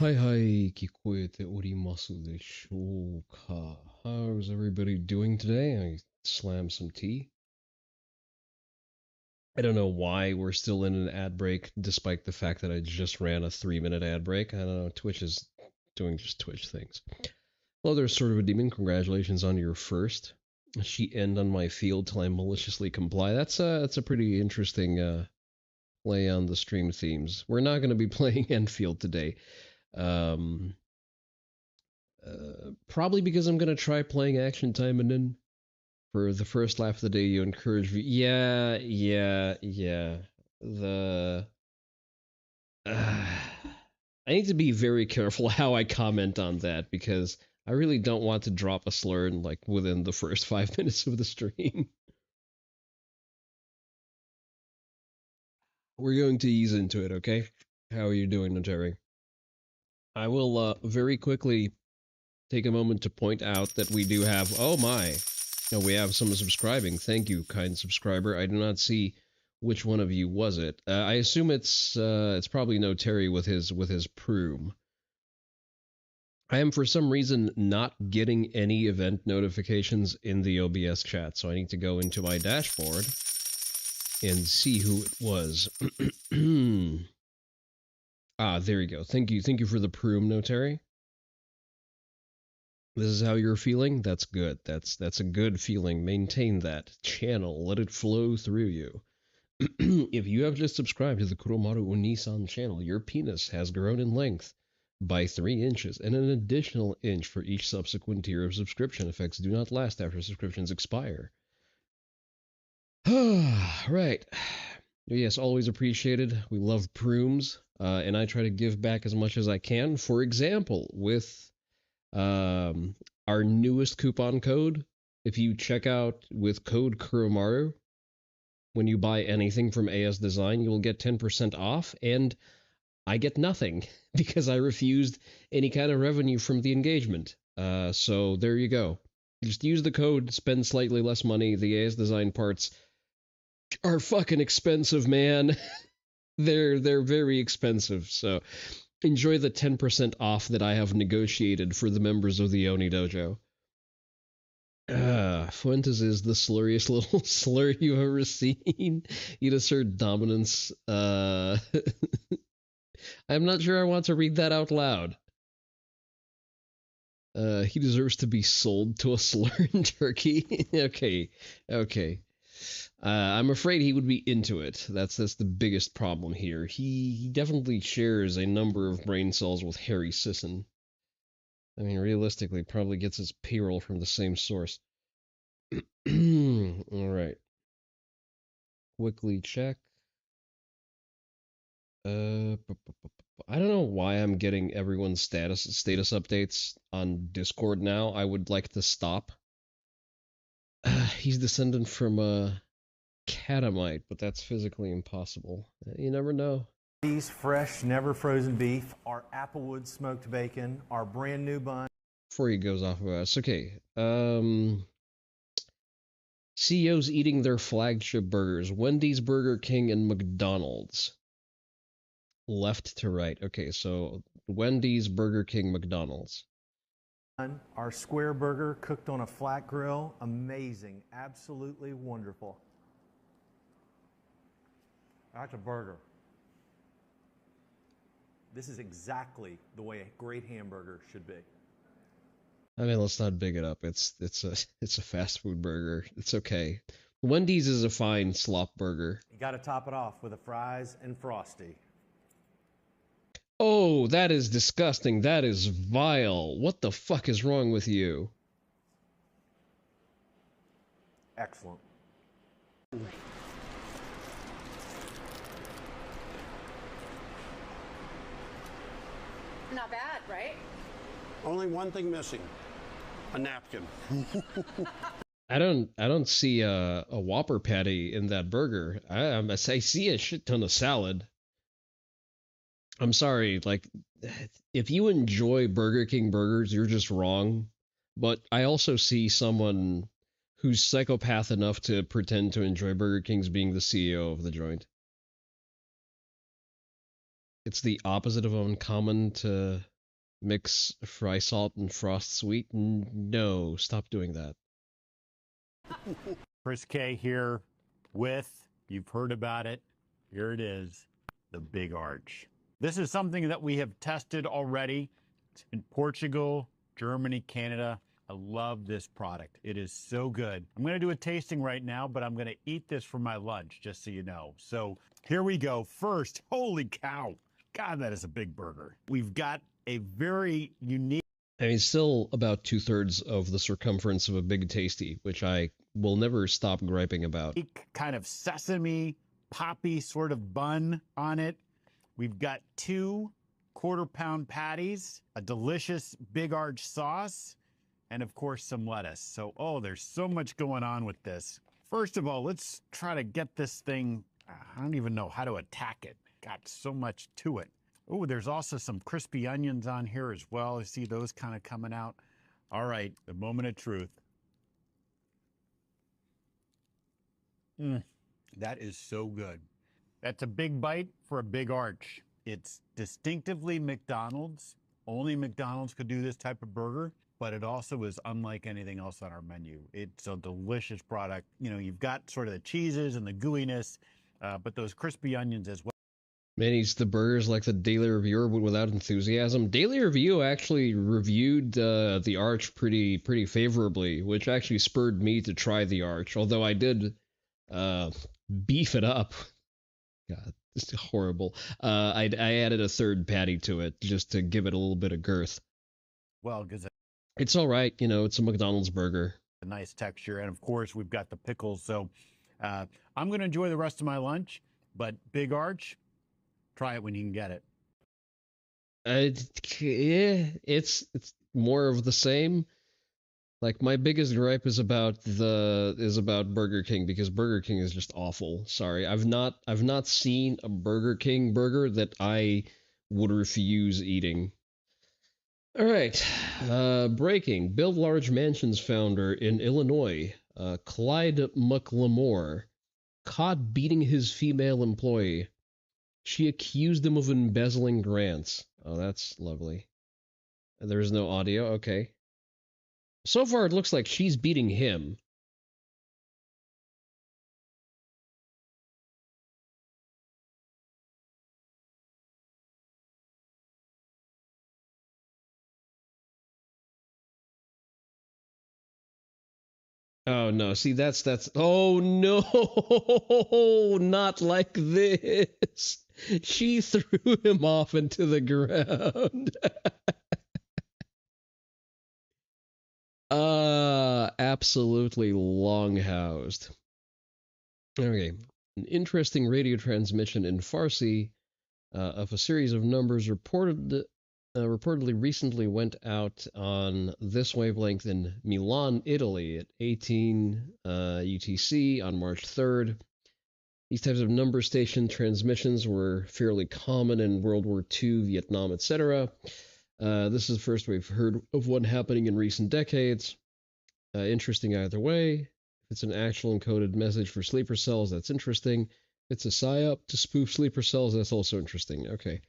はいはい、聞こえておりますでしょうか? How's everybody doing today? I slammed some tea. I don't know why we're still in an ad break, despite the fact that I just ran a 3-minute ad break. I don't know, Twitch is doing just Twitch things. Well, there's sort of a demon. Congratulations on your first. She end on my field till I maliciously comply. That's a pretty interesting play on the stream themes. We're not going to be playing endfield today. Um, Probably because I'm gonna try playing Action Time, and then for the first lap of the day, you encourage me. Yeah. The I need to be very careful how I comment on that because I really don't want to drop a slur in like within the first 5 minutes of the stream. We're going to ease into it, okay? How are you doing, Jerry? I will very quickly take a moment to point out that we do have, oh my, no, we have someone subscribing. Thank you, kind subscriber. I do not see which one of you was it. I assume it's probably no Terry with his Proom. I am for some reason not getting any event notifications in the OBS chat, so I need to go into my dashboard and see who it was. Ah, there you go. Thank you for the Proom, no Terry. This is how you're feeling? That's good. That's a good feeling. Maintain that. Channel. Let it flow through you. If you have just subscribed to the Kuromaru Onii-san channel, your penis has grown in length by 3 inches and an additional inch for each subsequent tier of subscription. Effects do not last after subscriptions expire. Right. Yes, always appreciated. We love prooms, and I try to give back as much as I can. For example, with our newest coupon code, if you check out with code Kuromaru, when you buy anything from AS Design, you will get 10% off, and I get nothing because I refused any kind of revenue from the engagement. So there you go. Just use the code, spend slightly less money. The AS Design parts are fucking expensive, man. They're very expensive. So enjoy the 10% off that I have negotiated for the members of the Oni Dojo. Fuentes is the slurriest little slur you've ever seen. You assert dominance. I'm not sure I want to read that out loud. He deserves to be sold to a slur in Turkey. Okay. I'm afraid he would be into it. That's the biggest problem here. He definitely shares a number of brain cells with Harry Sisson. I mean, realistically, probably gets his payroll from the same source. All right. Quickly check. I don't know why I'm getting everyone's status updates on Discord now. I would like to stop. He's descendant from a catamite, but that's physically impossible. You never know. These fresh, never frozen beef, our Applewood smoked bacon, our brand new bun. Before he goes off of us, okay. CEOs eating their flagship burgers: Wendy's, Burger King, and McDonald's. Left to right. Okay, so Wendy's, Burger King, McDonald's. Our square burger cooked on a flat grill. Amazing. Absolutely wonderful. That's a burger. This is exactly the way a great hamburger should be. I mean, let's not big it up. It's a fast food burger. It's okay. Wendy's is a fine slop burger. You got to top it off with a fries and Frosty. Oh, that is disgusting. That is vile. What the fuck is wrong with you? Excellent. Not bad, right? Only one thing missing. A napkin. I don't see a Whopper patty in that burger. I see a shit ton of salad. I'm sorry, like, if you enjoy Burger King burgers, you're just wrong. But I also see someone who's psychopath enough to pretend to enjoy Burger King's being the CEO of the joint. It's the opposite of uncommon to Mix fry salt and frost sweet. No, stop doing that. Chris K here with, you've heard about it, here it is, the Big Arch. This is something that we have tested already in Portugal, Germany, Canada. I love this product. It is so good. I'm going to do a tasting right now, but I'm going to eat this for my lunch, just so you know. So here we go. First, holy cow. God, that is a big burger. We've got a very unique. I mean, still about 2/3 of the circumference of a Big Tasty, which I will never stop griping about. Kind of sesame, poppy sort of bun on it. We've got 2 quarter-pound patties, a delicious Big Arch sauce, and of course some lettuce. So, oh, there's so much going on with this. First of all, let's try to get this thing, I don't even know how to attack it. Got so much to it. Oh, there's also some crispy onions on here as well. I see those kind of coming out. All right, the moment of truth. That is so good. That's a big bite for a Big Arch. It's distinctively McDonald's. Only McDonald's could do this type of burger, but it also is unlike anything else on our menu. It's a delicious product. You know, you've got sort of the cheeses and the gooiness, but those crispy onions as well. Man eats the burgers like the Daily Reviewer, but without enthusiasm. Daily Review actually reviewed the Arch pretty favorably, which actually spurred me to try the Arch, although I did beef it up. God, it's horrible. I added a 3rd patty to it just to give it a little bit of girth. Well, because it's all right, you know, it's a McDonald's burger. A nice texture, and of course we've got the pickles. So I'm going to enjoy the rest of my lunch, but Big Arch, try it when you can get it. It's more of the same. Like, my biggest gripe is about Burger King, because Burger King is just awful. Sorry, I've not seen a Burger King burger that I would refuse eating. All right, breaking. Build Large Mansions founder in Illinois, Clyde McLemore, caught beating his female employee. She accused him of embezzling grants. Oh, that's lovely. There's no audio. Okay. So far, it looks like she's beating him. Oh no, see that's oh no, not like this. She threw him off into the ground. Absolutely longhoused. Okay, an interesting radio transmission in Farsi of a series of numbers reportedly recently went out on this wavelength in Milan, Italy at 18 UTC on March 3rd. These types of number station transmissions were fairly common in World War II, Vietnam, etc. This is the first we've heard of one happening in recent decades. Interesting either way. If it's an actual encoded message for sleeper cells, that's interesting. If it's a psyop to spoof sleeper cells, that's also interesting. Okay.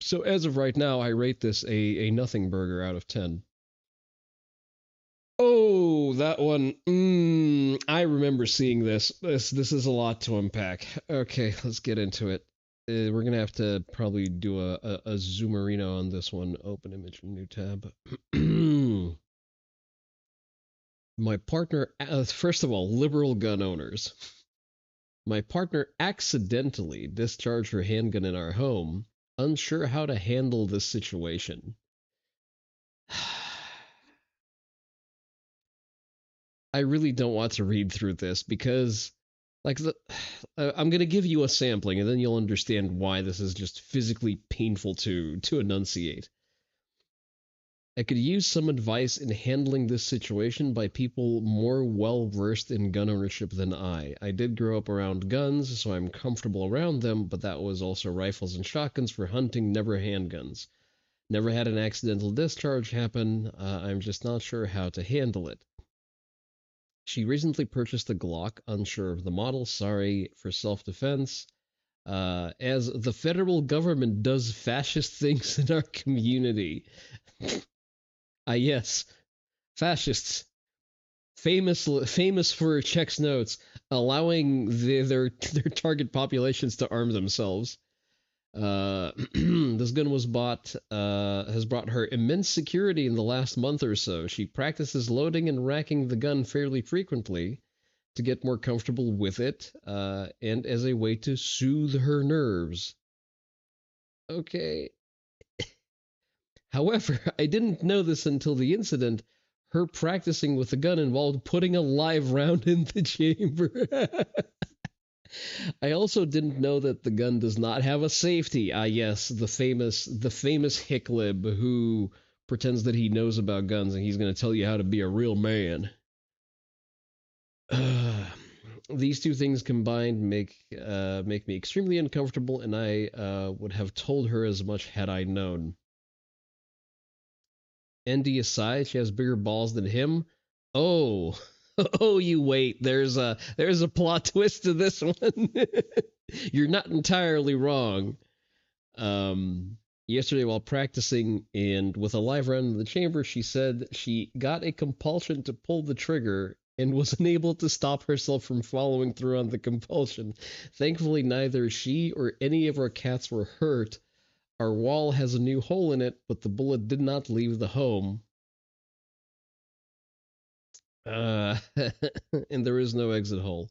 So as of right now, I rate this a nothing burger out of 10. Oh, that one. I remember seeing this. This is a lot to unpack. Okay, let's get into it. We're going to have to probably do a zoomerino on this one. Open image, new tab. My partner, first of all, liberal gun owners. My partner accidentally discharged her handgun in our home, unsure how to handle this situation. I really don't want to read through this because, like, I'm going to give you a sampling and then you'll understand why this is just physically painful to enunciate. I could use some advice in handling this situation by people more well-versed in gun ownership than I. I did grow up around guns, so I'm comfortable around them, but that was also rifles and shotguns for hunting, never handguns. Never had an accidental discharge happen. I'm just not sure how to handle it. She recently purchased a Glock, unsure of the model. Sorry for self-defense. as the federal government does fascist things in our community. Yes, fascists. Famous for checks notes, allowing their target populations to arm themselves. This gun has brought her immense security in the last month or so. She practices loading and racking the gun fairly frequently to get more comfortable with it, and as a way to soothe her nerves. Okay. However, I didn't know this until the incident. Her practicing with the gun involved putting a live round in the chamber. I also didn't know that the gun does not have a safety. Ah, yes, the famous Hicklib who pretends that he knows about guns and he's going to tell you how to be a real man. These two things combined make me extremely uncomfortable, and I would have told her as much had I known. Andy aside, she has bigger balls than him. Oh, oh, you wait. There's a plot twist to this one. You're not entirely wrong. Yesterday while practicing and with a live round in the chamber, she said she got a compulsion to pull the trigger and was unable to stop herself from following through on the compulsion. Thankfully, neither she or any of our cats were hurt. Our wall has a new hole in it, but the bullet did not leave the home. And there is no exit hole.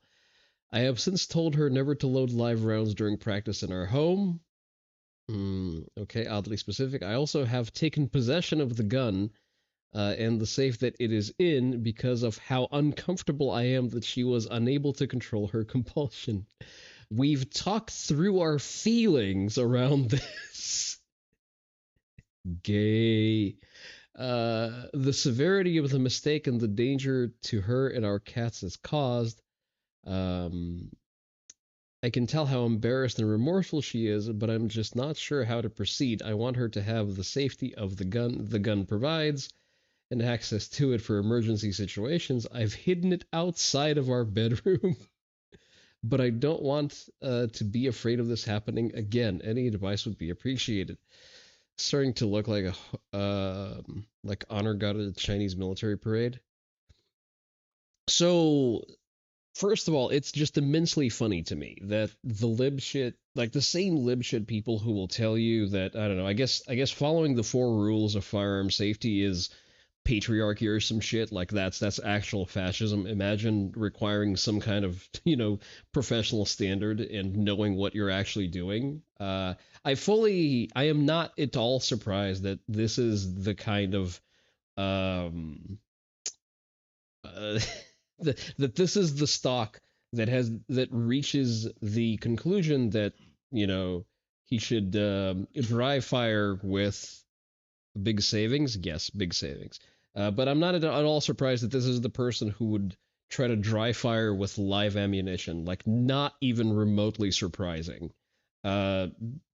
I have since told her never to load live rounds during practice in our home. Okay, oddly specific. I also have taken possession of the gun and the safe that it is in because of how uncomfortable I am that she was unable to control her compulsion. We've talked through our feelings around this. Gay. The severity of the mistake and the danger to her and our cats has caused. I can tell how embarrassed and remorseful she is, but I'm just not sure how to proceed. I want her to have the safety of the gun provides and access to it for emergency situations. I've hidden it outside of our bedroom, but I don't want to be afraid of this happening again. Any advice would be appreciated. Starting to look like a like honor guard at a Chinese military parade. So first of all, it's just immensely funny to me that the lib shit, like the same lib shit people who will tell you that, I don't know, I guess following the 4 rules of firearm safety is patriarchy or some shit, like that's actual fascism. Imagine requiring some kind of, professional standard and knowing what you're actually doing. I am not at all surprised that this is the kind of um that this is the stock that reaches the conclusion that he should dry fire with big savings. Yes, big savings. But I'm not at all surprised that this is the person who would try to dry fire with live ammunition. Like, not even remotely surprising.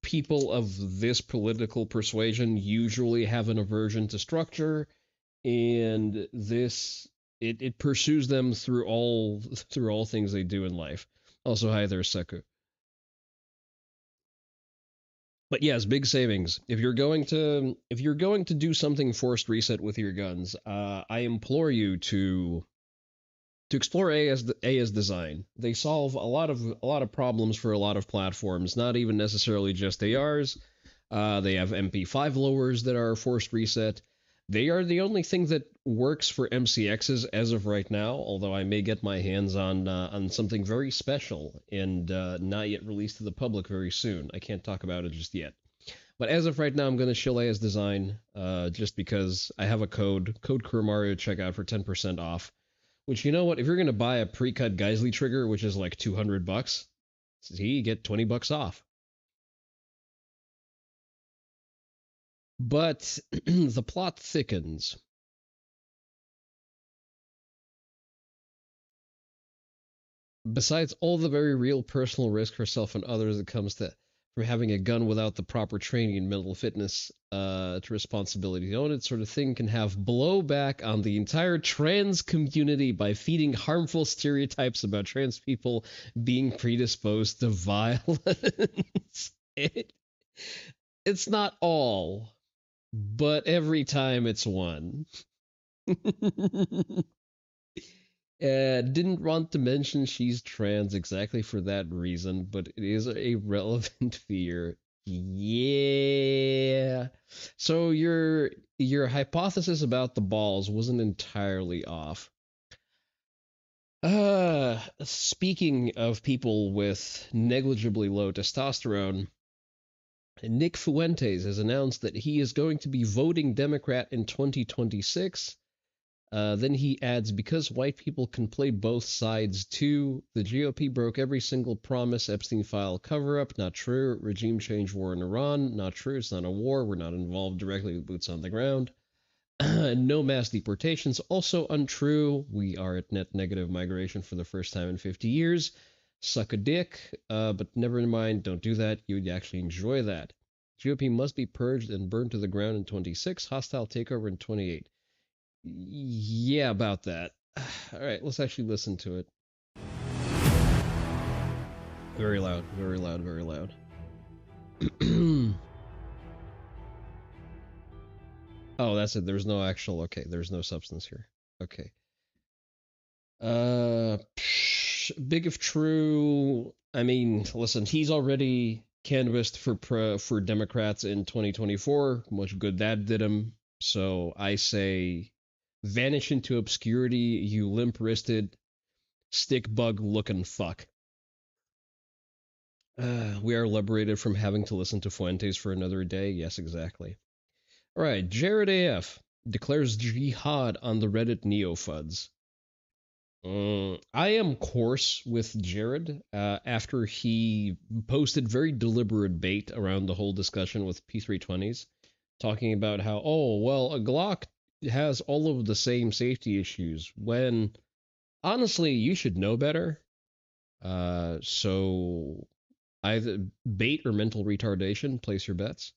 People of this political persuasion usually have an aversion to structure, and it pursues them through all things they do in life. Also, hi there, Seku. But yes, big savings. If you're going to do something forced reset with your guns, I implore you to explore A as design. They solve a lot of problems for a lot of platforms, not even necessarily just ARs. They have MP5 lowers that are forced reset. They are the only thing that works for MCXs as of right now, although I may get my hands on something very special and not yet released to the public very soon. I can't talk about it just yet. But as of right now, I'm going to shill as design just because I have a code Kuromaru to check out for 10% off. Which, you know what, if you're going to buy a pre-cut Geisley trigger, which is like $200, you get $20 off. But the plot thickens. Besides all the very real personal risk herself and others that comes to from having a gun without the proper training and mental fitness to responsibility to own it sort of thing can have blowback on the entire trans community by feeding harmful stereotypes about trans people being predisposed to violence. It's not all, but every time it's one. Didn't want to mention she's trans exactly for that reason, but it is a relevant fear. Yeah. So your hypothesis about the balls wasn't entirely off. Speaking of people with negligibly low testosterone, Nick Fuentes has announced that he is going to be voting Democrat in 2026. Then he adds, because white people can play both sides too, the GOP broke every single promise. Epstein file cover-up, not true. Regime change, war in Iran, not true. It's not a war. We're not involved directly with boots on the ground. No mass deportations, also untrue. We are at net negative migration for the first time in 50 years. Suck a dick, but never mind, don't do that. You would actually enjoy that. GOP must be purged and burned to the ground in 26, hostile takeover in 28. Yeah, about that. All right, let's actually listen to it. Very loud, very loud, very loud. Oh, that's it. There's no actual, okay, there's no substance here. Okay. Big if true. I mean, listen, he's already canvassed for Democrats in 2024. Much good that did him. So I say, vanish into obscurity, you limp-wristed, stick-bug-looking fuck. We are liberated from having to listen to Fuentes for another day. Yes, exactly. All right, Jared AF declares jihad on the Reddit neofuds. I am coarse with Jared after he posted very deliberate bait around the whole discussion with P320s, talking about how, oh, well, a Glock has all of the same safety issues, when honestly, you should know better. So either bait or mental retardation, place your bets.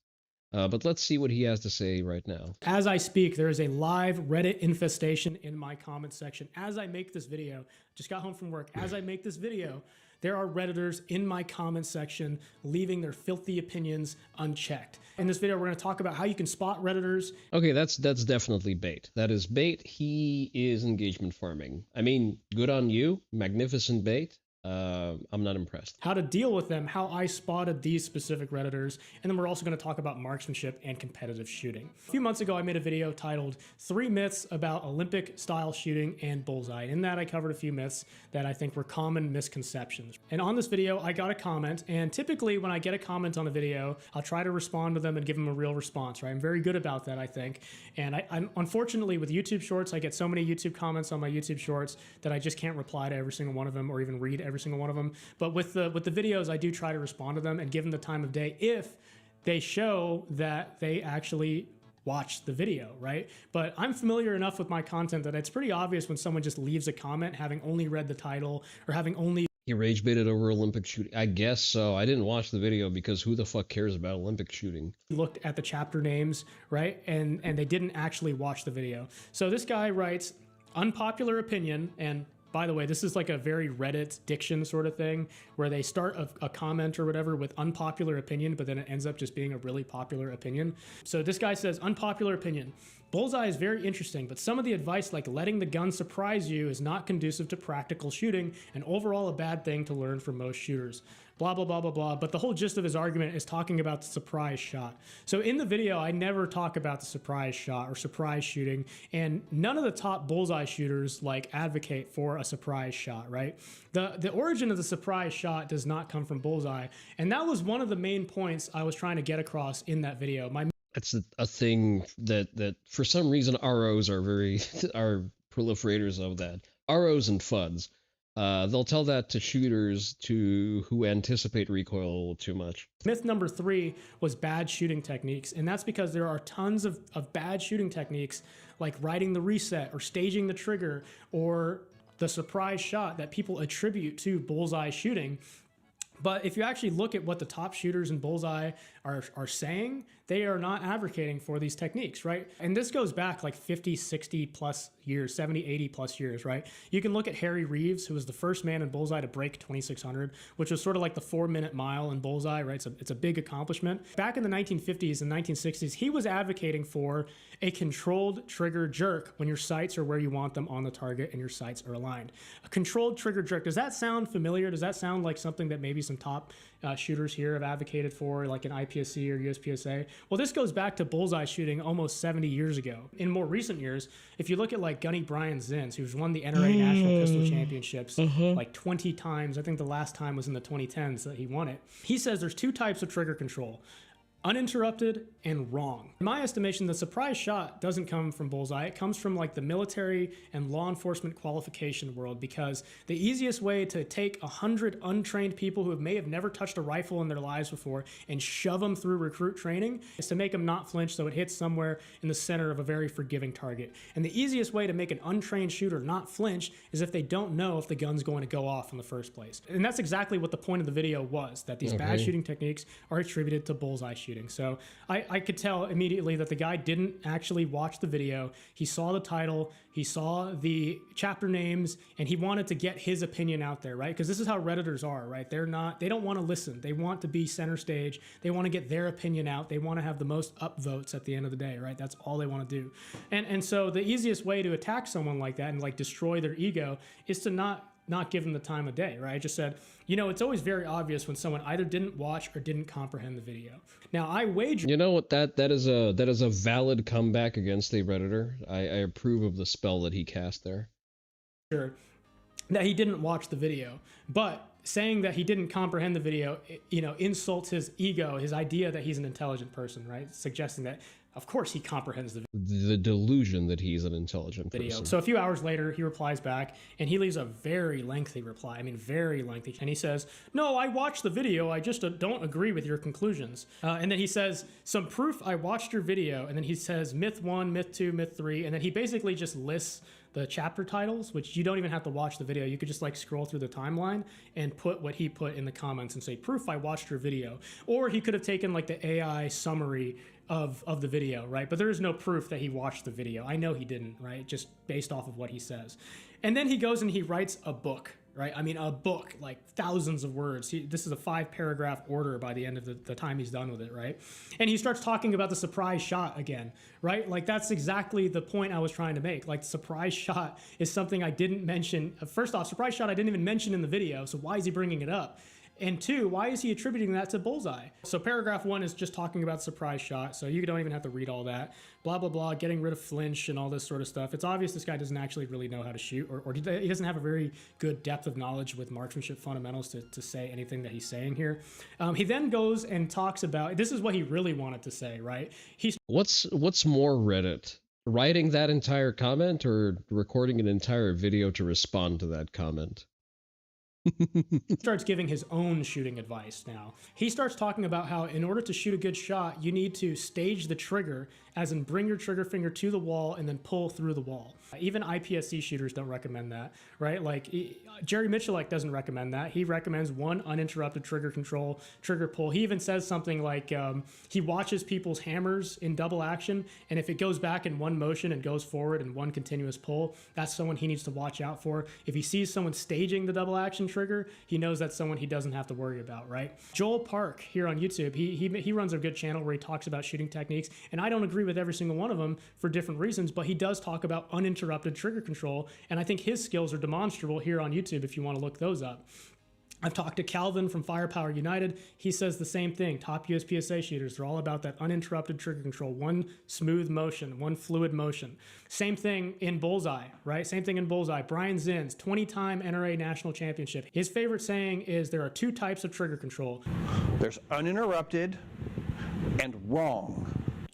But let's see what he has to say right now. As I speak, there is a live Reddit infestation in my comments section. As I make this video, just got home from work. As I make this video, there are Redditors in my comments section leaving their filthy opinions unchecked. In this video, we're going to talk about how you can spot Redditors. Okay, that's definitely bait. That is bait. He is engagement farming. I mean, good on you. Magnificent bait. I'm not impressed. How to deal with them, how I spotted these specific Redditors, and then we're also going to talk about marksmanship and competitive shooting. A few months ago, I made a video titled 3 Myths About Olympic-Style Shooting and Bullseye. In that, I covered a few myths that I think were common misconceptions. And on this video, I got a comment, and typically when I get a comment on a video, I'll try to respond to them and give them a real response, right? I'm very good about that, I think. And I'm unfortunately, with YouTube Shorts, I get so many YouTube comments on my YouTube Shorts that I just can't reply to every single one of them or even read every single one of them. But with the videos, I do try to respond to them and give them the time of day if they show that they actually watch the video, right? But I'm familiar enough with my content that it's pretty obvious when someone just leaves a comment having only read the title or having only... He rage baited over Olympic shooting. I guess so. I didn't watch the video because who the fuck cares about Olympic shooting? Looked at the chapter names, right? And they didn't actually watch the video. So this guy writes, unpopular opinion, and by the way, this is like a very Reddit diction sort of thing where they start a comment or whatever with unpopular opinion, but then it ends up just being a really popular opinion. So this guy says, unpopular opinion. Bullseye is very interesting, but some of the advice like letting the gun surprise you is not conducive to practical shooting and overall a bad thing to learn for most shooters. Blah, blah, blah, blah, blah. But the whole gist of his argument is talking about the surprise shot. So in the video, I never talk about the surprise shot or surprise shooting, and none of the top bullseye shooters like advocate for a surprise shot, right? The origin of the surprise shot does not come from bullseye, and that was one of the main points I was trying to get across in that video. That's a thing that for some reason ROs are are proliferators of that. ROs and FUDs. They'll tell that to shooters who anticipate recoil a little too much. Myth number 3 was bad shooting techniques, and that's because there are tons of bad shooting techniques like riding the reset or staging the trigger or the surprise shot that people attribute to bullseye shooting. But if you actually look at what the top shooters in Bullseye are saying, they are not advocating for these techniques, right? And this goes back like 50, 60 plus years, 70, 80 plus years, right? You can look at Harry Reeves, who was the first man in Bullseye to break 2600, which was sort of like the 4-minute mile in Bullseye, right? It's a big accomplishment. Back in the 1950s and 1960s, he was advocating for a controlled trigger jerk when your sights are where you want them on the target and your sights are aligned. A controlled trigger jerk. Does that sound familiar? Does that sound like something that maybe some top shooters here have advocated for, like an IPSC or USPSA? Well, this goes back to Bullseye shooting almost 70 years ago. In more recent years, if you look at like Gunny Brian Zins, who's won the NRA National Pistol Championships like 20 times, I think the last time was in the 2010s that he won it. He says there's 2 types of trigger control: uninterrupted and wrong. In my estimation, the surprise shot doesn't come from Bullseye. It comes from like the military and law enforcement qualification world, because the easiest way to take 100 untrained people who may have never touched a rifle in their lives before and shove them through recruit training is to make them not flinch so it hits somewhere in the center of a very forgiving target. And the easiest way to make an untrained shooter not flinch is if they don't know if the gun's going to go off in the first place. And that's exactly what the point of the video was, that these bad shooting techniques are attributed to Bullseye shooting. So I could tell immediately that the guy didn't actually watch the video. He saw the title, he saw the chapter names, and he wanted to get his opinion out there, right? Because this is how Redditors are, right? They don't want to listen. They want to be center stage. They want to get their opinion out. They want to have the most upvotes at the end of the day, right? That's all they want to do. And so the easiest way to attack someone like that and like destroy their ego is to not give them the time of day, right? I just said, you know, it's always very obvious when someone either didn't watch or didn't comprehend the video. Now, I wager... You know what? That is a valid comeback against a Redditor. I approve of the spell that he cast there. Sure, that he didn't watch the video, but saying that he didn't comprehend the video, you know, insults his ego, his idea that he's an intelligent person, right? Suggesting that, of course, he comprehends the delusion that he's an intelligent video. person. So a few hours later, he replies back, and he leaves a very lengthy reply. I mean, very lengthy. And he says, "No, I watched the video. I just don't agree with your conclusions." And then he says, "Some proof I watched your video." And then he says, "Myth 1, Myth 2, Myth 3." And then he basically just lists the chapter titles, which you don't even have to watch the video. You could just like scroll through the timeline and put what he put in the comments and say, "Proof I watched your video." Or he could have taken like the AI summary of the video, right? But there is no proof that he watched the video. I know he didn't, right? Just based off of what he says. And then he goes and he writes a book, right? I mean, a book, like thousands of words. This is a 5-paragraph order by the end of the time he's done with it, right? And he starts talking about the surprise shot again, right? Like that's exactly the point I was trying to make. Like the surprise shot is something I didn't mention. First off, surprise shot I didn't even mention in the video, so why is he bringing it up? And 2, why is he attributing that to Bullseye? So paragraph 1 is just talking about surprise shot, so you don't even have to read all that. Blah, blah, blah, getting rid of flinch and all this sort of stuff. It's obvious this guy doesn't actually really know how to shoot, or he doesn't have a very good depth of knowledge with marksmanship fundamentals to say anything that he's saying here. He then goes and talks about, this is what he really wanted to say, right? What's more Reddit? Writing that entire comment or recording an entire video to respond to that comment? He starts giving his own shooting advice now. He starts talking about how in order to shoot a good shot, you need to stage the trigger, as in bring your trigger finger to the wall and then pull through the wall. Even IPSC shooters don't recommend that, right? Like Jerry Michalek doesn't recommend that. He recommends one uninterrupted trigger control, trigger pull. He even says something like he watches people's hammers in double action, and if it goes back in one motion and goes forward in one continuous pull, that's someone he needs to watch out for. If he sees someone staging the double action trigger, he knows that's someone he doesn't have to worry about, right? Joel Park here on YouTube, he runs a good channel where he talks about shooting techniques, and I don't agree with every single one of them for different reasons, but he does talk about uninterrupted trigger control, and I think his skills are demonstrable here on YouTube if you want to look those up. I've talked to Calvin from Firepower United. He says the same thing. Top USPSA shooters, they're all about that uninterrupted trigger control, one smooth motion, one fluid motion. Same thing in Bullseye, right? Same thing in Bullseye. Brian Zins, 20-time NRA National Championship. His favorite saying is there are 2 types of trigger control. There's uninterrupted and wrong.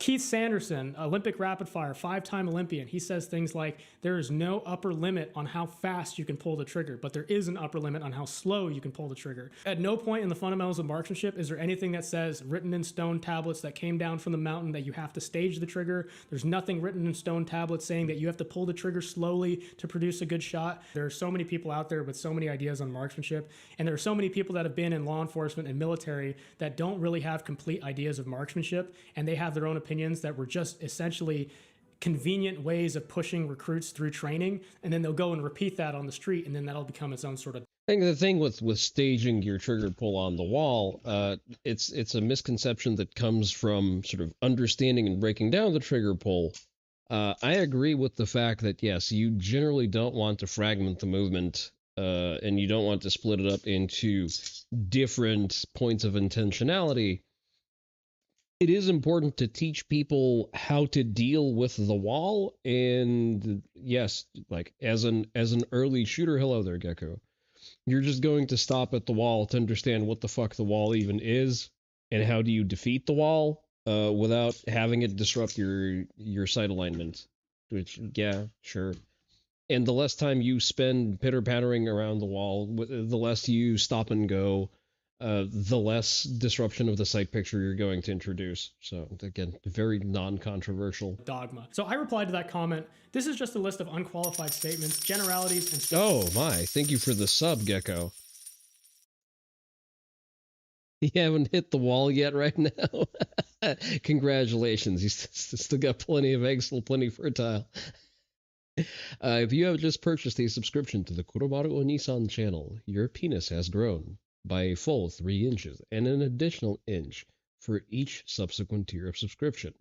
Keith Sanderson, Olympic rapid fire, 5-time Olympian, he says things like, there is no upper limit on how fast you can pull the trigger, but there is an upper limit on how slow you can pull the trigger. At no point in the fundamentals of marksmanship is there anything that says, written in stone tablets that came down from the mountain, that you have to stage the trigger. There's nothing written in stone tablets saying that you have to pull the trigger slowly to produce a good shot. There are so many people out there with so many ideas on marksmanship, and there are so many people that have been in law enforcement and military that don't really have complete ideas of marksmanship, and they have their own opinions that were just essentially convenient ways of pushing recruits through training, and then they'll go and repeat that on the street, and then that'll become its own sort of. I think the thing with staging your trigger pull on the wall, it's a misconception that comes from sort of understanding and breaking down the trigger pull. I agree with the fact that, yes, you generally don't want to fragment the movement, and you don't want to split it up into different points of intentionality. It is important to teach people how to deal with the wall, and yes, like as an early shooter, hello there, Gecko. You're just going to stop at the wall to understand what the fuck the wall even is, and how do you defeat the wall without having it disrupt your sight alignment. Which, yeah, sure. And the less time you spend pitter-pattering around the wall, the less you stop and go, the less disruption of the sight picture you're going to introduce. So again, very non-controversial. Dogma. So I replied to that comment, this is just a list of unqualified statements, generalities, and... Oh my, thank you for the sub, Gecko. You haven't hit the wall yet right now? Congratulations, you still got plenty of eggs, still plenty fertile. If you have just purchased a subscription to the Kuromaru Onii-san channel, your penis has grown by a full 3 inches and an additional inch for each subsequent tier of subscription.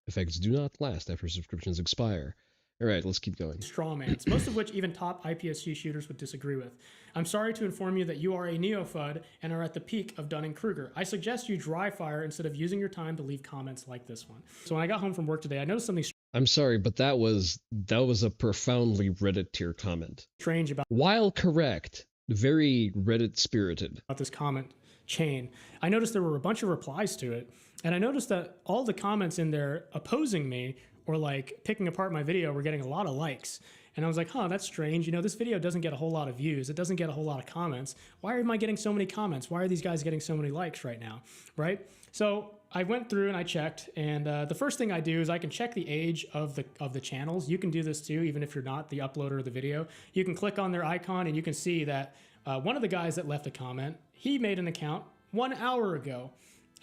Effects do not last after subscriptions expire. All right, let's keep going. Strawmans, most of which even top IPSC shooters would disagree with. I'm sorry to inform you that you are a neofud and are at the peak of Dunning-Kruger. I suggest you dry fire instead of using your time to leave comments like this one. So when I got home from work today, I noticed something I'm sorry, but that was a profoundly Reddit tier comment. strange about While correct, very Reddit spirited. this comment chain. I noticed there were a bunch of replies to it, and I noticed that all the comments in there opposing me or like picking apart my video were getting a lot of likes. And I was like, huh, that's strange. You know, this video doesn't get a whole lot of views. It doesn't get a whole lot of comments. Why am I getting so many comments? Why are these guys getting so many likes right now, right? So I went through and I checked, and the first thing I do is I can check the age of the channels. You can do this too, even if you're not the uploader of the video. You can click on their icon and you can see that one of the guys that left a comment, he made an account 1 hour ago.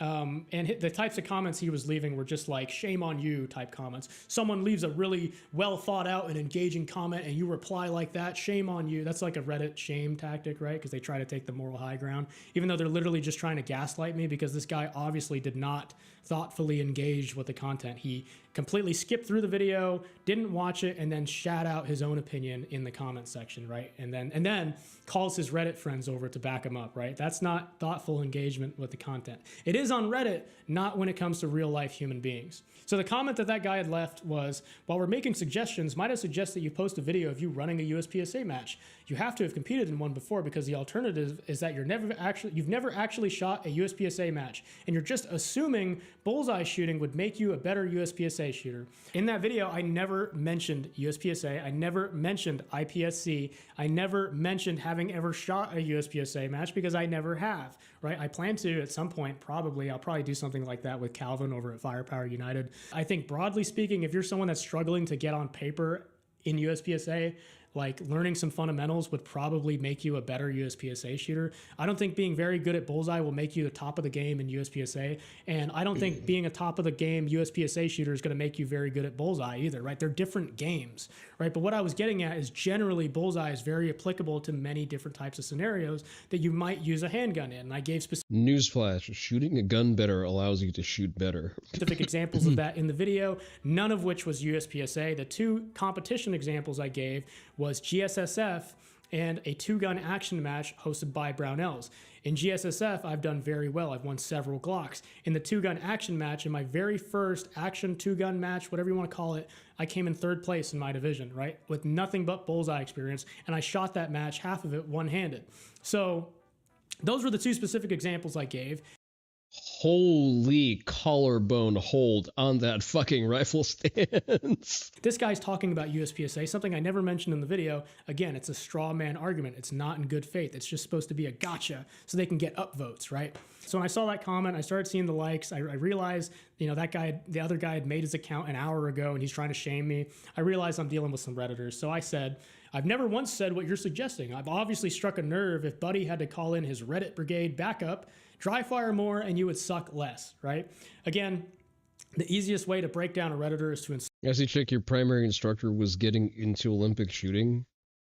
And the types of comments he was leaving were just like shame on you type comments. Someone leaves a really well thought out and engaging comment and you reply like that, shame on you. That's like a Reddit shame tactic, right? Because they try to take the moral high ground, even though they're literally just trying to gaslight me, because this guy obviously did not thoughtfully engage with the content. He completely skipped through the video, didn't watch it, and then shat out his own opinion in the comment section, right? And then calls his Reddit friends over to back him up, right? That's not thoughtful engagement with the content. It is on Reddit, not when it comes to real life human beings. So the comment that guy had left was, while we're making suggestions, might I suggest that you post a video of you running a USPSA match? You have to have competed in one before, because the alternative is that you've never actually shot a USPSA match, and you're just assuming bullseye shooting would make you a better USPSA shooter. In that video, I never mentioned USPSA, I never mentioned IPSC, I never mentioned having ever shot a USPSA match, because I never have, right? I plan to at some point, probably. I'll probably do something like that with Calvin over at Firepower United. I think broadly speaking, if you're someone that's struggling to get on paper in USPSA, like learning some fundamentals would probably make you a better USPSA shooter. I don't think being very good at bullseye will make you the top of the game in USPSA. And I don't think being a top of the game USPSA shooter is going to make you very good at bullseye either, right? They're different games, right? But what I was getting at is generally bullseye is very applicable to many different types of scenarios that you might use a handgun in. And I gave Newsflash, shooting a gun better allows you to shoot better. specific examples of that in the video, none of which was USPSA. The two competition examples I gave was GSSF and a 2-gun action match hosted by Brownells. In GSSF, I've done very well. I've won several Glocks. In the 2-gun action match, in my very first action 2-gun match, whatever you want to call it, I came in 3rd place in my division, right? With nothing but bullseye experience, and I shot that match, half of it one-handed. So those were the two specific examples I gave. Holy collarbone hold on that fucking rifle stance. This guy's talking about USPSA, something I never mentioned in the video. Again, it's a straw man argument. It's not in good faith. It's just supposed to be a gotcha so they can get upvotes, right? So when I saw that comment, I started seeing the likes. I realized, that guy, the other guy had made his account an hour ago and he's trying to shame me. I realized I'm dealing with some Redditors. So I said, I've never once said what you're suggesting. I've obviously struck a nerve if Buddy had to call in his Reddit brigade backup, dry fire more, and you would suck less, right? Again, the easiest way to break down a Redditor is to I see, Chick, your primary instructor was getting into Olympic shooting.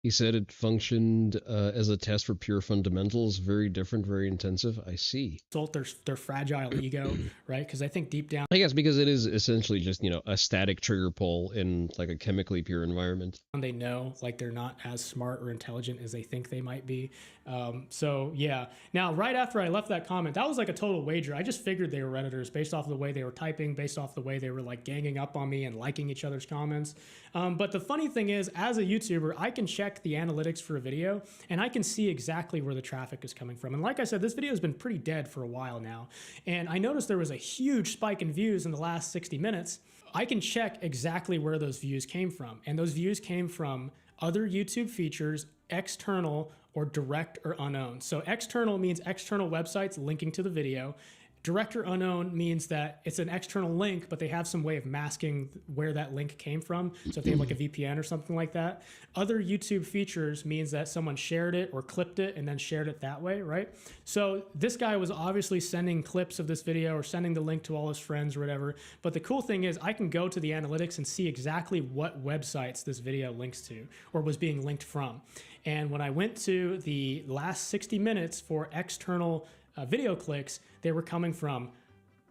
He said it functioned as a test for pure fundamentals, very different, very intensive. I see. insult their fragile ego, right? Because I think deep down, I guess because it is essentially just, a static trigger pull in like a chemically pure environment. they know like they're not as smart or intelligent as they think they might be. So yeah. Now, right after I left that comment, that was like a total wager. I just figured they were Redditors based off of the way they were typing, based off the way they were like ganging up on me and liking each other's comments. But the funny thing is, as a YouTuber, I can check the analytics for a video and I can see exactly where the traffic is coming from. And like I said, this video has been pretty dead for a while now. And I noticed there was a huge spike in views in the last 60 minutes. I can check exactly where those views came from. And those views came from other YouTube features, external or direct or unknown. So external means external websites linking to the video. Direct or unknown means that it's an external link, but they have some way of masking where that link came from. So if they have like a VPN or something like that. Other YouTube features means that someone shared it or clipped it and then shared it that way, right? So this guy was obviously sending clips of this video or sending the link to all his friends or whatever. But the cool thing is I can go to the analytics and see exactly what websites this video links to or was being linked from. And when I went to the last 60 minutes for external video clicks, they were coming from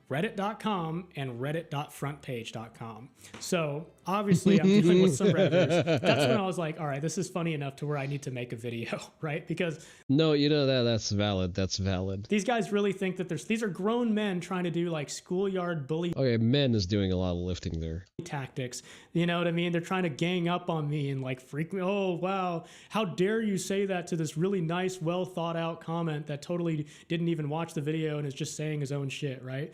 reddit.com and reddit.frontpage.com. So obviously I'm dealing with some Redditors. That's when I was like, all right, this is funny enough to where I need to make a video, right? Because no, that's valid. That's valid. These guys really think that these are grown men trying to do like schoolyard bully Okay, men is doing a lot of lifting there. tactics. You know what I mean? They're trying to gang up on me and like freak me. Oh, wow. How dare you say that to this really nice, well thought out comment that totally didn't even watch the video and is just saying his own shit, right?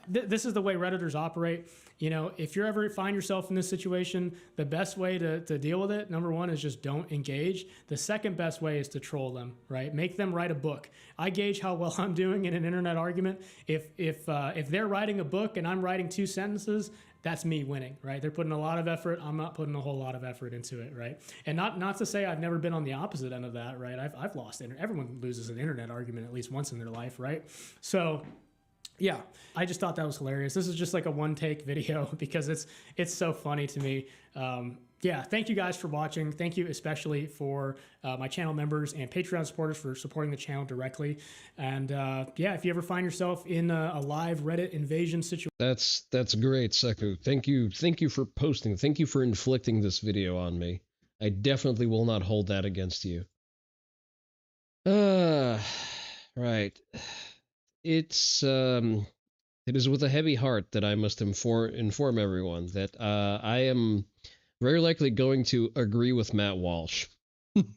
This is the way Redditors operate. If you ever find yourself in this situation, the best way to deal with it, number one, is just don't engage. The second best way is to troll them, right? Make them write a book. I gauge how well I'm doing in an internet argument. If they're writing a book and I'm writing 2 sentences, that's me winning, right? They're putting a lot of effort. I'm not putting a whole lot of effort into it, right? And not to say I've never been on the opposite end of that, right? I've lost. Everyone loses an internet argument at least once in their life, right? So yeah, I just thought that was hilarious. This is just like a one-take video because it's so funny to me. Yeah, thank you guys for watching. Thank you especially for my channel members and Patreon supporters for supporting the channel directly. And yeah, if you ever find yourself in a live Reddit invasion situation. That's great, Seku. Thank you for posting. Thank you for inflicting this video on me. I definitely will not hold that against you. Right. It is with a heavy heart that I must inform everyone that I am very likely going to agree with Matt Walsh.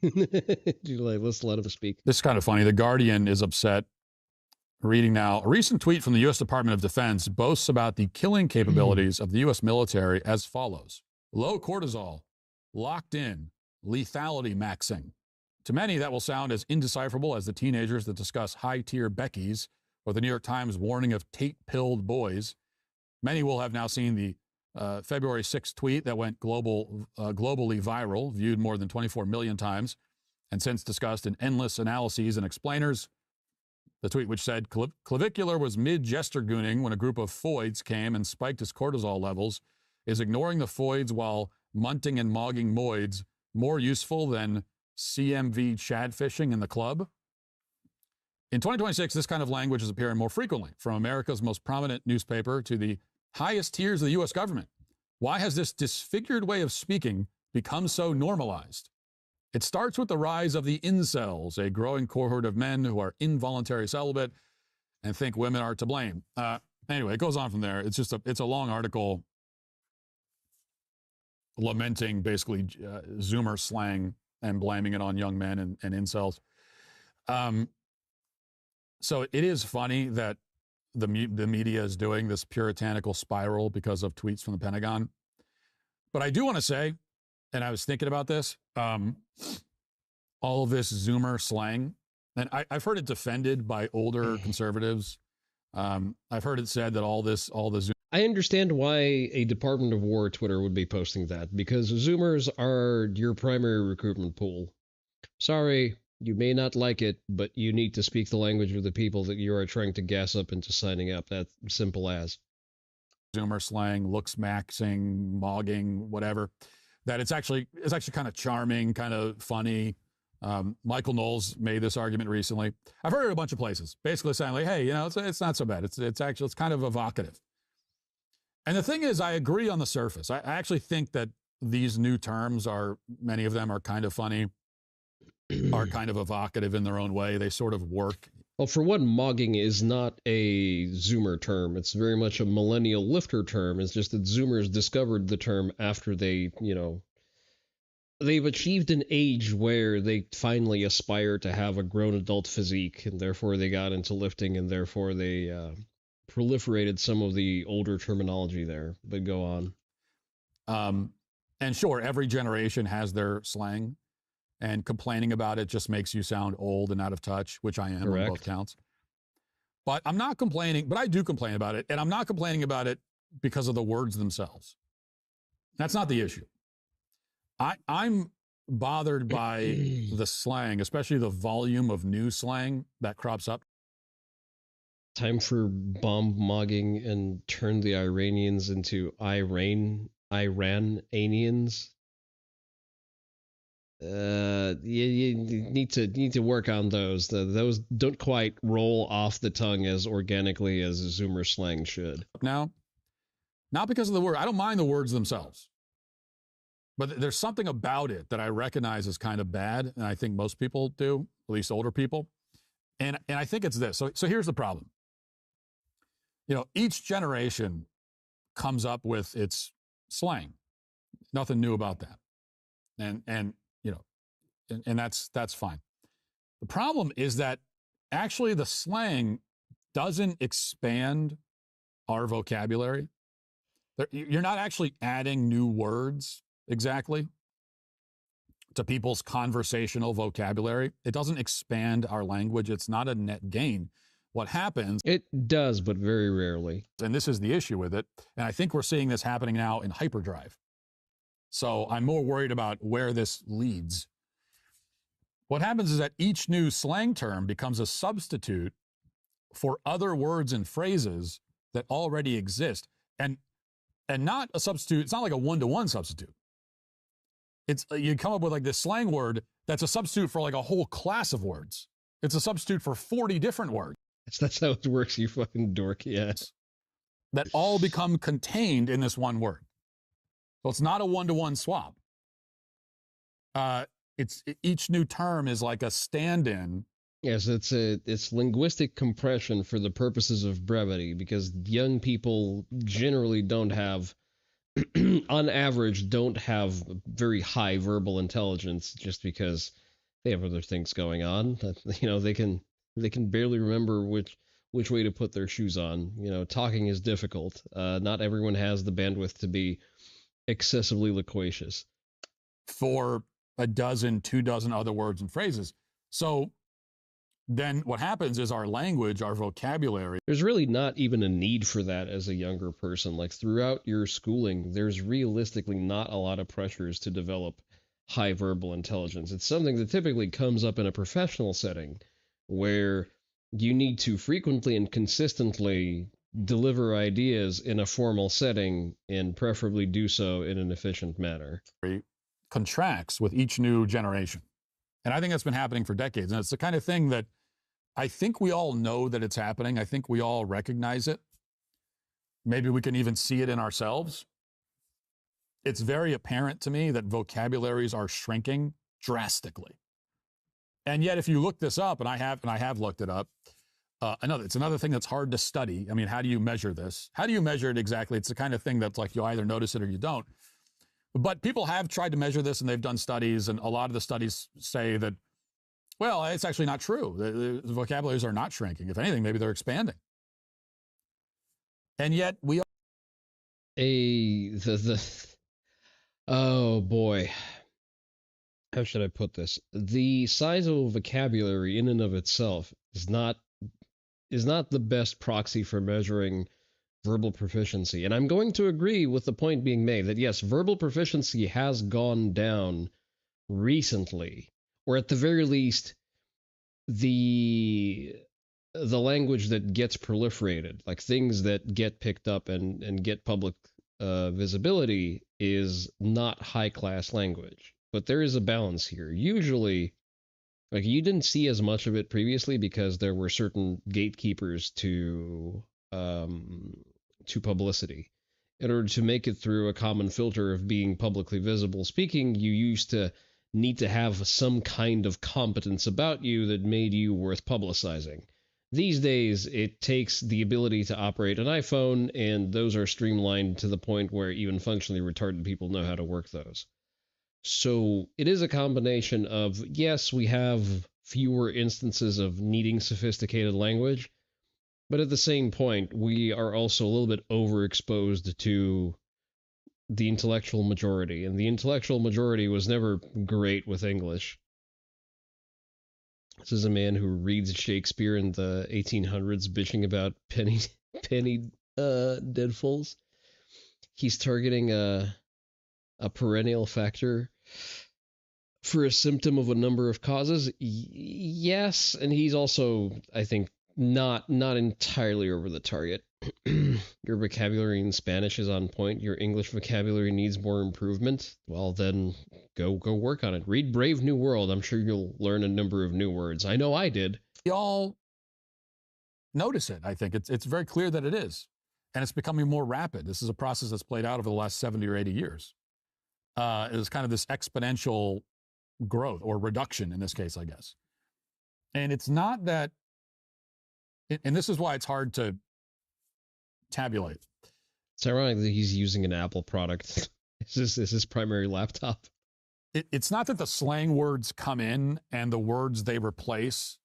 Let's let him speak. This is kind of funny. The Guardian is upset. Reading now, a recent tweet from the U.S. Department of Defense boasts about the killing capabilities of the U.S. military as follows. Low cortisol, locked in, lethality maxing. To many, that will sound as indecipherable as the teenagers that discuss high-tier Beckies or the New York Times warning of Tate-pilled boys. Many will have now seen the February 6th tweet that went globally viral, viewed more than 24 million times, and since discussed in endless analyses and explainers. The tweet which said, Clavicular was mid-jester gooning when a group of foids came and spiked his cortisol levels. Is ignoring the foids while munting and mogging moids more useful than CMV Chad fishing in the club? In 2026, this kind of language is appearing more frequently, from America's most prominent newspaper to the highest tiers of the U.S. government. Why has this disfigured way of speaking become so normalized? It starts with the rise of the incels, a growing cohort of men who are involuntary celibate and think women are to blame. Anyway, it goes on from there. It's a long article lamenting basically Zoomer slang and blaming it on young men and incels. So it is funny that the media is doing, this puritanical spiral because of tweets from the Pentagon. But I do want to say, and I was thinking about this, all of this Zoomer slang, and I've heard it defended by older conservatives. I've heard it said that all the Zoom. I understand why a Department of War Twitter would be posting that, because Zoomers are your primary recruitment pool. Sorry, you may not like it, but you need to speak the language of the people that you are trying to gas up into signing up. That's simple as. Zoomer slang, looks maxing, mogging, whatever. That it's actually kind of charming, kind of funny. Michael Knowles made this argument recently. I've heard it a bunch of places, basically saying like, hey, it's not so bad. It's kind of evocative. And the thing is, I agree on the surface. I actually think that these new terms many of them are kind of funny, are kind of evocative in their own way. They sort of work. Well, for one, mogging is not a Zoomer term. It's very much a millennial lifter term. It's just that Zoomers discovered the term after they've achieved an age where they finally aspire to have a grown adult physique, and therefore they got into lifting, and therefore they proliferated some of the older terminology there. But go on. And sure, every generation has their slang, and complaining about it just makes you sound old and out of touch, which I am. Correct. On both counts. But I'm not complaining, but I do complain about it, and I'm not complaining about it because of the words themselves. That's not the issue. I'm bothered by the slang, especially the volume of new slang that crops up. Time for bomb mogging and turn the Iranians into Iranians. You need to work on those. Those don't quite roll off the tongue as organically as Zoomer slang should. Now, not because of the word. I don't mind the words themselves. But there's something about it that I recognize as kind of bad, and I think most people do, at least older people. And I think it's this. So here's the problem. Each generation comes up with its slang. Nothing new about that. And that's fine. The problem is that actually the slang doesn't expand our vocabulary. You're not actually adding new words exactly to people's conversational vocabulary. It doesn't expand our language. It's not a net gain. What happens? It does, but very rarely. And this is the issue with it. And I think we're seeing this happening now in hyperdrive. So I'm more worried about where this leads. What happens is that each new slang term becomes a substitute for other words and phrases that already exist. And not a substitute. It's not like a one-to-one substitute. You come up with like this slang word that's a substitute for like a whole class of words. It's a substitute for 40 different words. That's how it works, you fucking dork. Yes. That all become contained in this one word. So it's not a one-to-one swap. Each new term is like a stand-in. Yes, it's linguistic compression for the purposes of brevity, because young people generally don't have, on average, don't have very high verbal intelligence, just because they have other things going on. They can barely remember which way to put their shoes on. Talking is difficult. Not everyone has the bandwidth to be excessively loquacious. For a dozen, 24 other words and phrases. So then what happens is our language, our vocabulary. There's really not even a need for that as a younger person. Like throughout your schooling, there's realistically not a lot of pressures to develop high verbal intelligence. It's something that typically comes up in a professional setting where you need to frequently and consistently deliver ideas in a formal setting, and preferably do so in an efficient manner. Contracts with each new generation. And I think that's been happening for decades. And it's the kind of thing that I think we all know that it's happening. I think we all recognize it. Maybe we can even see it in ourselves. It's very apparent to me that vocabularies are shrinking drastically. And yet, if you look this up, and I have looked it up, it's another thing that's hard to study. I mean, how do you measure this? How do you measure it exactly? It's the kind of thing that's like you either notice it or you don't. But people have tried to measure this, and they've done studies, and a lot of the studies say that, well, it's actually not true. The vocabularies are not shrinking. If anything, maybe they're expanding. And yet we oh boy, how should I put this? The size of a vocabulary in and of itself is not the best proxy for measuring verbal proficiency. And I'm going to agree with the point being made that yes, verbal proficiency has gone down recently, or at the very least, the language that gets proliferated, like things that get picked up and get public visibility, is not high class language. But there is a balance here. Usually, like, you didn't see as much of it previously because there were certain gatekeepers to publicity. In order to make it through a common filter of being publicly visible speaking, you used to need to have some kind of competence about you that made you worth publicizing. These days, it takes the ability to operate an iPhone, and those are streamlined to the point where even functionally retarded people know how to work those. So it is a combination of, yes, we have fewer instances of needing sophisticated language, but at the same point, we are also a little bit overexposed to the intellectual majority, and the intellectual majority was never great with English. This is a man who reads Shakespeare in the 1800s, bitching about penny deadfuls. He's targeting a perennial factor for a symptom of a number of causes. Yes, and he's also, I think, not entirely over the target. Your vocabulary in Spanish is on point. Your English vocabulary needs more improvement. Well, then go work on it. Read Brave New World. I'm sure you'll learn a number of new words. I know I did. We all notice it. I think it's very clear that it is. And it's becoming more rapid. This is a process that's played out over the last 70 or 80 years. It was kind of this exponential growth, or reduction in this case, I guess. And it's not that, and this is why it's hard to tabulate. It's ironic that he's using an Apple product. Is his primary laptop? It's not that the slang words come in and the words they replace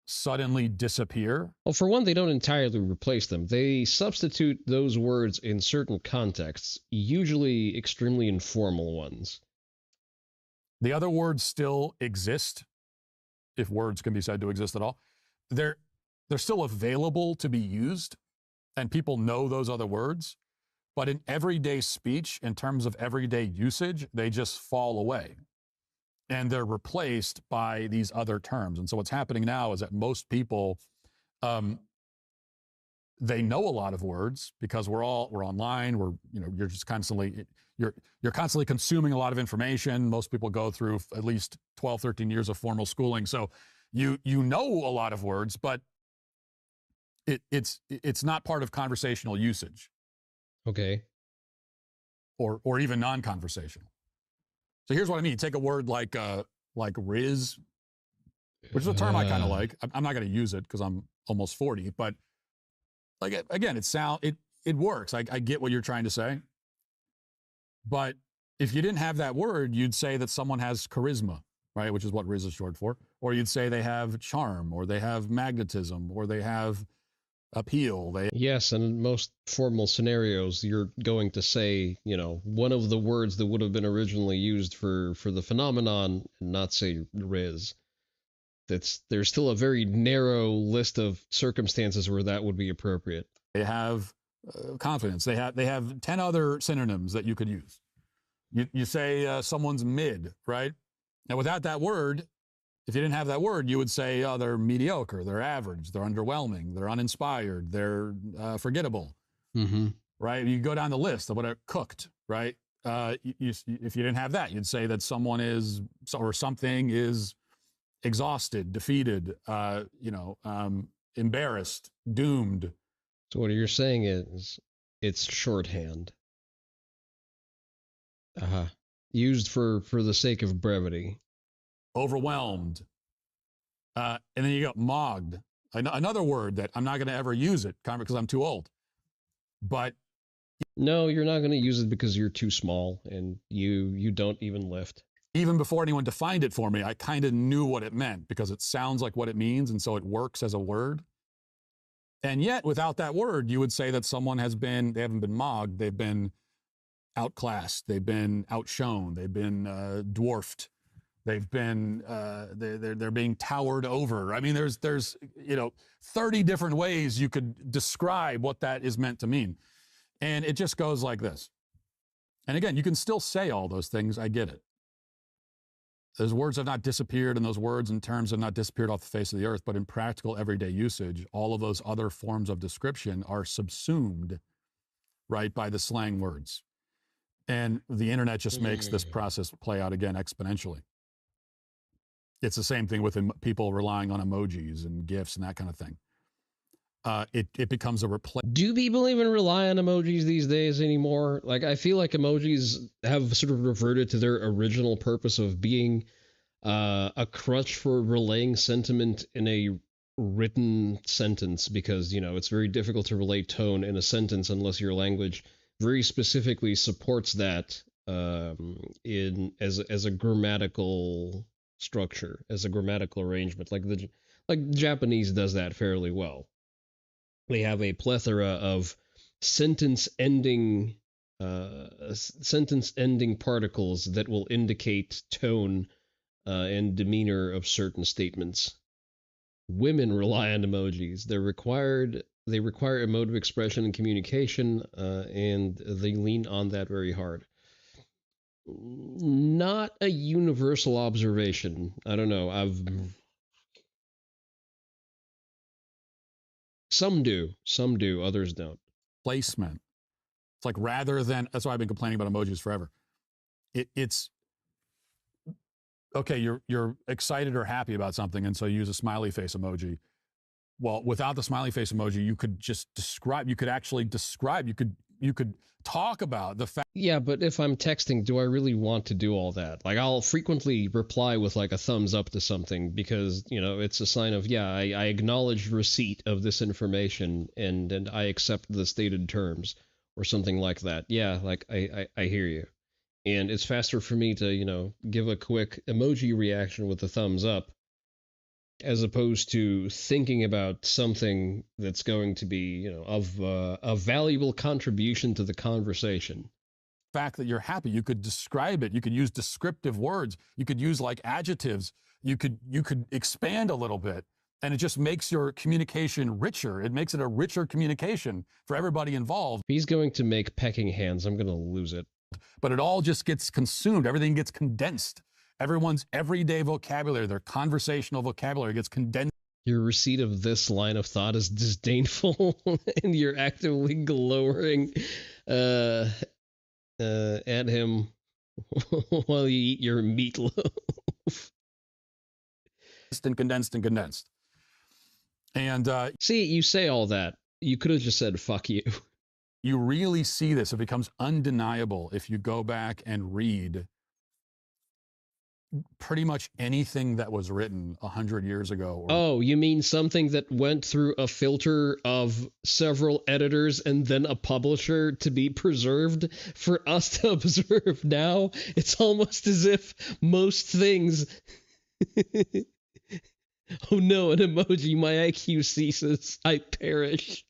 suddenly disappear. Well, for one, they don't entirely replace them. They substitute those words in certain contexts, usually extremely informal ones. The other words still exist, if words can be said to exist at all. They're still available to be used, and people know those other words. But in everyday speech, in terms of everyday usage, they just fall away. And they're replaced by these other terms. And so what's happening now is that most people, they know a lot of words because we're online. You're just constantly, you're constantly consuming a lot of information. Most people go through at least 12, 13 years of formal schooling. So you know a lot of words, but it's not part of conversational usage. Okay. Or even non-conversational. So here's what I mean. You take a word like Riz, which is a term I kind of like. I'm not going to use it because I'm almost 40, but like, again, it works. I get what you're trying to say. But if you didn't have that word, you'd say that someone has charisma, right? Which is what Riz is short for. Or you'd say they have charm, or they have magnetism, or they have appeal. Yes, and in most formal scenarios, you're going to say, one of the words that would have been originally used for the phenomenon, and not say Riz. There's still a very narrow list of circumstances where that would be appropriate. They have confidence. They have 10 other synonyms that you could use. You say someone's mid, right? Now, without that word, if you didn't have that word, you would say, oh, they're mediocre, they're average, they're underwhelming, they're uninspired, they're forgettable, right? You go down the list of what are cooked, right? If you didn't have that, you'd say that someone is, or something is exhausted, defeated, embarrassed, doomed. So what you're saying is it's shorthand. Used for the sake of brevity. Overwhelmed. And then you got mogged. Another word that I'm not going to ever use it because I'm too old. But no, you're not going to use it because you're too small and you don't even lift. Even before anyone defined it for me, I kind of knew what it meant because it sounds like what it means, and so it works as a word. And yet, without that word, you would say that someone they haven't been mogged, they've been outclassed, they've been outshone, they've been dwarfed, they've been they're being towered over. I mean, there's 30 different ways you could describe what that is meant to mean, and it just goes like this. And again, you can still say all those things. I get it. Those words have not disappeared, and those words and terms have not disappeared off the face of the earth. But in practical everyday usage, all of those other forms of description are subsumed, right, by the slang words. And the internet just makes this process play out again exponentially. It's the same thing with people relying on emojis and GIFs and that kind of thing. It becomes a replacement. Do people even rely on emojis these days anymore? Like, I feel like emojis have sort of reverted to their original purpose of being a crutch for relaying sentiment in a written sentence, because, it's very difficult to relay tone in a sentence unless your language very specifically supports that as a grammatical structure, as a grammatical arrangement. Like Japanese does that fairly well. They have a plethora of sentence-ending particles that will indicate tone and demeanor of certain statements. Women rely on emojis. They require emotive expression and communication, and they lean on that very hard. Not a universal observation. I don't know. Some do, others don't. Placement. It's like, rather than, that's why I've been complaining about emojis forever. It's okay, you're excited or happy about something, and so you use a smiley face emoji. Well, without the smiley face emoji, you could just describe, you could talk about the fact. Yeah, but if I'm texting, do I really want to do all that? Like, I'll frequently reply with like a thumbs up to something because, it's a sign of, I acknowledge receipt of this information and I accept the stated terms or something like that. Yeah, like I hear you. And it's faster for me to, give a quick emoji reaction with a thumbs up, as opposed to thinking about something that's going to be, of a valuable contribution to the conversation. Fact that you're happy, you could describe it. You could use descriptive words. You could use like adjectives. You could expand a little bit, and it just makes your communication richer. It makes it a richer communication for everybody involved. If he's going to make pecking hands, I'm going to lose it. But it all just gets consumed. Everything gets condensed. Everyone's everyday vocabulary, their conversational vocabulary g's condensed. Your receipt of this line of thought is disdainful, and you're actively glowering at him while you eat your meatloaf. And condensed. And see, you say all that. You could have just said, fuck you. You really see this. It becomes undeniable if you go back and read pretty much anything that was written 100 years ago. Oh, you mean something that went through a filter of several editors and then a publisher to be preserved for us to observe now? It's almost as if most things... Oh no, an emoji, my IQ ceases, I perish.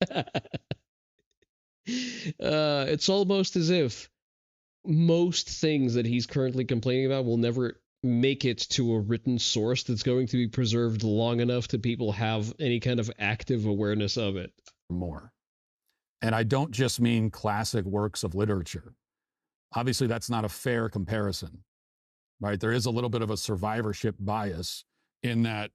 It's almost as if most things that he's currently complaining about will never make it to a written source that's going to be preserved long enough to people have any kind of active awareness of it. More. And I don't just mean classic works of literature. Obviously, that's not a fair comparison, right? There is a little bit of a survivorship bias in that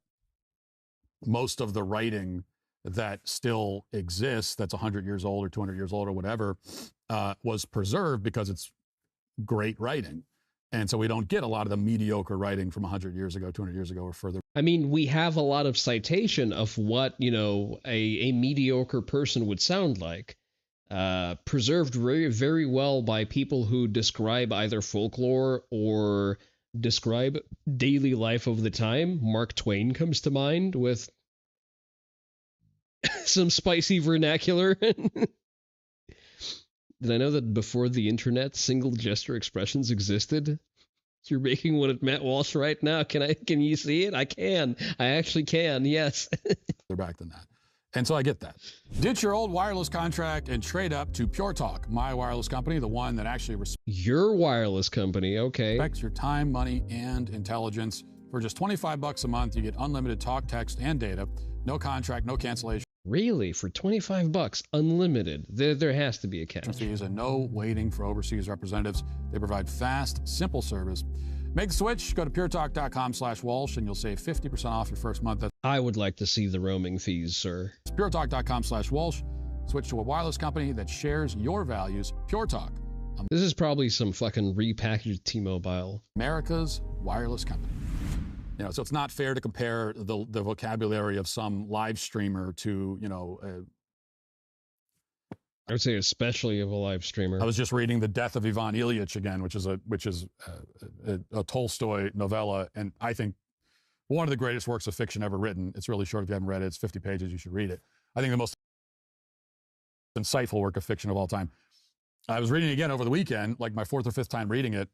most of the writing that still exists, that's 100 years old or 200 years old or whatever, was preserved because it's great writing. And so we don't get a lot of the mediocre writing from 100 years ago, 200 years ago or further. I mean, we have a lot of citation of what, a mediocre person would sound like, preserved very, very well by people who describe either folklore or describe daily life of the time. Mark Twain comes to mind with some spicy vernacular. Did I know that before the internet, single gesture expressions existed? You're making one at Matt Walsh right now. Can you see it? I can. I actually can. Yes. They're back than that. And so I get that. Ditch your old wireless contract and trade up to Pure Talk, my wireless company, the one that actually Your wireless company, okay. respects your time, money, and intelligence. For just $25 a month, you get unlimited talk, text, and data. No contract, no cancellation Really? For $25, unlimited? There has to be a catch. fees and no waiting for overseas representatives. They provide fast, simple service. Make the switch. Go to puretalk.com/Walsh and you'll save 50% off your first month. That's I would like to see the roaming fees, sir. puretalk.com/Walsh. Switch to a wireless company that shares your values. Pure Talk, This is probably some fucking repackaged T-Mobile. America's wireless company. You know, so it's not fair to compare the vocabulary of some live streamer to, you know, I would say especially of a live streamer. I was just reading The Death of Ivan Ilyich again, which is a Tolstoy novella, and I think one of the greatest works of fiction ever written. It's really short. If you haven't read it, it's 50 pages. You should read it. I think the most insightful work of fiction of all time. I was reading it again over the weekend, like my fourth or fifth time reading it,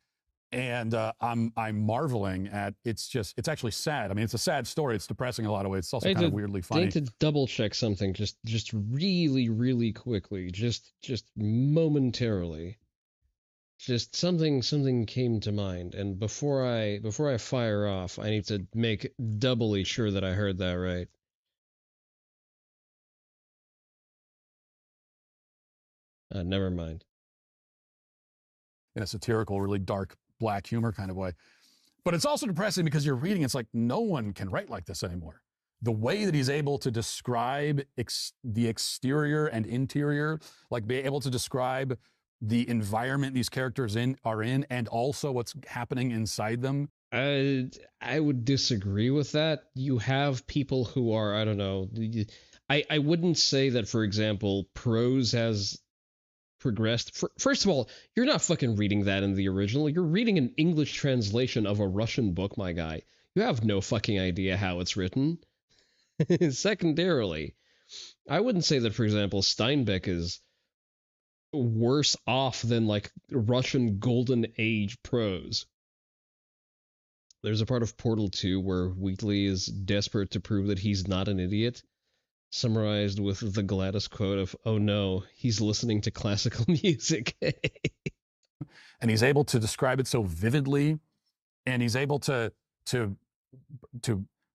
and I'm marveling at it's actually sad. I mean, it's a sad story. It's depressing in a lot of ways. It's also kind of weirdly I funny. need to double check something just really, really quickly, just momentarily. Just something came to mind, and before I fire off, I need to make doubly sure that I heard that right. Never mind. In a satirical, really dark, black humor kind of way. But it's also depressing because you're reading, it's like no one can write like this anymore. The way that he's able to describe the exterior and interior, like be able to describe the environment these characters are in, and also what's happening inside them. I would disagree with that. You have people who are, I don't know, I wouldn't say that, for example, prose has progressed. First of all, you're not fucking reading that in the original. You're reading an English translation of a Russian book, my guy. You have no fucking idea how it's written. Secondarily, I wouldn't say that, for example, Steinbeck is worse off than like Russian Golden Age prose. There's a part of Portal 2 where Wheatley is desperate to prove that he's not an idiot, summarized with the Gladys quote of, "Oh no, he's listening to classical music." And he's able to describe it so vividly, and he's able to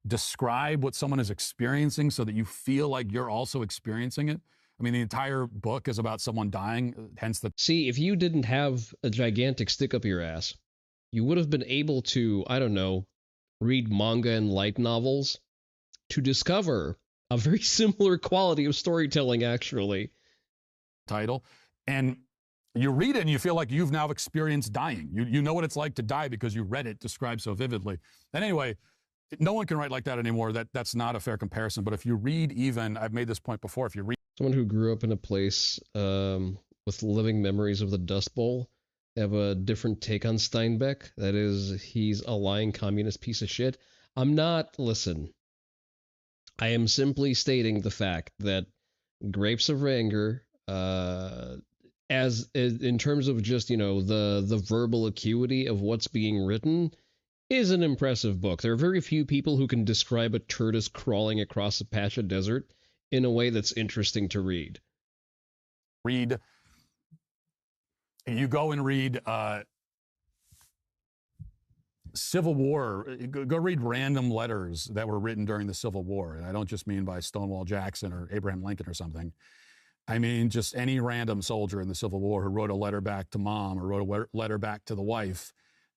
describe what someone is experiencing so that you feel like you're also experiencing it. I mean, the entire book is about someone dying, hence the... See, if you didn't have a gigantic stick up your ass, you would have been able to, I don't know, read manga and light novels to discover a very similar quality of storytelling, actually. Title. And you read it and you feel like you've now experienced dying. You know what it's like to die because you read it described so vividly. And anyway, no one can write like that anymore. That's not a fair comparison. But if you read even, I've made this point before, if you read... Someone who grew up in a place with living memories of the Dust Bowl, they have a different take on Steinbeck. That is, he's a lying communist piece of shit. Listen, I am simply stating the fact that Grapes of Anger, as in terms of just, you know, the verbal acuity of what's being written, is an impressive book. There are very few people who can describe a tortoise crawling across a patch of desert in a way that's interesting to read. You go and read Civil War, go read random letters that were written during the Civil War. And I don't just mean by Stonewall Jackson or Abraham Lincoln or something. I mean, just any random soldier in the Civil War who wrote a letter back to mom or wrote a letter back to the wife.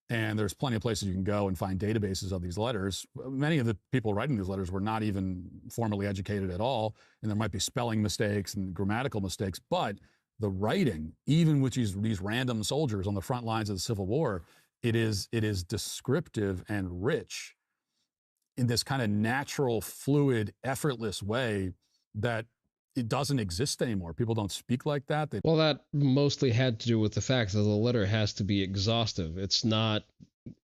And there's plenty of places you can go and find databases of these letters. Many of the people writing these letters were not even formally educated at all. And there might be spelling mistakes and grammatical mistakes. But the writing, even with these random soldiers on the front lines of the Civil War, it is descriptive and rich in this kind of natural, fluid, effortless way that it doesn't exist anymore. People don't speak like that. Well, that mostly had to do with the fact that the letter has to be exhaustive. It's not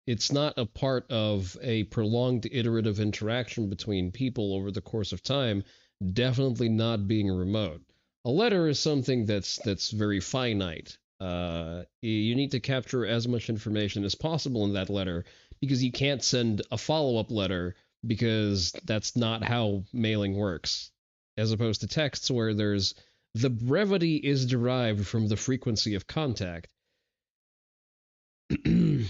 a part of a prolonged iterative interaction between people over the course of time, definitely not being remote. A letter is something that's very finite. You need to capture as much information as possible in that letter because you can't send a follow-up letter because that's not how mailing works. as opposed to texts where there's the brevity is derived from the frequency of contact. The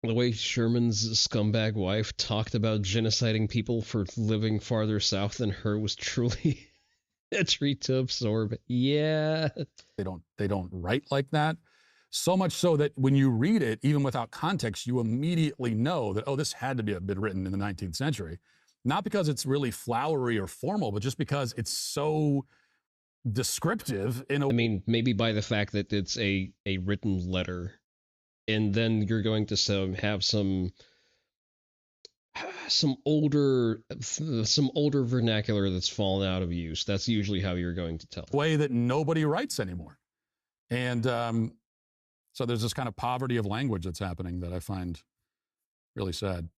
way Sherman's scumbag wife talked about genociding people for living farther south than her was truly a treat to absorb. Yeah. They don't write like that. So much so that when you read it, even without context, you immediately know that, oh, this had to have been written in the 19th century. Not because it's really flowery or formal, but just because it's so descriptive in a... I mean, maybe by the fact that it's a written letter, and then you're going to have some older vernacular that's fallen out of use. That's usually how you're going to tell. way that nobody writes anymore. And so there's this kind of poverty of language that's happening that I find really sad.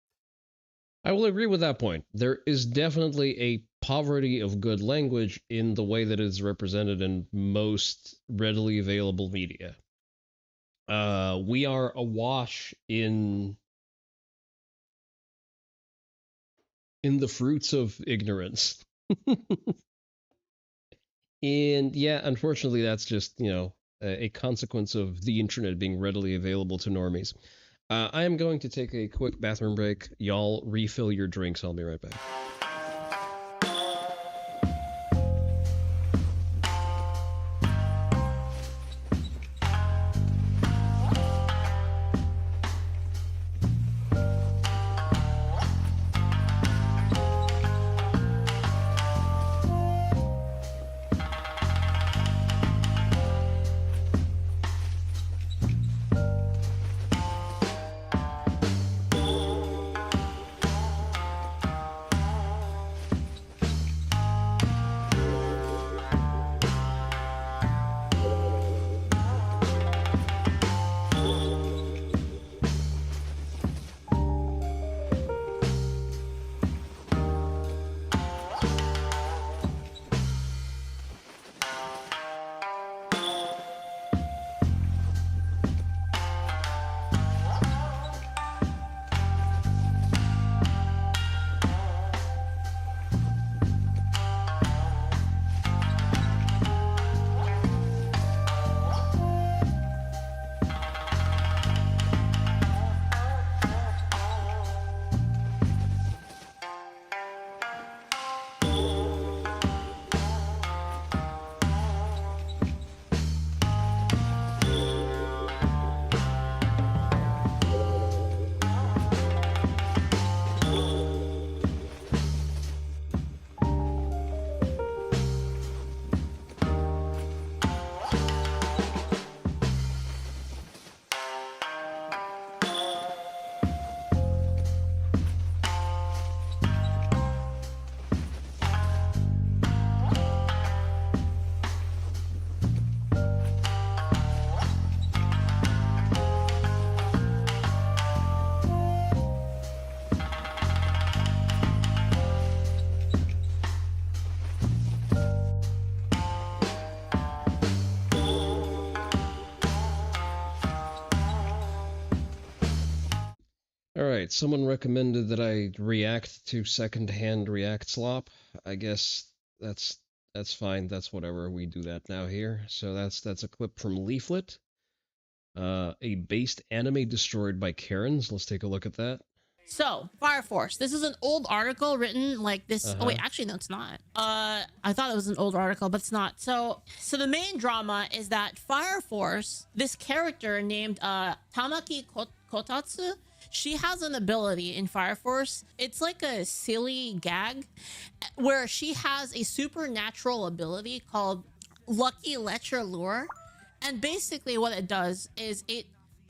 I will agree with that point. There is definitely a poverty of good language in the way that it's represented in most readily available media. We are awash in the fruits of ignorance. And yeah, unfortunately, that's just, a consequence of the internet being readily available to normies. I am going to take a quick bathroom break. Y'all refill your drinks. I'll be right back. All right, someone recommended that I react to secondhand React slop. I guess that's fine. That's whatever. We do that now here. So that's a clip from Leaflet. A based anime destroyed by Karens. Let's take a look at that. So, Fire Force. This is an old article written like this. Oh wait, actually no, it's not. I thought it was an old article, but it's not. So the main drama is that Fire Force, this character named Tamaki Kotatsu, she has an ability in Fire Force. It's like a silly gag where she has a supernatural ability called Lucky Lecher Lure. And basically what it does is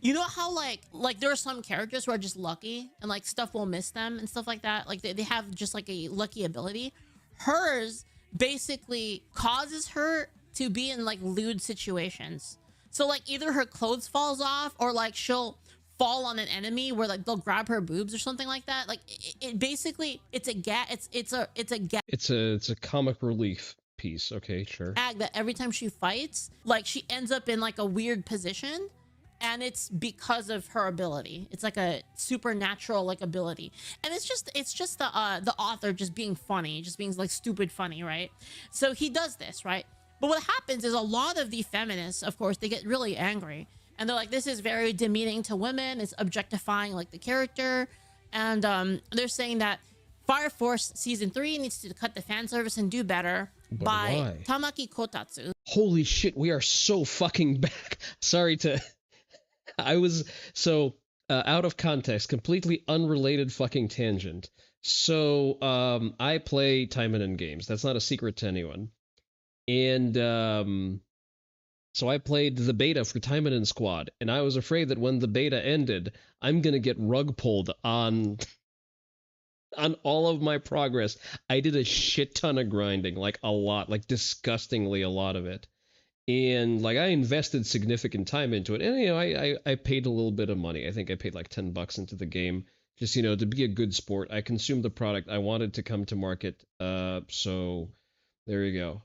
you know how like there are some characters who are just lucky and like stuff will miss them and stuff like that. Like they have just like a lucky ability. Hers basically causes her to be in like lewd situations. So like either her clothes falls off or like she'll fall on an enemy where like they'll grab her boobs or something like that. Like it basically it's a gag. It's a comic relief piece. Okay, sure. Gag that every time she fights, like she ends up in like a weird position and it's because of her ability. It's like a supernatural like ability, and it's just the author just being funny, just being like stupid funny, right? So he does this, right? But what happens is a lot of the feminists, of course, they get really angry, and they're like, this is very demeaning to women, it's objectifying like the character, and they're saying that Fire Force season 3 needs to cut the fan service and do better. But by why? Tamaki Kotatsu. Holy shit, we are so fucking back. Sorry to... I was... So, out of context, completely unrelated fucking tangent. So, I play Taimanin games. That's not a secret to anyone. And, so I played the beta for Taimanin Squad, and I was afraid that when the beta ended, I'm gonna get rug pulled on all of my progress. I did a shit ton of grinding, like a lot, like disgustingly a lot of it. And like I invested significant time into it. And you know, I paid a little bit of money. I think I paid like $10 into the game. Just, you know, to be a good sport. I consumed the product. I wanted to come to market. So there you go.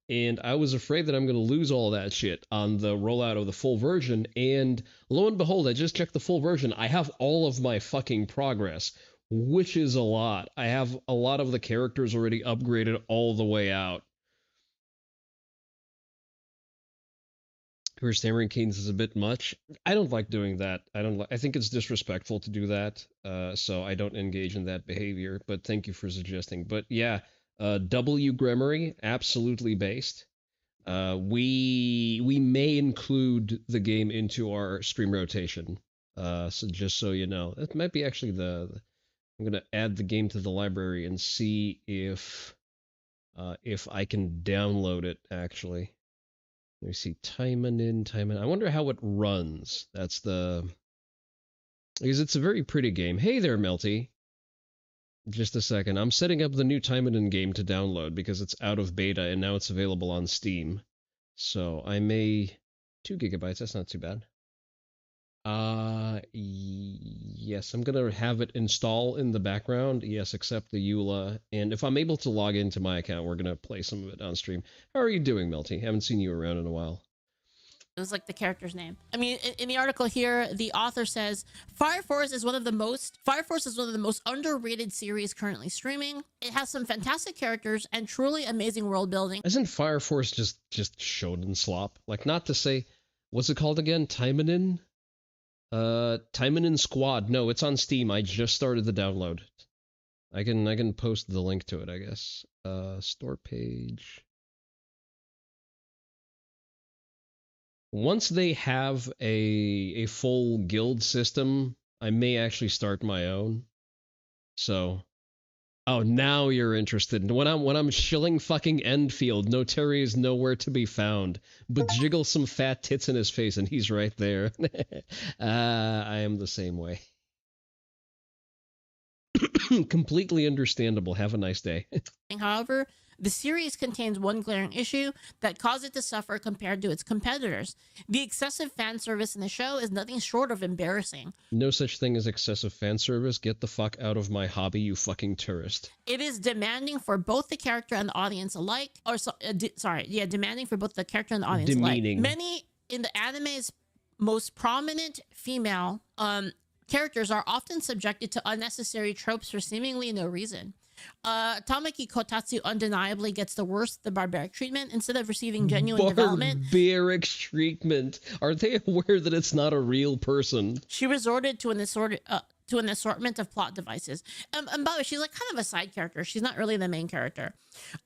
And I was afraid that I'm going to lose all that shit on the rollout of the full version. And lo and behold, I just checked the full version. I have all of my fucking progress, which is a lot. I have a lot of the characters already upgraded all the way out. Her stammering cadence is a bit much. I don't like doing that. I think it's disrespectful to do that. So I don't engage in that behavior. But thank you for suggesting. But yeah, W Gremory, absolutely based. We may include the game into our stream rotation. So just so you know, it might be actually I'm gonna add the game to the library and see if I can download it actually. Let me see, Taimanin. I wonder how it runs. That's because it's a very pretty game. Hey there, Melty. Just a second. I'm setting up the new Taimanin game to download because it's out of beta and now it's available on Steam. So I may 2 gigabytes. That's not too bad. Yes, I'm gonna have it install in the background. Yes, accept the EULA. And if I'm able to log into my account, we're gonna play some of it on stream. How are you doing, Melty? Haven't seen you around in a while. It was like the character's name. I mean, in the article here, the author says Fire Force is one of the most underrated series currently streaming. It has some fantastic characters and truly amazing world building. Isn't Fire Force just shonen slop? Like, not to say, what's it called again? Taimanin? Taimanin Squad. No, it's on Steam. I just started the download. I can post the link to it, I guess. Store page. Once they have a full guild system, I may actually start my own. So, oh, now you're interested. When I'm shilling fucking endfield, Notary is nowhere to be found. But jiggle some fat tits in his face and he's right there. I am the same way. Completely understandable. Have a nice day. However, the series contains one glaring issue that caused it to suffer compared to its competitors. The excessive fan service in the show is nothing short of embarrassing. No such thing as excessive fan service. Get the fuck out of my hobby, you fucking tourist. It is demanding for both the character and the audience alike. Or demanding for both the character and the audience Demeaning. alike. Many in the anime's most prominent female characters are often subjected to unnecessary tropes for seemingly no reason. Tamaki Kotatsu undeniably gets the worst, the barbaric treatment, instead of receiving genuine development. Barbaric treatment. Are they aware that it's not a real person? She resorted to an assortment of plot devices. And by the way, she's like kind of a side character. She's not really the main character.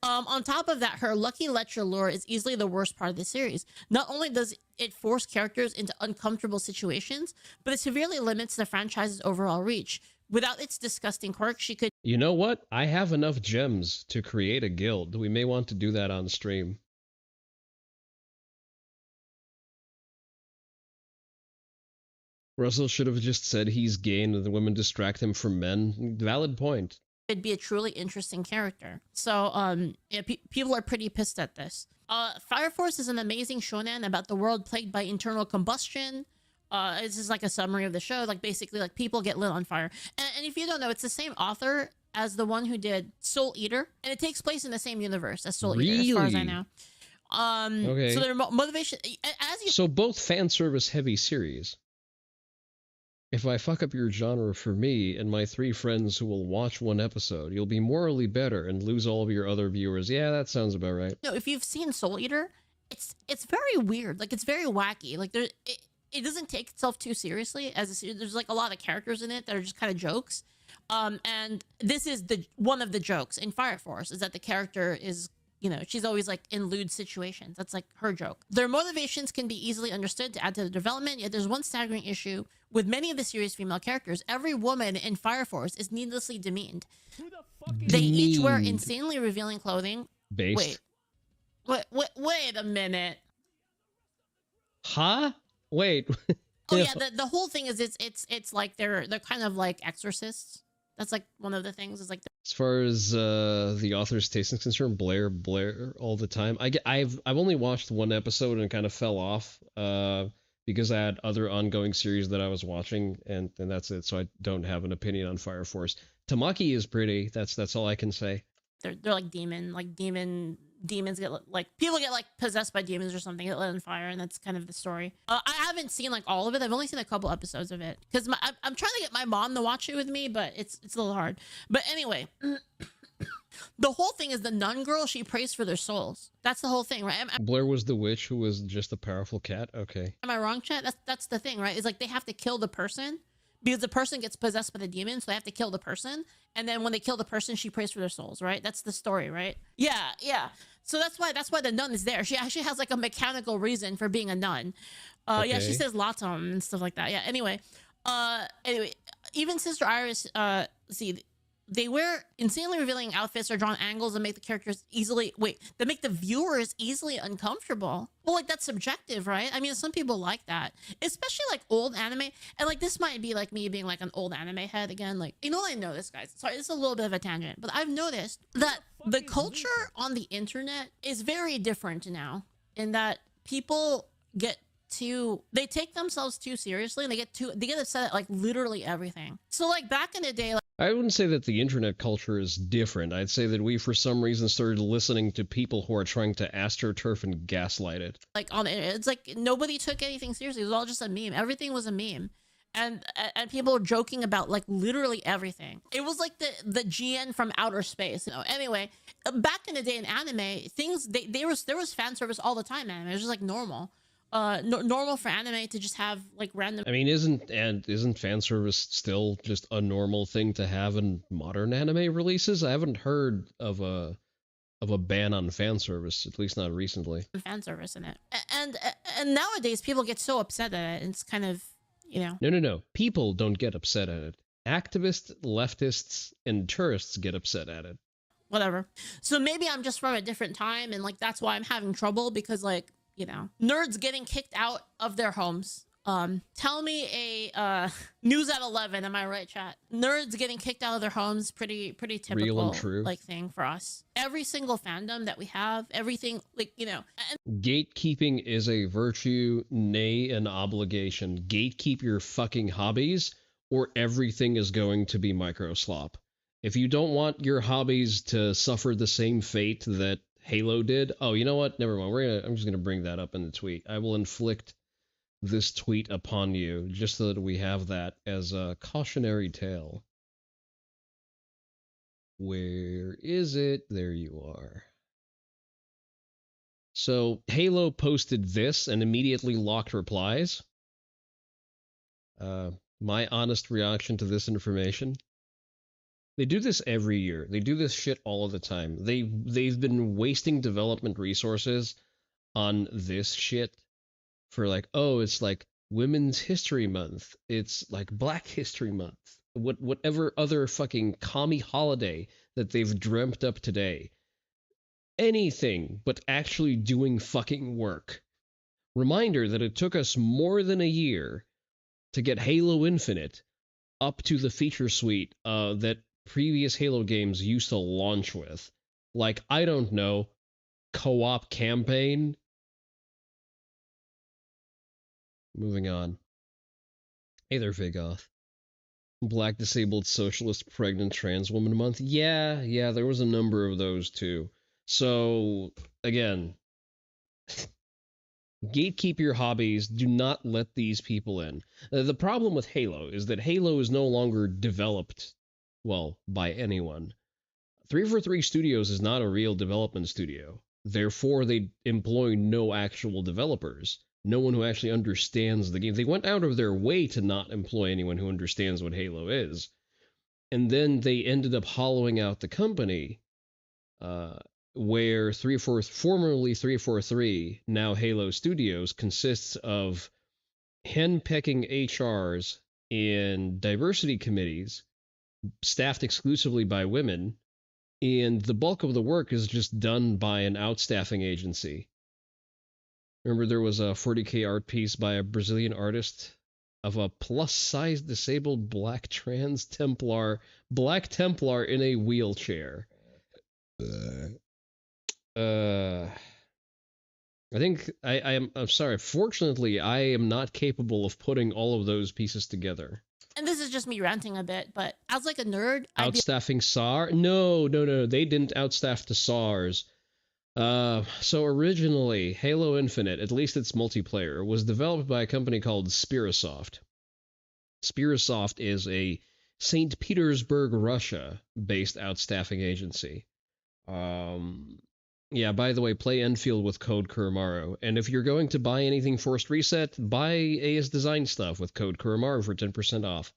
On top of that, her lucky lecture lore is easily the worst part of the series. Not only does it force characters into uncomfortable situations, but it severely limits the franchise's overall reach. Without its disgusting quirk, she could... You know what? I have enough gems to create a guild. We may want to do that on stream. Russell should have just said he's gay and the women distract him from men. Valid point. It'd be a truly interesting character. So, yeah, people are pretty pissed at this. Fire Force is an amazing shonen about the world plagued by internal combustion. This is like a summary of the show. Like basically, like people get lit on fire. And if you don't know, it's the same author as the one who did Soul Eater, and it takes place in the same universe as Soul Eater, as far as I know. Okay. So their motivation, as you So both fan service heavy series. If I fuck up your genre for me and my 3 friends who will watch 1 episode, you'll be morally better and lose all of your other viewers. Yeah, that sounds about right. know, if you've seen Soul Eater, it's very weird. Like it's very wacky. Like it doesn't take itself too seriously as a series. There's like a lot of characters in it that are just kind of jokes. And this is one of the jokes in Fire Force is that the character is, you know, she's always like in lewd situations. That's like her joke. Their motivations can be easily understood to add to the development, yet there's one staggering issue with many of the series' female characters. Every woman in Fire Force is needlessly demeaned. They each wear Demeaned. insanely revealing clothing. Based. Wait a minute. Huh? Wait. Oh yeah, the whole thing is it's like they're kind of like exorcists. That's like one of the things is like As far as the author's taste is concerned, Blair all the time. I've only watched 1 episode and kind of fell off because I had other ongoing series that I was watching, and that's it. So I don't have an opinion on Fire Force. Tamaki is pretty. That's all I can say. they're like demons get like people get like possessed by demons or something, get lit on fire, and that's kind of the story. I haven't seen like all of it. I've only seen a couple episodes of it because I'm trying to get my mom to watch it with me, but it's a little hard. But anyway, the whole thing is the nun girl, she prays for their souls. That's the whole thing, right? Blair was the witch who was just a powerful cat. Okay. Am I wrong, chat? That's the thing, right? It's like they have to kill the person because the person gets possessed by the demon, so they have to kill the person. And then when they kill the person, she prays for their souls, right? That's the story, right? Yeah. So that's why the nun is there. She actually has like a mechanical reason for being a nun. Yeah, she Okay. says Latam and stuff like that. Yeah. Anyway, even Sister Iris, see, they wear insanely revealing outfits or drawn angles that make the characters that make the viewers easily uncomfortable. Well, like that's subjective, right? I mean, some people like that, especially like old anime. And like this might be like me being like an old anime head again. Like, you know, I know this, guys. Sorry, this is a little bit of a tangent, but I've noticed that the culture on the internet is very different now in that people they take themselves too seriously and they get upset at like literally everything. So like back in the day, like, I wouldn't say that the internet culture is different. I'd say that we, for some reason, started listening to people who are trying to astroturf and gaslight it. like on the internet, it's like nobody took anything seriously. It was all just a meme. Everything was a meme. And people were joking about like literally everything. It was like the GN from outer space. You know? Anyway, back in the day in anime, there was fan service all the time. Anime, it was just like normal. Normal for anime to just have like random. I mean, isn't fan service still just a normal thing to have in modern anime releases? I haven't heard of a ban on fan service, at least not recently. Fan service in it, and nowadays people get so upset at it. And it's kind of, you know. No. People don't get upset at it. Activists, leftists, and tourists get upset at it. Whatever. So maybe I'm just from a different time, and like that's why I'm having trouble because like, you know, nerds getting kicked out of their homes. Tell me a news at 11. Am I right, chat? Nerds getting kicked out of their homes. Pretty typical, Real and true. like thing for us. Every single fandom that we have, everything like, you know. Gatekeeping is a virtue, nay, an obligation. Gatekeep your fucking hobbies, or everything is going to be microslop. If you don't want your hobbies to suffer the same fate that Halo did, oh, you know what? Never mind. I'm just gonna bring that up in the tweet. I will inflict this tweet upon you just so that we have that as a cautionary tale. Where is it? There you are. So Halo posted this and immediately locked replies. My honest reaction to this information. They do this every year. They do this shit all of the time. They've been wasting development resources on this shit for like, oh, it's like Women's History Month. It's like Black History Month. Whatever other fucking commie holiday that they've dreamt up today. Anything but actually doing fucking work. Reminder that it took us more than a year to get Halo Infinite up to the feature suite that previous Halo games used to launch with. Like, I don't know, co-op campaign? Moving on. Hey there, Vigoth. Black Disabled Socialist Pregnant Trans Woman Month. Yeah, there was a number of those too. So, again, Gatekeep your hobbies. Do not let these people in. The problem with Halo is that Halo is no longer developed, well, by anyone. 343 Studios is not a real development studio. Therefore, they employ no actual developers. No one who actually understands the game. They went out of their way to not employ anyone who understands what Halo is. And then they ended up hollowing out the company, where formerly 343, now Halo Studios, consists of hen-pecking HRs and diversity committees staffed exclusively by women, and the bulk of the work is just done by an outstaffing agency. Remember, there was a 40K art piece by a Brazilian artist of a plus-size disabled black Templar in a wheelchair. I think I'm sorry. Fortunately, I am not capable of putting all of those pieces together. And this is just me ranting a bit, but as like a nerd, Outstaffing SAR? No. They didn't outstaff the SARs. So originally, Halo Infinite, at least its multiplayer, was developed by a company called Spirasoft. Spirasoft is a St. Petersburg, Russia-based outstaffing agency. Yeah, by the way, play endfield with code Kuramaru. And if you're going to buy anything Forced Reset, buy AS Design stuff with code Kuramaru for 10% off.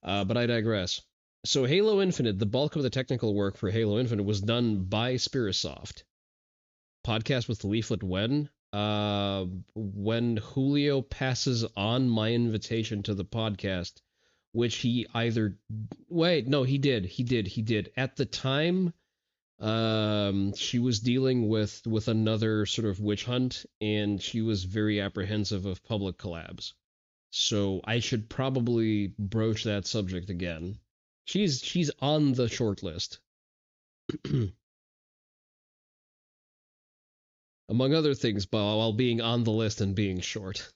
But I digress. So Halo Infinite, the bulk of the technical work for Halo Infinite was done by Spirasoft. Podcast with Leaflet when Julio passes on my invitation to the podcast, which he either... Wait, no, he did. At the time... she was dealing with another sort of witch hunt, and she was very apprehensive of public collabs. So I should probably broach that subject again. She's on the short list. Among other things, while being on the list and being short.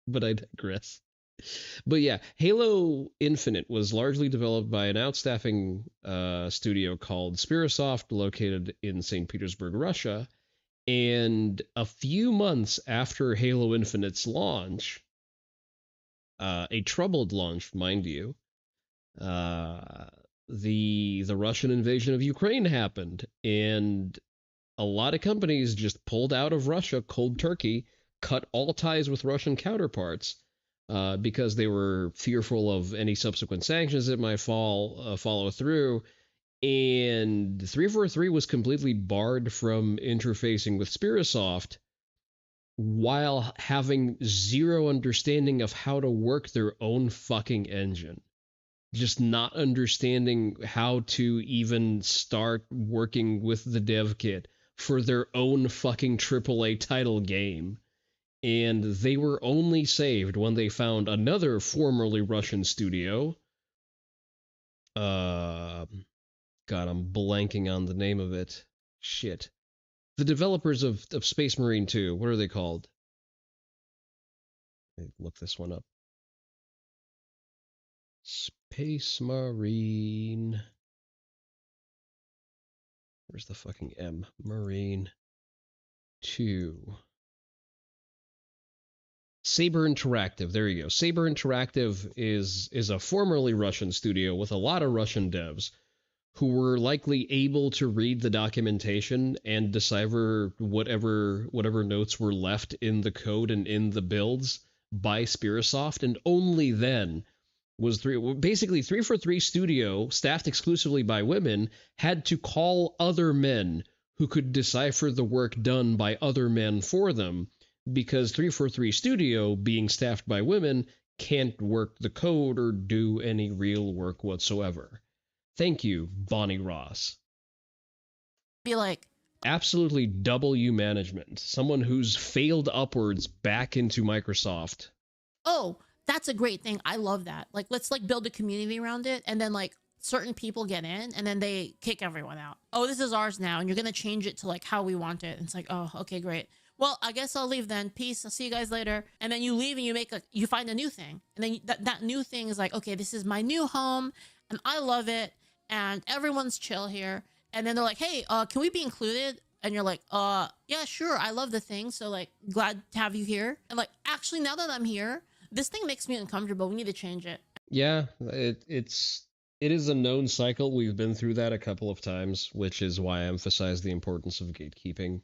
But I digress. But yeah, Halo Infinite was largely developed by an outstaffing studio called Spirasoft, located in St. Petersburg, Russia. And a few months after Halo Infinite's launch, a troubled launch, mind you, the Russian invasion of Ukraine happened, and a lot of companies just pulled out of Russia cold turkey, cut all ties with Russian counterparts. Because they were fearful of any subsequent sanctions that might follow through, and 343 was completely barred from interfacing with Spirasoft while having zero understanding of how to work their own fucking engine. Just not understanding how to even start working with the dev kit for their own fucking AAA title game. And they were only saved when they found another formerly Russian studio. God, I'm blanking on the name of it. Shit. The developers of Space Marine 2, what are they called? Let me look this one up. Space Marine. Where's the fucking M? Marine 2. Saber Interactive, there you go. Saber Interactive is a formerly Russian studio with a lot of Russian devs who were likely able to read the documentation and decipher whatever notes were left in the code and in the builds by Spirasoft, and only then was 343 Studio, staffed exclusively by women, had to call other men who could decipher the work done by other men for them, because 343 Studio, being staffed by women, can't work the code or do any real work whatsoever. Thank you, Bonnie Ross. Be like, absolutely W management. Someone who's failed upwards back into Microsoft. Oh, that's a great thing. I love that. Like, let's like build a community around it, and then like certain people get in and then they kick everyone out. Oh, this is ours now, and you're gonna change it to like how we want it. And it's like, oh, okay, great. Well, I guess I'll leave then. Peace. I'll see you guys later. And then you leave and you find a new thing. And then that new thing is like, okay, this is my new home and I love it. And everyone's chill here. And then they're like, hey, can we be included? and you're like, yeah, sure, I love the thing, so like glad to have you here. And like, actually, now that I'm here, this thing makes me uncomfortable. We need to change it. Yeah, it is a known cycle. We've been through that a couple of times, which is why I emphasize the importance of gatekeeping.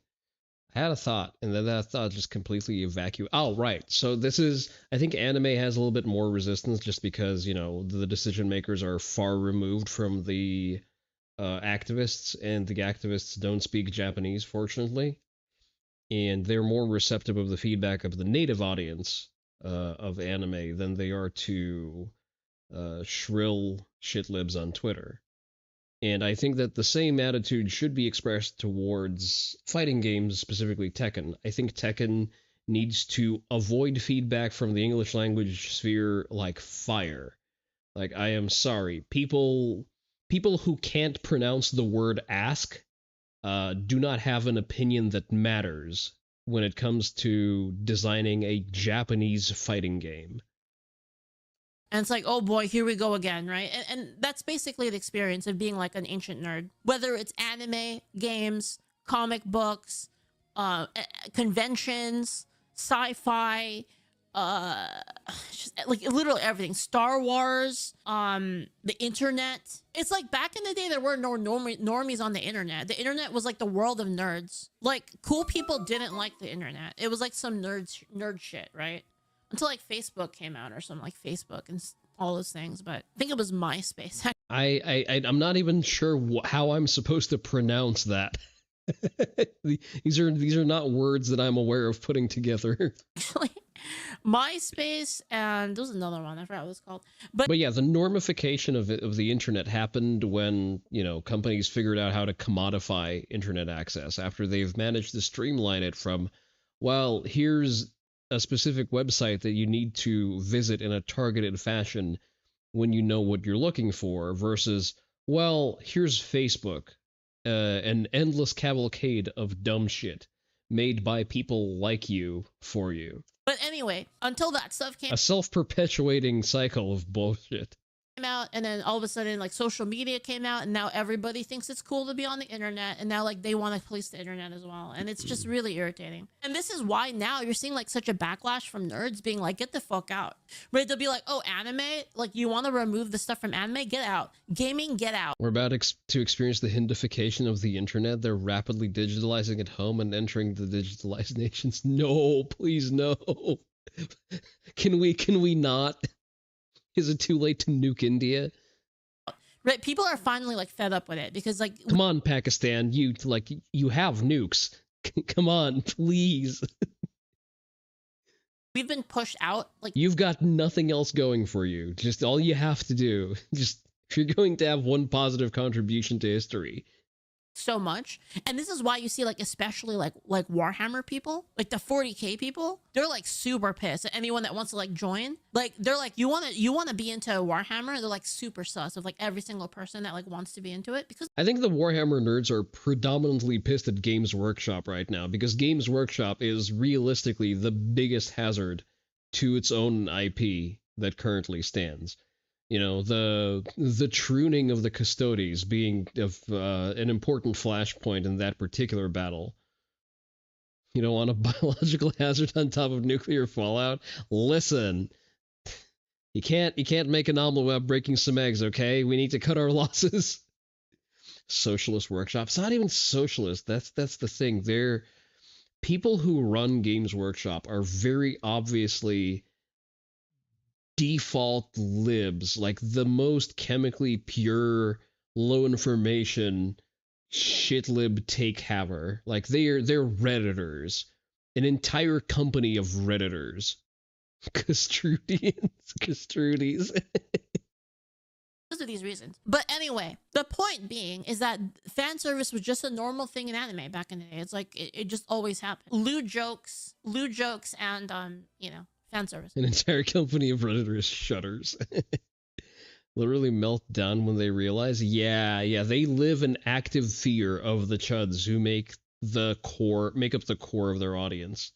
I had a thought, and then that thought just completely evacuated. Oh, right. So this is, I think anime has a little bit more resistance just because, you know, the decision makers are far removed from the activists, and the activists don't speak Japanese, fortunately. And they're more receptive of the feedback of the native audience of anime than they are to shrill shitlibs on Twitter. And I think that the same attitude should be expressed towards fighting games, specifically Tekken. I think Tekken needs to avoid feedback from the English language sphere like fire. Like, I am sorry. People who can't pronounce the word ask do not have an opinion that matters when it comes to designing a Japanese fighting game. And it's like, oh boy, here we go again, right? And that's basically the experience of being like an ancient nerd. Whether it's anime, games, comic books, conventions, sci-fi, like literally everything. Star Wars, the internet. It's like back in the day, there were no normies on the internet. The internet was like the world of nerds. Like cool people didn't like the internet. It was like some nerd shit, right? Until like Facebook came out or something, like Facebook and all those things. But I think it was MySpace. I'm not even sure how I'm supposed to pronounce that. These are not words that I'm aware of putting together. Actually, MySpace, and there was another one, I forgot what it was called. But yeah, the normification of the internet happened when, you know, companies figured out how to commodify internet access after they've managed to streamline it from, well, here's a specific website that you need to visit in a targeted fashion when you know what you're looking for, versus, well, here's Facebook, an endless cavalcade of dumb shit made by people like you for you. But anyway, until that stuff came A self-perpetuating cycle of bullshit. out, and then all of a sudden like social media came out, and now everybody thinks it's cool to be on the internet, and now like they want to police the internet as well, and it's just really irritating. And this is why now you're seeing like such a backlash from nerds being like, get the fuck out, right? They'll be like, oh, anime, like you want to remove the stuff from anime, get out. Gaming, get out. We're about to experience the hindification of the internet. They're rapidly digitalizing at home and entering the digitalized nations. No, please no. Can we not? Is it too late to nuke India? Right, people are finally like fed up with it because like, come on, Pakistan, you have nukes. Come on, please. We've been pushed out. Like, you've got nothing else going for you. Just all you have to do, just if you're going to have one positive contribution to history, so much. And this is why you see like especially like Warhammer people, like the 40k people, they're like super pissed at anyone that wants to like join. Like they're like, you want to be into Warhammer? They're like super sus of like every single person that like wants to be into it. Because I think the Warhammer nerds are predominantly pissed at Games Workshop right now, because Games Workshop is realistically the biggest hazard to its own IP that currently stands. You know, the trooning of the Custodes being of an important flashpoint in that particular battle. You don't want a biological hazard on top of nuclear fallout? Listen, you can't make an omelet without breaking some eggs, okay? We need to cut our losses. Socialist Workshop. It's not even socialist. That's the thing. They're people who run Games Workshop are very obviously default libs, like the most chemically pure, low information shit lib take haver. Like they're Redditors, an entire company of Redditors. Castrudians. Because of these reasons. But anyway, the point being is that fan service was just a normal thing in anime back in the day. It's like it just always happened. Lewd jokes, and you know, fan service. An entire company of Redditors shudders. Literally melt down when they realize, yeah, they live in active fear of the chuds who make up the core of their audience.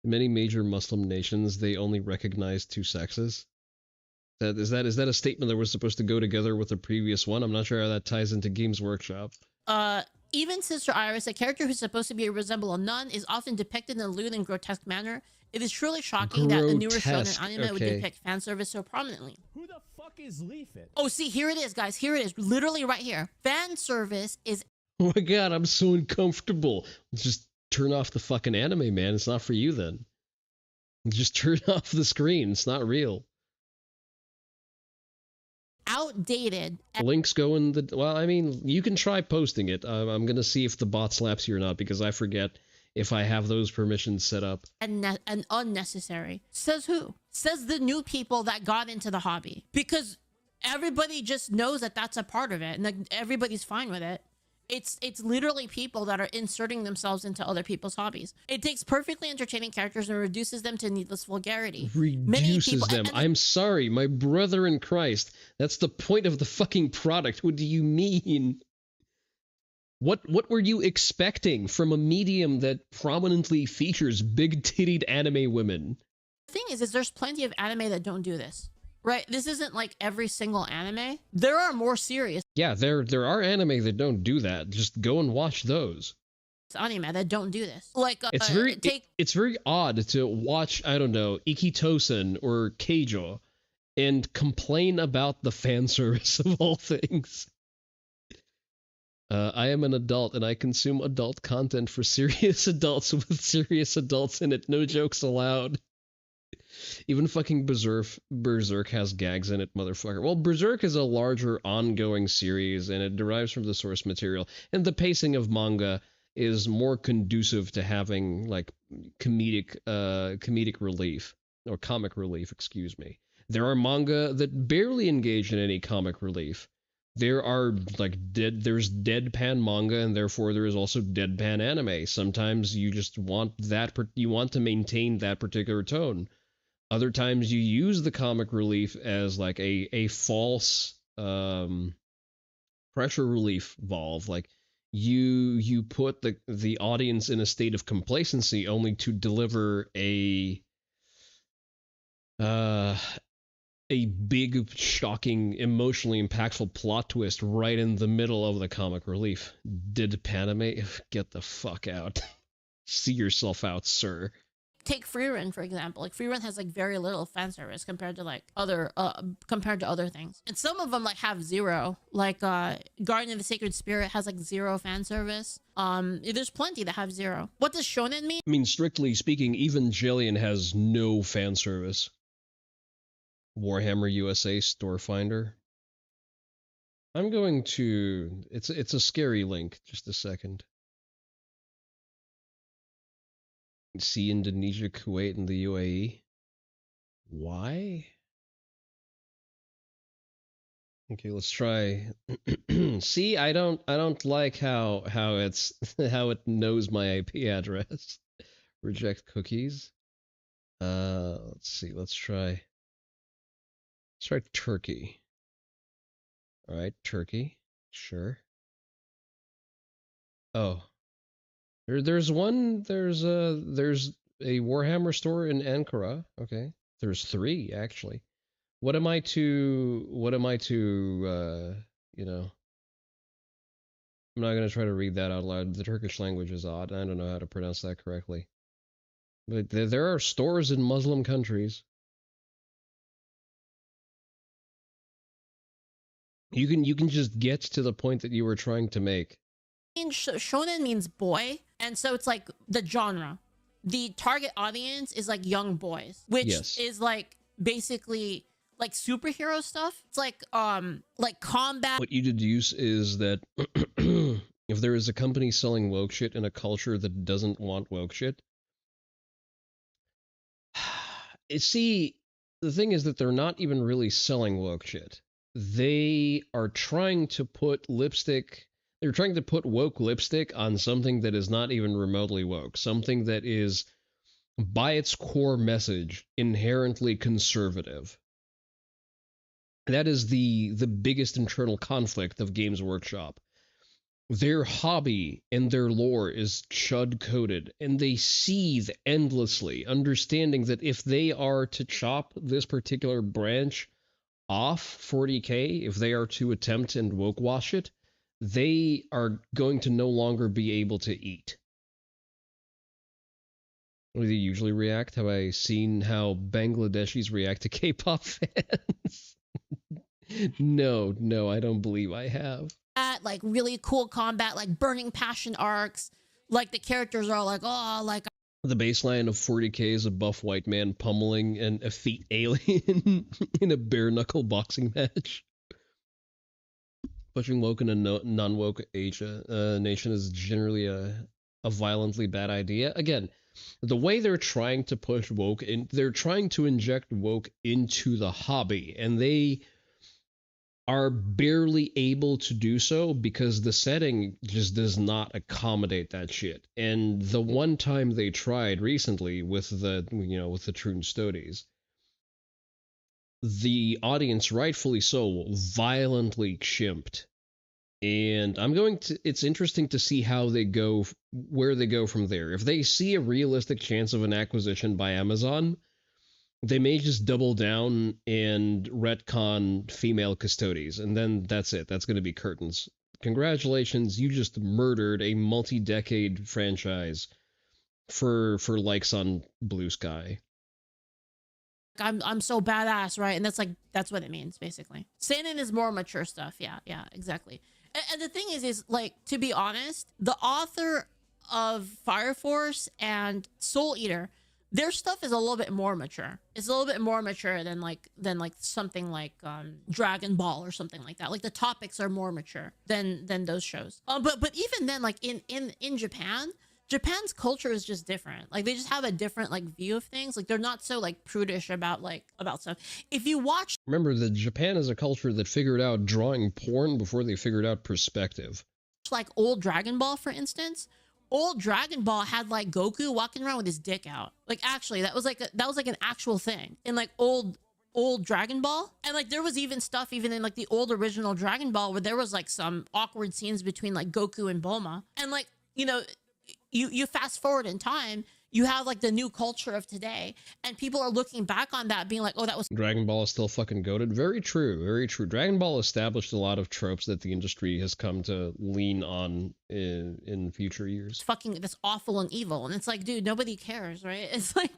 In many major Muslim nations, they only recognize two sexes. Is that a statement that was supposed to go together with the previous one? I'm not sure how that ties into Games Workshop. Even Sister Iris, a character who's supposed to resemble a nun, is often depicted in a lewd and grotesque manner. It is truly shocking that a newer shonen anime would depict fan service so prominently. Who the fuck is Leafit? Oh, see, here it is, guys. Here it is. Literally right here. Fan service is... Oh my god, I'm so uncomfortable. Just turn off the fucking anime, man. It's not for you then. Just turn off the screen. It's not real. Outdated. Links go in the... Well, I mean, you can try posting it. I'm going to see if the bot slaps you or not, because I forget if I have those permissions set up. And unnecessary. Says who? Says the new people that got into the hobby. Because everybody just knows that that's a part of it, and like, everybody's fine with it. It's literally people that are inserting themselves into other people's hobbies. It takes perfectly entertaining characters and reduces them to needless vulgarity. Reduces them. I'm sorry, my brother in Christ. That's the point of the fucking product. What do you mean? What were you expecting from a medium that prominently features big-tittied anime women? The thing is there's plenty of anime that don't do this. Right, this isn't like every single anime. There are more serious. Yeah, there are anime that don't do that. Just go and watch those. Anime that don't do this. Like it's very odd to watch, I don't know, Ikitosen or Keijo and complain about the fan service of all things. I am an adult and I consume adult content for serious adults with serious adults in it. No jokes allowed. Even fucking Berserk has gags in it, motherfucker. Well, Berserk is a larger ongoing series, and it derives from the source material. And the pacing of manga is more conducive to having, like, comedic relief. Or comic relief, excuse me. There are manga that barely engage in any comic relief. There are, like, there's deadpan manga, and therefore there is also deadpan anime. Sometimes you just want you want to maintain that particular tone. Other times you use the comic relief as like a false pressure relief valve. Like you put the audience in a state of complacency only to deliver a big, shocking, emotionally impactful plot twist right in the middle of the comic relief. Did Paname get the fuck out? See yourself out, sir. Take Freerun, for example. Like, Freerun has like very little fan service compared to like other things. And some of them like have zero. Like Guardian of the Sacred Spirit has like zero fan service. There's plenty that have zero. What does shonen mean? I mean, strictly speaking, Evangelion has no fan service. Warhammer USA Store Finder. I'm going to... It's a scary link. Just a second. See Indonesia, Kuwait, and the UAE. Why? Okay, let's try. See, I don't like how it knows my IP address. Reject cookies. Let's see. Let's try Turkey. All right, Turkey. Sure. Oh. There's a Warhammer store in Ankara. Okay. There's 3 actually. What am I to you know, I'm not going to try to read that out loud. The Turkish language is odd. I don't know how to pronounce that correctly. But there are stores in Muslim countries. You can just get to the point that you were trying to make. Shonen means boy, and so it's like the genre. The target audience is like young boys, which is like basically like superhero stuff. It's like combat. What you deduce is that if there is a company selling woke shit in a culture that doesn't want woke shit, see, the thing is that they're not even really selling woke shit. They are trying to put lipstick. They're trying to put woke lipstick on something that is not even remotely woke. Something that is, by its core message, inherently conservative. That is the biggest internal conflict of Games Workshop. Their hobby and their lore is chud-coded, and they seethe endlessly, understanding that if they are to chop this particular branch off 40K, if they are to attempt and woke wash it, they are going to no longer be able to eat. How do they usually react? Have I seen how Bangladeshis react to K-pop fans? No, I don't believe I have. Like really cool combat, like burning passion arcs. Like the characters are like, oh, like the baseline of 40K is a buff white man pummeling an effete alien in a bare knuckle boxing match. Pushing woke in a non-woke nation is generally a violently bad idea. Again, the way they're trying to push woke in, they're trying to inject woke into the hobby, and they are barely able to do so because the setting just does not accommodate that shit. And the one time they tried recently with the, with the Troon Stoties, the audience, rightfully so, violently shimped. And it's interesting to see how they go, where they go from there. If they see a realistic chance of an acquisition by Amazon, they may just double down and retcon female custodies, and then that's it. That's going to be curtains. Congratulations, you just murdered a multi-decade franchise for likes on Blue Sky. I'm so badass, right? And that's what it means, basically. Seinen is more mature stuff. Yeah, exactly. And the thing is like, to be honest, the author of Fire Force and Soul Eater, their stuff is a little bit more mature. It's a little bit more mature than something like Dragon Ball or something like that. Like the topics are more mature than those shows. But even then, like in Japan's culture is just different. Like they just have a different like view of things. Like they're not so like prudish about stuff. If you watch, remember that Japan is a culture that figured out drawing porn before they figured out perspective. Like old Dragon Ball, for instance. Old Dragon Ball had like Goku walking around with his dick out. Like actually, that was like an actual thing in like old Dragon Ball. And like there was even stuff even in like the old original Dragon Ball where there was like some awkward scenes between like Goku and Bulma. And like, you fast forward in time, you have like the new culture of today, and people are looking back on that being like, oh, that was Dragon Ball is still fucking goated. Very true, very true. Dragon Ball established a lot of tropes that the industry has come to lean on in future years. Fucking that's awful and evil. And it's like, dude, nobody cares, right? It's like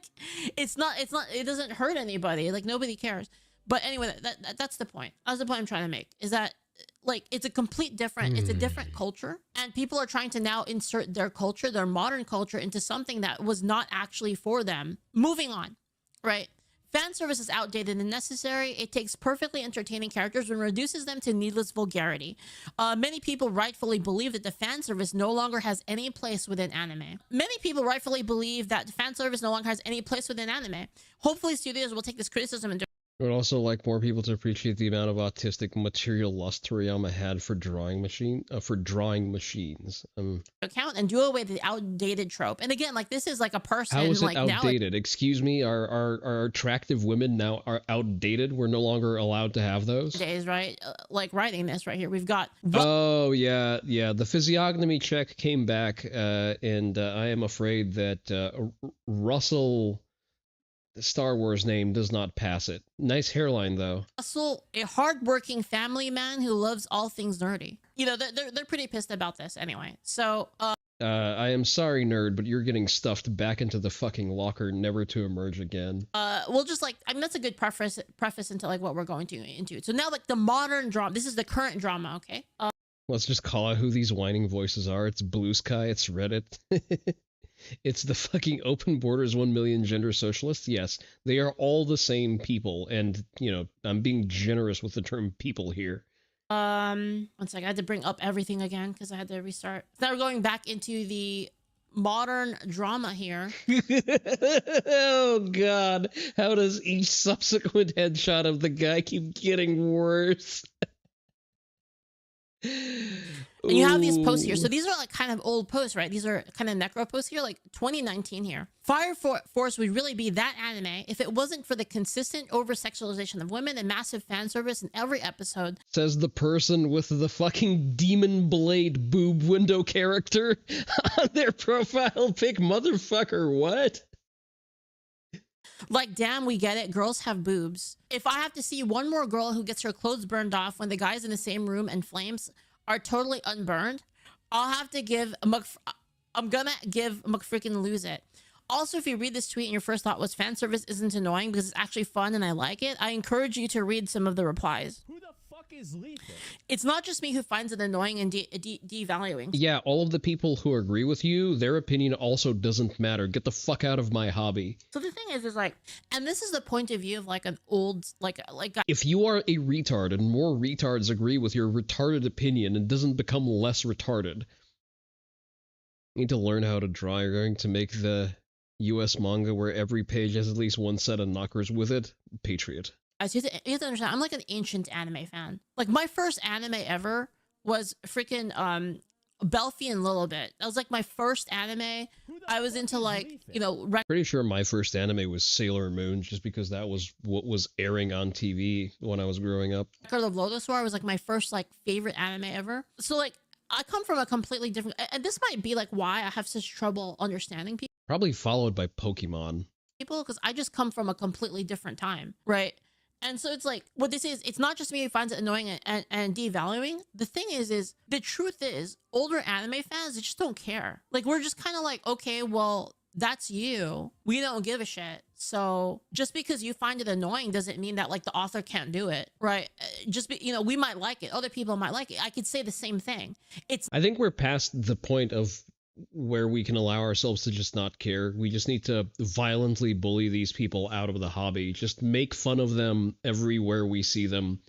it doesn't hurt anybody. Like nobody cares. But anyway, that's the point. That's the point I'm trying to make, is that like it's a different culture, and people are trying to now insert their culture, their modern culture, into something that was not actually for them. Moving on, right? Fan service is outdated and necessary. It takes perfectly entertaining characters and reduces them to needless vulgarity. Many people rightfully believe that the fan service no longer has any place within anime. Hopefully studios will take this criticism into I would also like more people to appreciate the amount of autistic material lust Toriyama had for drawing machines. account and do away with the outdated trope. And again, like this is like a person. How is it like outdated? Excuse me, are attractive women now are outdated? We're no longer allowed to have those days, right? Like writing this right here, we've got. Oh yeah. The physiognomy check came back, and I am afraid that Russell. Star Wars name does not pass it. Nice hairline though. Russell, a hardworking family man who loves all things nerdy. They're pretty pissed about this anyway. So I am sorry, nerd, but you're getting stuffed back into the fucking locker, never to emerge again. We'll just like, I mean, that's a good preface into like what we're going to into. So now like the modern drama, this is the current drama, okay? Let's just call out who these whining voices are. It's Blue Sky, it's Reddit. It's the fucking Open Borders 1 million gender socialists. Yes, they are all the same people. And, I'm being generous with the term people here. One second, I had to bring up everything again because I had to restart. Now we're going back into the modern drama here. Oh, God. How does each subsequent headshot of the guy keep getting worse? And you have these posts here. So these are like kind of old posts, right? These are kind of necro posts here, like 2019 here. Fire Force would really be that anime if it wasn't for the consistent over-sexualization of women and massive fan service in every episode. Says the person with the fucking Demon Blade boob window character on their profile pic. Motherfucker, what? Like, damn, we get it. Girls have boobs. If I have to see one more girl who gets her clothes burned off when the guys in the same room and flames are totally unburned, I'll have to give I'm gonna give McFreaking lose it. Also, if you read this tweet and your first thought was fan service isn't annoying because it's actually fun and I like it, I encourage you to read some of the replies. Who the fuck is Leafit? It's not just me who finds it annoying and devaluing. Yeah, all of the people who agree with you, their opinion also doesn't matter. Get the fuck out of my hobby. So the thing is like, and this is the point of view of like an old, like if you are a retard and more retards agree with your retarded opinion, it doesn't become less retarded. You need to learn how to draw. You're going to make the US manga where every page has at least one set of knockers with it. Patriot. You have to understand, I'm like an ancient anime fan. Like my first anime ever was freaking Belfie and Lilibit. That was like my first anime. I was into like, you know, pretty sure my first anime was Sailor Moon, just because that was what was airing on TV when I was growing up. Record of Lotus War was like my first like favorite anime ever. So like I come from a completely different, and this might be like why I have such trouble understanding people. Probably followed by Pokemon. Because I just come from a completely different time, right? And so it's like, what they say is, it's not just me who finds it annoying and devaluing. The thing is the truth is, older anime fans, they just don't care. Like, we're just kind of like, okay, well, that's you. We don't give a shit. So just because you find it annoying doesn't mean that like the author can't do it, right? Just be, you know, we might like it. Other people might like it. I could say the same thing. I think we're past the point of where we can allow ourselves to just not care. We just need to violently bully these people out of the hobby. Just make fun of them everywhere we see them.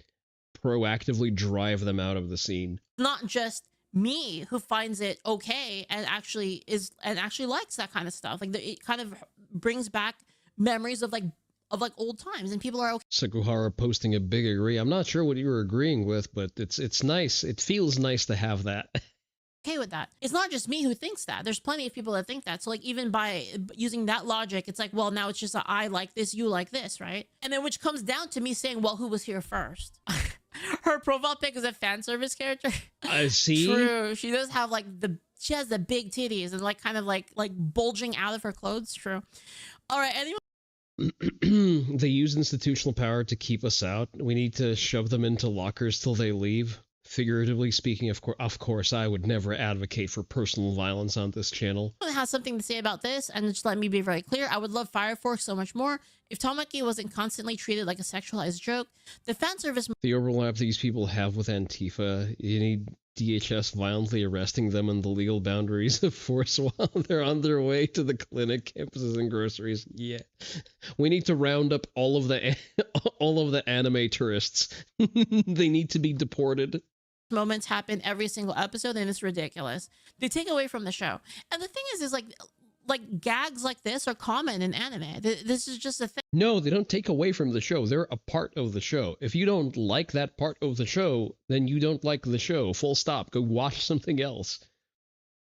Proactively drive them out of the scene. Not just me who finds it okay and actually likes that kind of stuff. Like it kind of brings back memories of like old times, and people are okay. Sakuhara posting a big agree. I'm not sure what you were agreeing with, but it's nice. It feels nice to have that. Okay with that. It's not just me who thinks that. There's plenty of people that think that. So like even by using that logic, it's like, well, now it's just a I like this, you like this, right? And then which comes down to me saying, well, who was here first? Her profile pic is a fan service character. I see. True. She does have like she has the big titties and like kind of like bulging out of her clothes. True. All right. Anyway. They use institutional power to keep us out. We need to shove them into lockers till they leave. Figuratively speaking, of course, I would never advocate for personal violence on this channel. Has something to say about this, and just let me be very clear. I would love Fire Force so much more if Tamaki wasn't constantly treated like a sexualized joke. The fan service... The overlap these people have with Antifa, you need DHS violently arresting them in the legal boundaries of force while they're on their way to the clinic, campuses, and groceries. Yeah. We need to round up all of the anime tourists. They need to be deported. Moments happen every single episode, and it's ridiculous. They take away from the show. And the thing is like gags like this are common in anime. This is just a thing. No, they don't take away from the show. They're a part of the show. If you don't like that part of the show, then you don't like the show. Full stop. Go watch something else.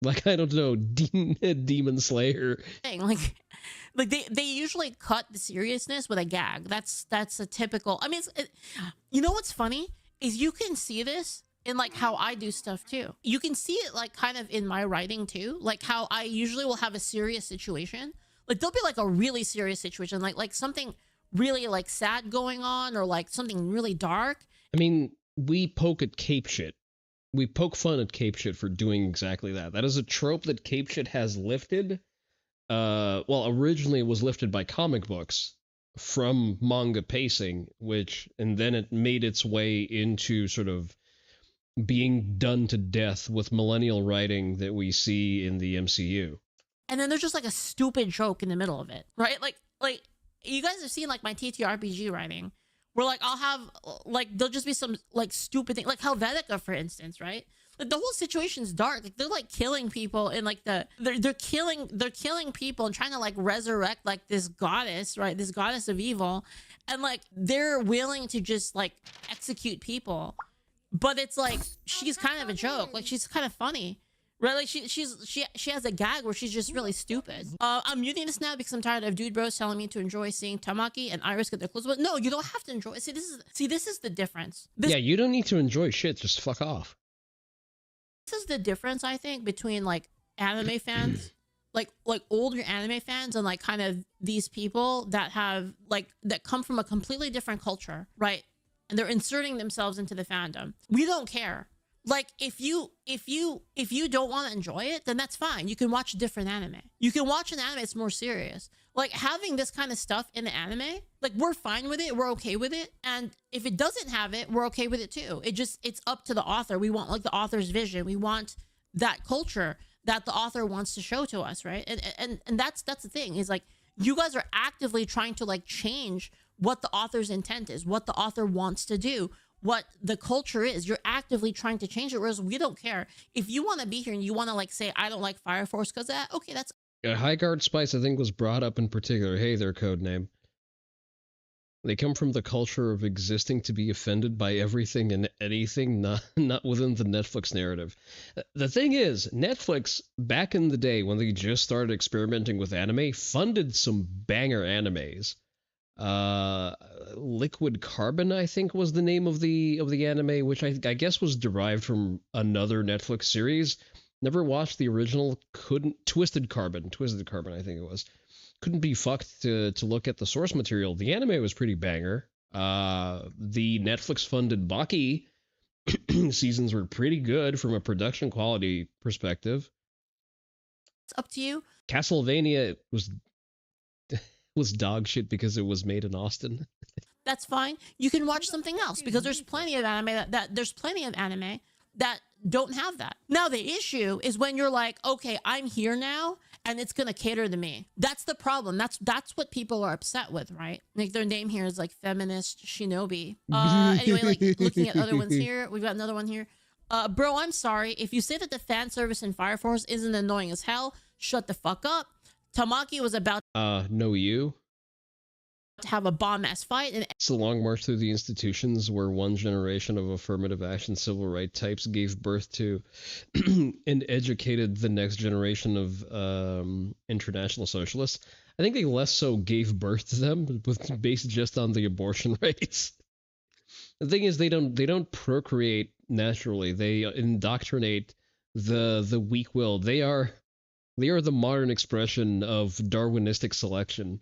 Like, I don't know, Demon Slayer. Like they usually cut the seriousness with a gag. That's a typical. I mean, you know what's funny is you can see this in like how I do stuff too. You can see it like kind of in my writing too, like how I usually will have a serious situation. Like there'll be like a really serious situation, like something really like sad going on, or like something really dark. I mean, we poke at cape shit. We poke fun at cape shit for doing exactly that. That is a trope that cape shit has lifted. Well, originally it was lifted by comic books from manga pacing, and then it made its way into sort of being done to death with millennial writing that we see in the MCU. And then there's just like a stupid joke in the middle of it, right? Like you guys have seen like my TTRPG writing, where like I'll have like there'll just be some like stupid thing, like Helvetica, for instance, right? Like the whole situation's dark. Like they're like killing people, and like they're killing people and trying to like resurrect like this goddess, right? This goddess of evil, and like they're willing to just like execute people. But it's like she's kind of a joke. Like she's kind of funny, right? Like she has a gag where she's just really stupid. I'm muting this now because I'm tired of dude bros telling me to enjoy seeing Tamaki and Iris get their clothes. But no, you don't have to enjoy. See, this is the difference. Yeah, you don't need to enjoy shit. Just fuck off. This is the difference, I think, between like anime fans like older anime fans and like kind of these people that have like that come from a completely different culture, right? And they're inserting themselves into the fandom. We don't care. Like if you don't want to enjoy it, then that's fine. You can watch a different anime. You can watch an anime that's more serious. Like having this kind of stuff in the anime, like we're fine with it, we're okay with it. And if it doesn't have it, we're okay with it too. It's up to the author. We want like the author's vision. We want that culture that the author wants to show to us, right? And that's the thing, is like you guys are actively trying to like change what the author's intent is, what the author wants to do, what the culture is. You're actively trying to change it, whereas we don't care. If you want to be here and you want to like say, I don't like Fire Force because of that, okay, that's... High Guard Spice, I think, was brought up in particular. Hey, their code name. They come from the culture of existing to be offended by everything and anything, not within the Netflix narrative. The thing is, Netflix, back in the day when they just started experimenting with anime, funded some banger animes. Liquid Carbon, I think, was the name of the anime, which I guess was derived from another Netflix series. Never watched the original. Twisted Carbon, I think it was. Couldn't be fucked to look at the source material. The anime was pretty banger. The Netflix funded Baki seasons were pretty good from a production quality perspective. It's up to you. Castlevania was dog shit because it was made in Austin. That's fine. You can watch something else because there's plenty of anime that don't have that. Now the issue is when you're like, okay, I'm here now and it's gonna cater to me. That's the problem. That's what people are upset with, right? Like their name here is like Feminist Shinobi. Anyway, like looking at other ones here, we've got another one here. Bro, I'm sorry. If you say that the fan service in Fire Force isn't annoying as hell, shut the fuck up. Tamaki was about know you to have a bomb-ass fight, and it's a long march through the institutions where one generation of affirmative action civil rights types gave birth to and educated the next generation of international socialists. I think they less so gave birth to them, based just on the abortion rates. The thing is, they don't procreate naturally. They indoctrinate the weak-willed. They are the modern expression of Darwinistic selection.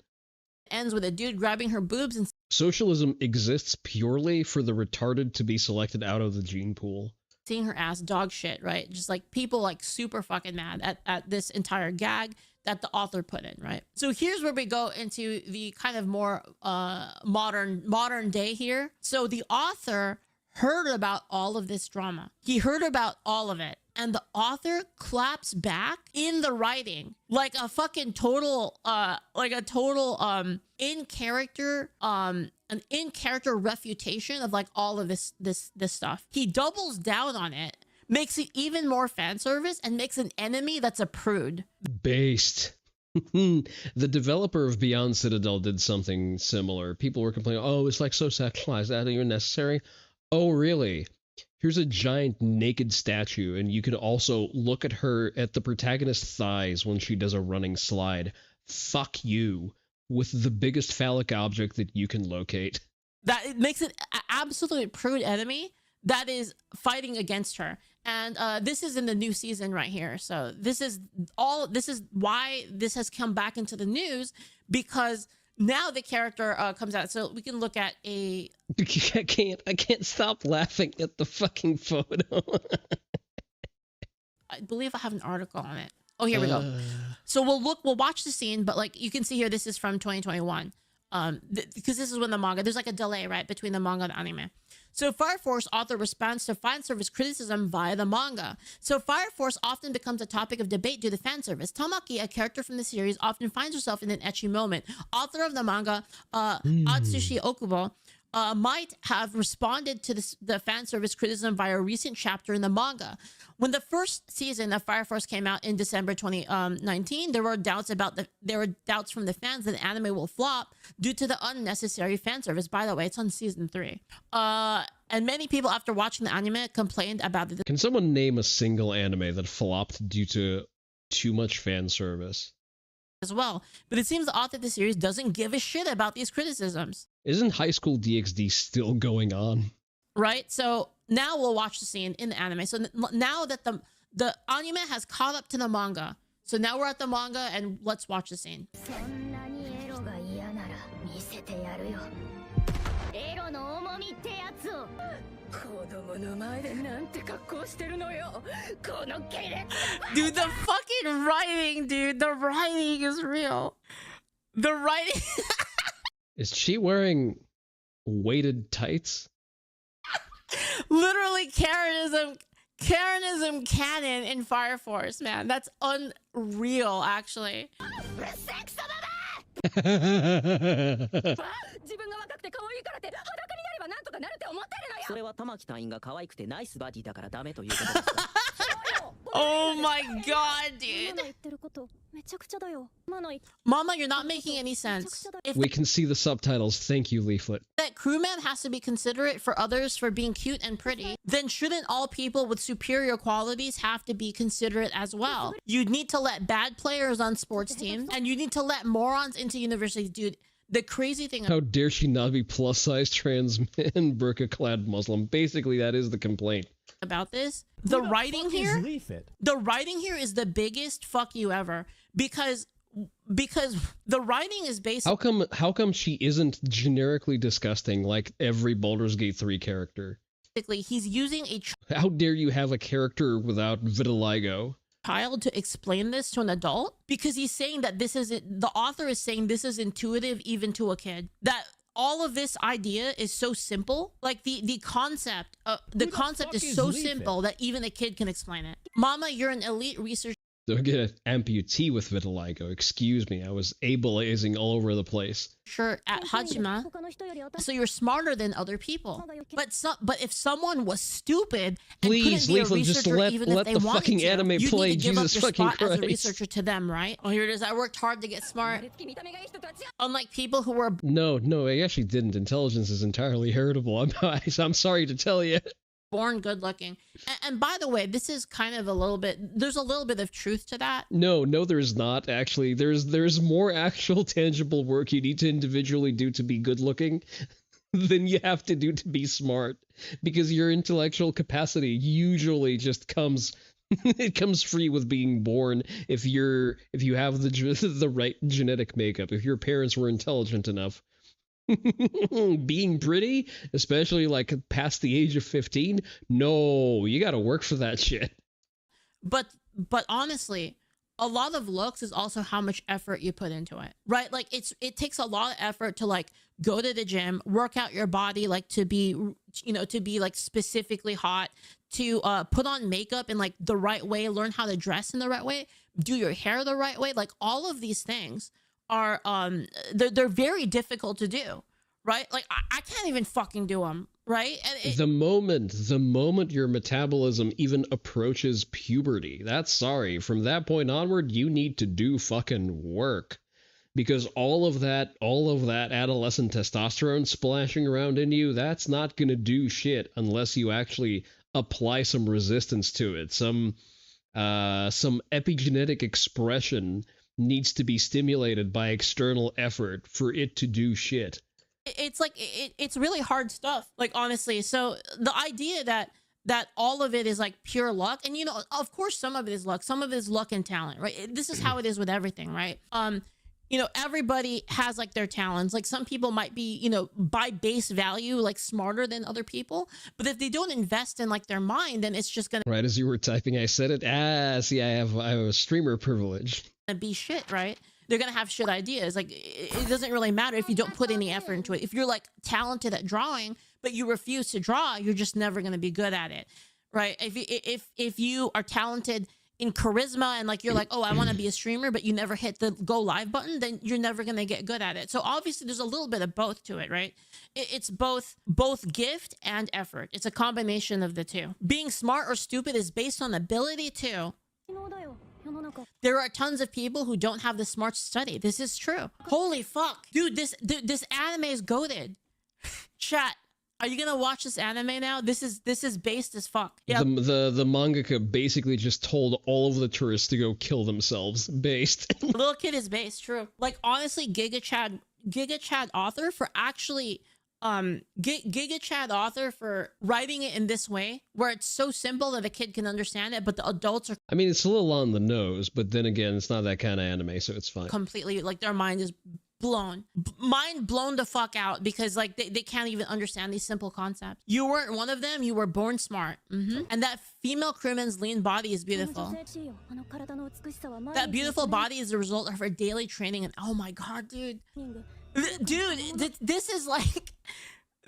Ends with a dude grabbing her boobs and socialism exists purely for the retarded to be selected out of the gene pool. Seeing her ass dog shit, right? Just like people like super fucking mad at this entire gag that the author put in, right? So here's where we go into the kind of more modern day here. So the author heard about all of this drama. He heard about all of it. And the author claps back in the writing like a fucking total in character an in character refutation of like all of this stuff. He doubles down on it, makes it even more fan service, and makes an enemy that's a prude. Based. The developer of Beyond Citadel did something similar. People were complaining, oh, it's like so sexualized, that ain't even necessary. Oh, really? Here's a giant naked statue, and you can also look at the protagonist's thighs when she does a running slide. Fuck you, with the biggest phallic object that you can locate. That it makes it an absolutely prude enemy that is fighting against her. And this is in the new season right here. So this is why this has come back into the news, because now the character comes out. So we can look at a... I can't stop laughing at the fucking photo. I believe I have an article on it. Oh, here we go. So we'll watch the scene, but like you can see here, this is from 2021. Because this is when the manga, there's like a delay, right, between the manga and the anime. So Fire Force author responds to fan service criticism via the manga. So Fire Force often becomes a topic of debate due to fan service. Tamaki, a character from the series, often finds herself in an ecchi moment. Author of the manga, Atsushi Okubo, might have responded to the fan service criticism via a recent chapter in the manga. When the first season of Fire Force came out in December 2019, there were doubts from the fans that the anime will flop due to the unnecessary fan service. By the way, it's on season 3. And many people after watching the anime complained about it. Can someone name a single anime that flopped due to too much fan service? As well, but it seems the author of the series doesn't give a shit about these criticisms. Isn't High School DxD still going on? Right. So now we'll watch the scene in the anime. So now that the anime has caught up to the manga, So now we're at the manga, and let's watch the scene. Dude, the fucking writing, dude. The writing is real. The writing. Is she wearing weighted tights? Literally Karenism canon in Fire Force, man. That's unreal, actually. Oh my god, dude. Mama, you're not making any sense. If We can see the subtitles. Thank you, Leaflet. that crewman has to be considerate for others for being cute and pretty, then shouldn't all people with superior qualities have to be considerate as well? You need to let bad players on sports teams, and you need to let morons into universities, dude. The crazy thing How dare she not be plus-size trans man, burqa-clad Muslim? Basically, that is the complaint. about this, the writing here, Leaf it. the writing here is the biggest fuck you ever, because the writing is basically How come she isn't generically disgusting like every Baldur's Gate 3 character? he's using a How dare you have a character without vitiligo? child to explain this to an adult, because he's saying that the author is saying this is intuitive even to a kid, that all of this idea is so simple, like the concept is so simple that even a kid can explain it. Mama, you're an elite researcher. Don't get an amputee with vitiligo. Excuse me, I was ableizing all over the place. At Hajima, so you're smarter than other people. But if someone was stupid and Please, couldn't be a Leaflet, just researcher let even if they the wanted fucking to, anime you play, need to give up Jesus your fucking spot as a Christ. researcher to them, right? Oh, here it is. I worked hard to get smart. Unlike people who were No, I actually didn't. Intelligence is entirely heritable. I'm sorry to tell you. born good looking. And by the way, this is kind of there's a little bit of truth to that. No, there's not, actually. There's more actual tangible work you need to individually do to be good looking than you have to do to be smart, because your intellectual capacity usually just comes it comes free with being born if you have the right genetic makeup, if your parents were intelligent enough. Being pretty, especially like past the age of 15, no, you gotta work for that shit. But honestly, a lot of looks is also how much effort you put into it, right? Like it takes a lot of effort to like go to the gym, work out your body, like to be like specifically hot, to put on makeup in like the right way, learn how to dress in the right way, do your hair the right way. Like all of these things are they're very difficult to do, right? Like I can't even fucking do them, right? And the moment your metabolism even approaches puberty, from that point onward, you need to do fucking work, because all of that adolescent testosterone splashing around in you, that's not gonna do shit unless you actually apply some resistance to it. Some epigenetic expression needs to be stimulated by external effort for it to do shit. it's like it's really hard stuff, like, honestly. So the idea that all of it is like pure luck, and of course some of it is luck, some of it is luck and talent, right? This is how it is with everything, right? Everybody has like their talents. Like some people might be, by base value, like smarter than other people, but if they don't invest in like their mind, then it's just gonna Right as you were typing, I said it. See, I have a streamer privilege. be shit, right? They're gonna have shit ideas. Like it doesn't really matter if you don't put any effort into it. If you're like talented at drawing but you refuse to draw, you're just never gonna be good at it, right? If you are talented in charisma and like you're like, oh, I want to be a streamer, but you never hit the go live button, then you're never gonna get good at it. So obviously there's a little bit of both to it, right? It's both gift and effort. It's a combination of the two. Being smart or stupid is based on ability too. There are tons of people who don't have the smarts to study. This is true. Holy fuck. Dude, this anime is goated. Chat, are you gonna watch this anime now? This is based as fuck. Yeah. The mangaka basically just told all of the tourists to go kill themselves. Based. Little kid is based, true. Like honestly, Giga Chad author for actually Giga Chad author for writing it in this way, where it's so simple that a kid can understand it, but the adults are I mean, it's a little on the nose, but then again, it's not that kind of anime, so it's fine. completely like their mind is mind blown the fuck out because like they can't even understand these simple concepts. You weren't one of them, you were born smart. And that female crimin's lean body is beautiful. That beautiful body is the result of her daily training, and oh my god, dude, this is like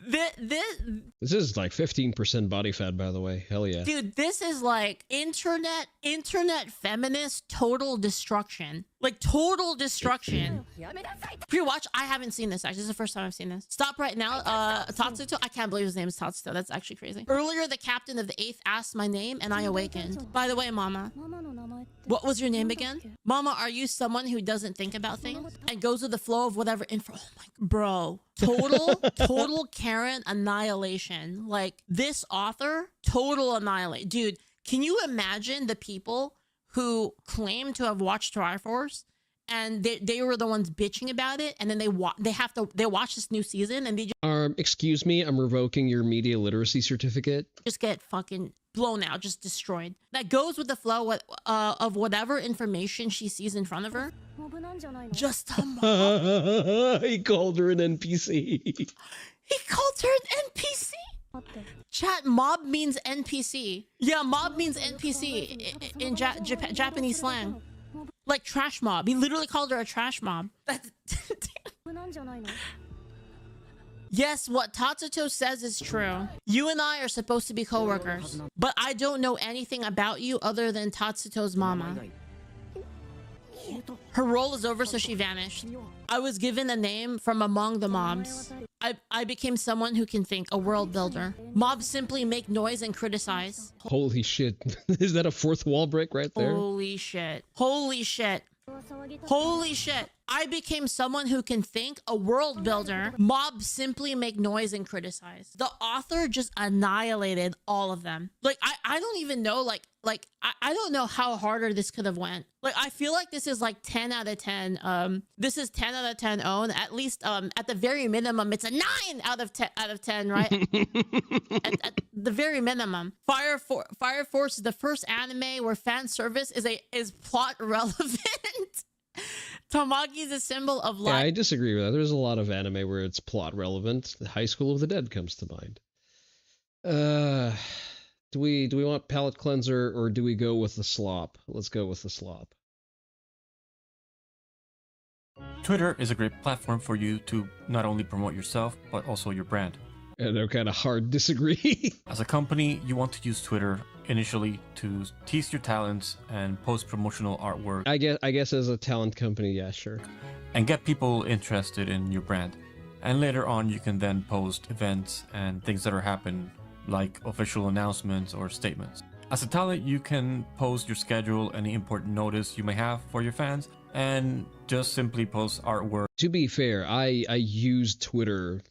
this is like 15% body fat, by the way. Hell yeah. Dude, this is like internet feminist total destruction. Like total destruction. Pre-watch, I haven't seen this actually. This is the first time I've seen this. Stop right now. Tatsuto, I can't believe his name is Tatsuto. That's actually crazy. Earlier, the captain of the 8th asked my name and I awakened. By the way, Mama, what was your name again? Mama, are you someone who doesn't think about things and goes with the flow of whatever info? Oh my, bro. Total Karen annihilation. Like this author, total annihilate. Dude, can you imagine the people who claim to have watched Triforce and they were the ones bitching about it, and then they watch this new season and they excuse me, I'm revoking your media literacy certificate. Just get fucking blown out, just destroyed. That goes with the flow of whatever information she sees in front of her. Just a mob. He called her an NPC. He called her an NPC. Chat, mob means NPC. Yeah, mob means NPC in Japanese slang. Like trash mob. He literally called her a trash mob. Yes, what Tatsuto says is true. You and I are supposed to be co-workers, but I don't know anything about you other than Tatsuto's mama. Her role is over, so she vanished. I was given a name from among the mobs. I became someone who can think, a world builder. Mobs simply make noise and criticize. Holy shit. Is that a fourth wall break right there? Holy shit. Holy shit. Holy shit. I became someone who can think, a world builder. Mobs simply make noise and criticize. The author just annihilated all of them. Like, I don't even know, I don't know how harder this could have went. Like, I feel like this is like 10 out of 10. This is 10 out of 10 own. At least, at the very minimum, it's a 9 out of 10, right? at the very minimum. Fire Force is the first anime where fan service is plot relevant. Tamaki is a symbol of life. Yeah, I disagree with that. There's a lot of anime where it's plot relevant. The High School of the Dead comes to mind. Do we want palate cleanser or do we go with the slop? Let's go with the slop. Twitter is a great platform for you to not only promote yourself, but also your brand. And they're kind of hard disagree. As a company, you want to use Twitter initially to tease your talents and post promotional artwork. I guess as a talent company, yeah, sure. And get people interested in your brand. And later on, you can then post events and things that are happening, like official announcements or statements. As a talent, you can post your schedule, any important notice you may have for your fans, and just simply post artwork. To be fair, I use Twitter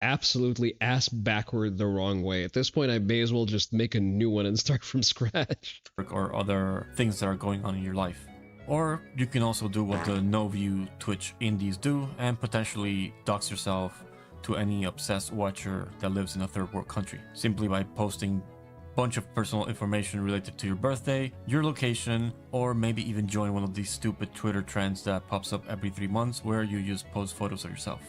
absolutely ass backward the wrong way. At this point, I may as well just make a new one and start from scratch. Or other things that are going on in your life. Or you can also do what the no-view Twitch indies do and potentially dox yourself to any obsessed watcher that lives in a third world country, simply by posting a bunch of personal information related to your birthday, your location, or maybe even join one of these stupid Twitter trends that pops up every 3 months where you just post photos of yourself.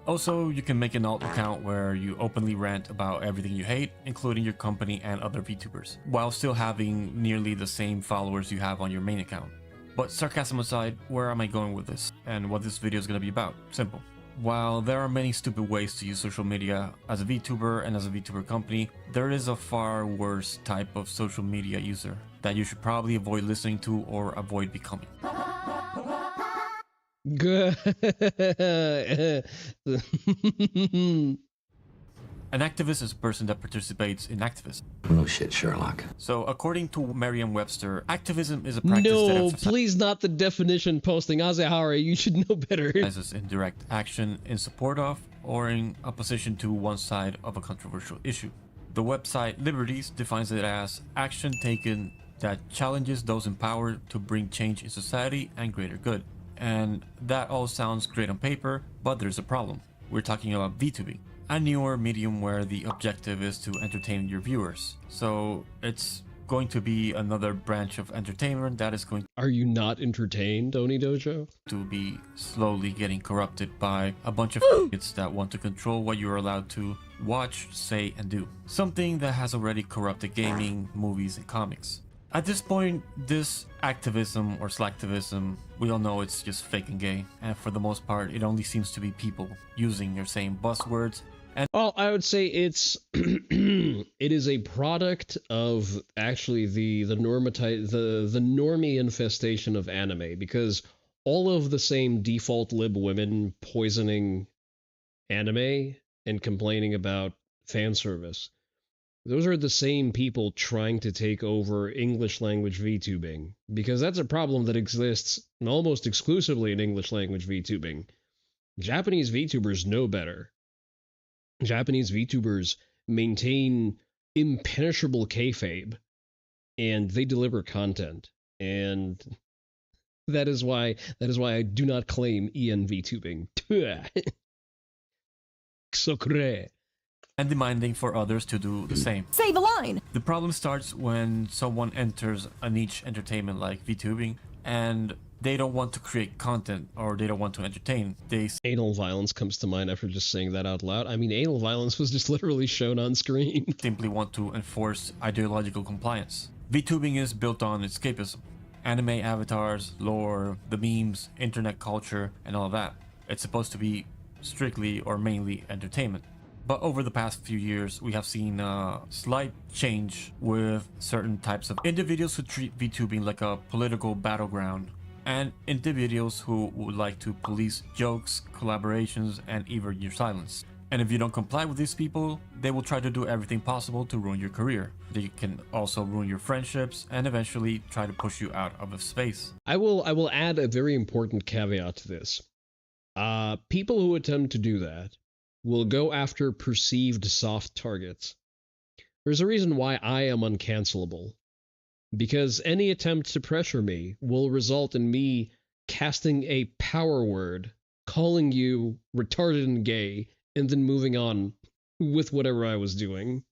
Also, you can make an alt account where you openly rant about everything you hate, including your company and other VTubers, while still having nearly the same followers you have on your main account. But sarcasm aside, where am I going with this, and what this video is going to be about? Simple. While there are many stupid ways to use social media as a VTuber and as a VTuber company, there is a far worse type of social media user that you should probably avoid listening to or avoid becoming. Good. An activist is a person that participates in activism. No shit, Sherlock. So, according to Merriam-Webster, activism is a practice that No, please not the definition posting. Azahara, you should know better. Emphasizes indirect action in support of or in opposition to one side of a controversial issue. The website Liberties defines it as action taken that challenges those in power to bring change in society and greater good. And that all sounds great on paper, but there's a problem. We're talking about VTubing. a newer medium where the objective is to entertain your viewers. So it's going to be another branch of entertainment that is going Are you not entertained, Oni Dojo? to be slowly getting corrupted by a bunch of idiots that want to control what you're allowed to watch, say, and do. Something that has already corrupted gaming, movies, and comics. At this point, this activism or slacktivism, we all know it's just fake and gay, and for the most part, it only seems to be people using your same buzzwords. And well, I would say it's it is a product of actually the normie infestation of anime, because all of the same default lib women poisoning anime and complaining about fan service, those are the same people trying to take over English language VTubing, because that's a problem that exists almost exclusively in English language VTubing. Japanese VTubers know better. Japanese VTubers maintain impenetrable kayfabe, and they deliver content, and that is why I do not claim EN VTubing. and demanding for others to do the same. Say the line! The problem starts when someone enters a niche entertainment like VTubing and they don't want to create content or they don't want to entertain. Anal violence comes to mind after just saying that out loud. I mean, anal violence was just literally shown on screen. Simply want to enforce ideological compliance. VTubing is built on escapism. Anime avatars, lore, the memes, internet culture, and all that. It's supposed to be strictly or mainly entertainment. But over the past few years, we have seen a slight change with certain types of individuals who treat VTubing like a political battleground, and individuals who would like to police jokes, collaborations, and even your silence. And if you don't comply with these people, they will try to do everything possible to ruin your career. They can also ruin your friendships and eventually try to push you out of a space. I will add a very important caveat to this. People who attempt to do that will go after perceived soft targets. There's a reason why I am uncancelable. Because any attempt to pressure me will result in me casting a power word, calling you retarded and gay, and then moving on with whatever I was doing.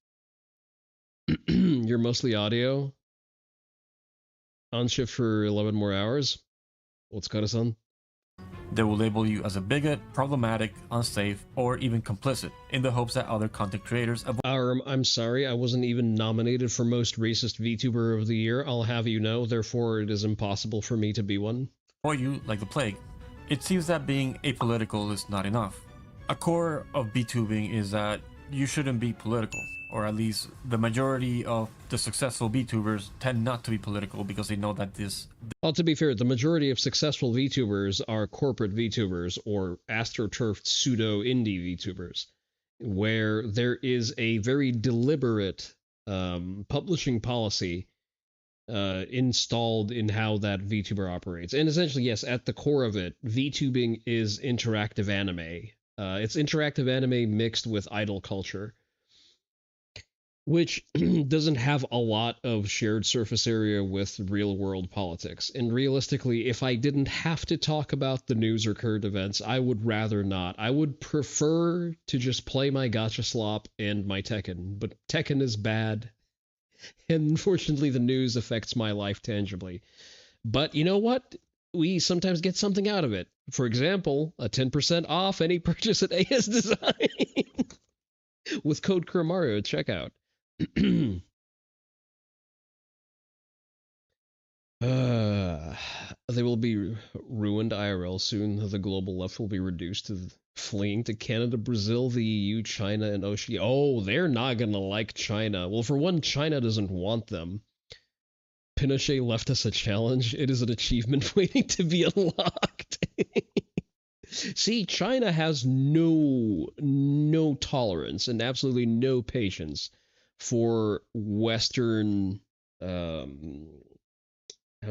You're mostly audio. On shift for 11 more hours. What's Kata-san? They will label you as a bigot, problematic, unsafe, or even complicit, in the hopes that other content creators avoid. I'm sorry, I wasn't even nominated for most racist VTuber of the year, I'll have you know, therefore it is impossible for me to be one. You like the plague. It seems that being apolitical is not enough. A core of VTubing is that you shouldn't be political, or at least the majority of the successful VTubers tend not to be political because they know that this... Well, to be fair, the majority of successful VTubers are corporate VTubers or astroturfed pseudo-indie VTubers, where there is a very deliberate publishing policy installed in how that VTuber operates. And essentially, yes, at the core of it, VTubing is interactive anime. It's interactive anime mixed with idol culture, which doesn't have a lot of shared surface area with real-world politics. And realistically, if I didn't have to talk about the news or current events, I would rather not. I would prefer to just play my gacha slop and my Tekken, but Tekken is bad, and unfortunately the news affects my life tangibly. But you know what? We sometimes get something out of it. For example, a 10% off any purchase at AS Design with code Kuramaru at checkout. They will be ruined IRL soon. The global left will be reduced to fleeing to Canada, Brazil, the EU, China, and Oceania. Oh, they're not gonna like China. Well, for one, China doesn't want them. Pinochet left us a challenge. It is an achievement waiting to be unlocked. See, China has no tolerance and absolutely no patience for Western, how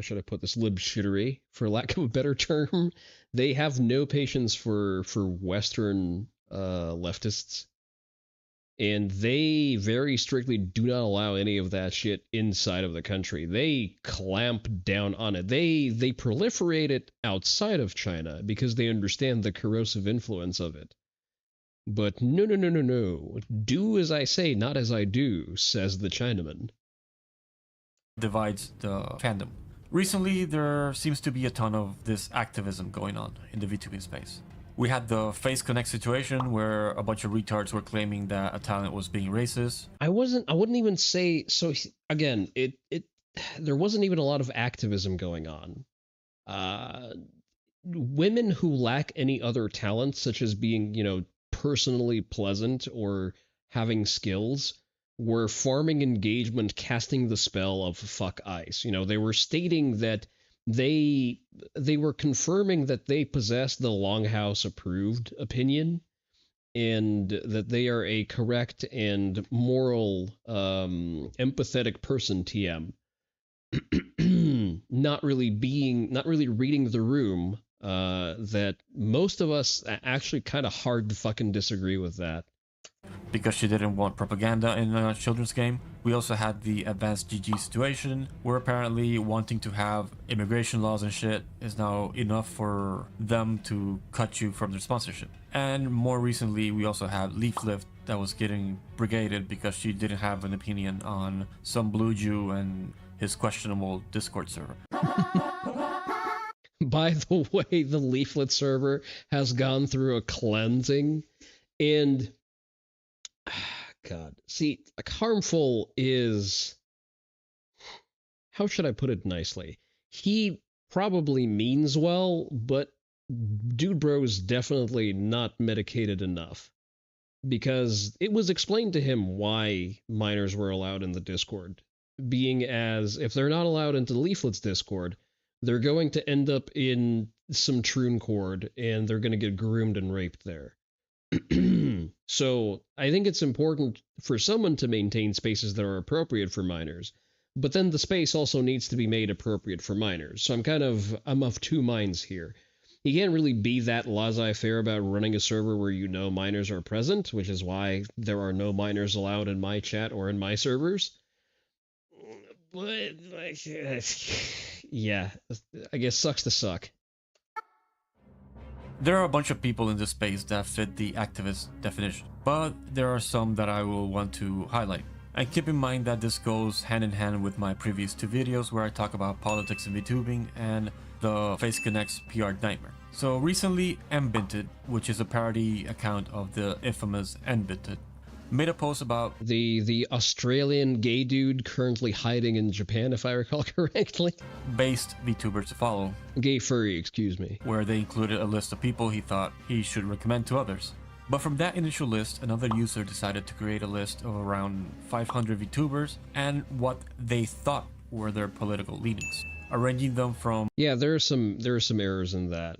should I put this, libshittery, for lack of a better term. They have no patience for Western leftists. And they very strictly do not allow any of that shit inside of the country. They clamp down on it. They proliferate it outside of China because they understand the corrosive influence of it. But no, no, no, no, no. Do as I say, not as I do, says the Chinaman. Divides the fandom. Recently, there seems to be a ton of this activism going on in the VTubing space. We had the Face Connect situation where a bunch of retards were claiming that a talent was being racist. I wouldn't even say, so again, there wasn't even a lot of activism going on. Women who lack any other talent, such as being, personally pleasant or having skills, were farming engagement, casting the spell of fuck ice. They were stating that they were confirming that they possessed the Longhouse approved opinion and that they are a correct and moral, empathetic person, TM. not really reading the room, that most of us actually kind of hard to fucking disagree with that. Because she didn't want propaganda in a children's game. We also had the Advanced GG situation, where apparently wanting to have immigration laws and shit is now enough for them to cut you from their sponsorship. And more recently, we also had Leaflift that was getting brigaded because she didn't have an opinion on some blue Jew and his questionable Discord server. By the way, the Leaflet server has gone through a cleansing, and God, see, like, harmful is, how should I put it nicely? He probably means well, but Dude Bro's definitely not medicated enough, because it was explained to him why minors were allowed in the Discord, being as if they're not allowed into Leaflet's Discord, they're going to end up in some TruneCord and they're going to get groomed and raped there. So I think it's important for someone to maintain spaces that are appropriate for minors, but then the space also needs to be made appropriate for minors. So I'm of two minds here. You can't really be that laissez-faire about running a server where minors are present, which is why there are no minors allowed in my chat or in my servers. But, yeah, I guess sucks to suck. There are a bunch of people in this space that fit the activist definition, but there are some that I will want to highlight. And keep in mind that this goes hand in hand with my previous two videos where I talk about politics in VTubing and the Face Connect's PR nightmare. So recently, Mbinted, which is a parody account of the infamous Nbinted, made a post about the Australian gay dude currently hiding in Japan, if I recall correctly. Based VTubers to follow. Gay furry, excuse me. Where they included a list of people he thought he should recommend to others. But from that initial list, another user decided to create a list of around 500 VTubers and what they thought were their political leanings, arranging them from there are some errors in that.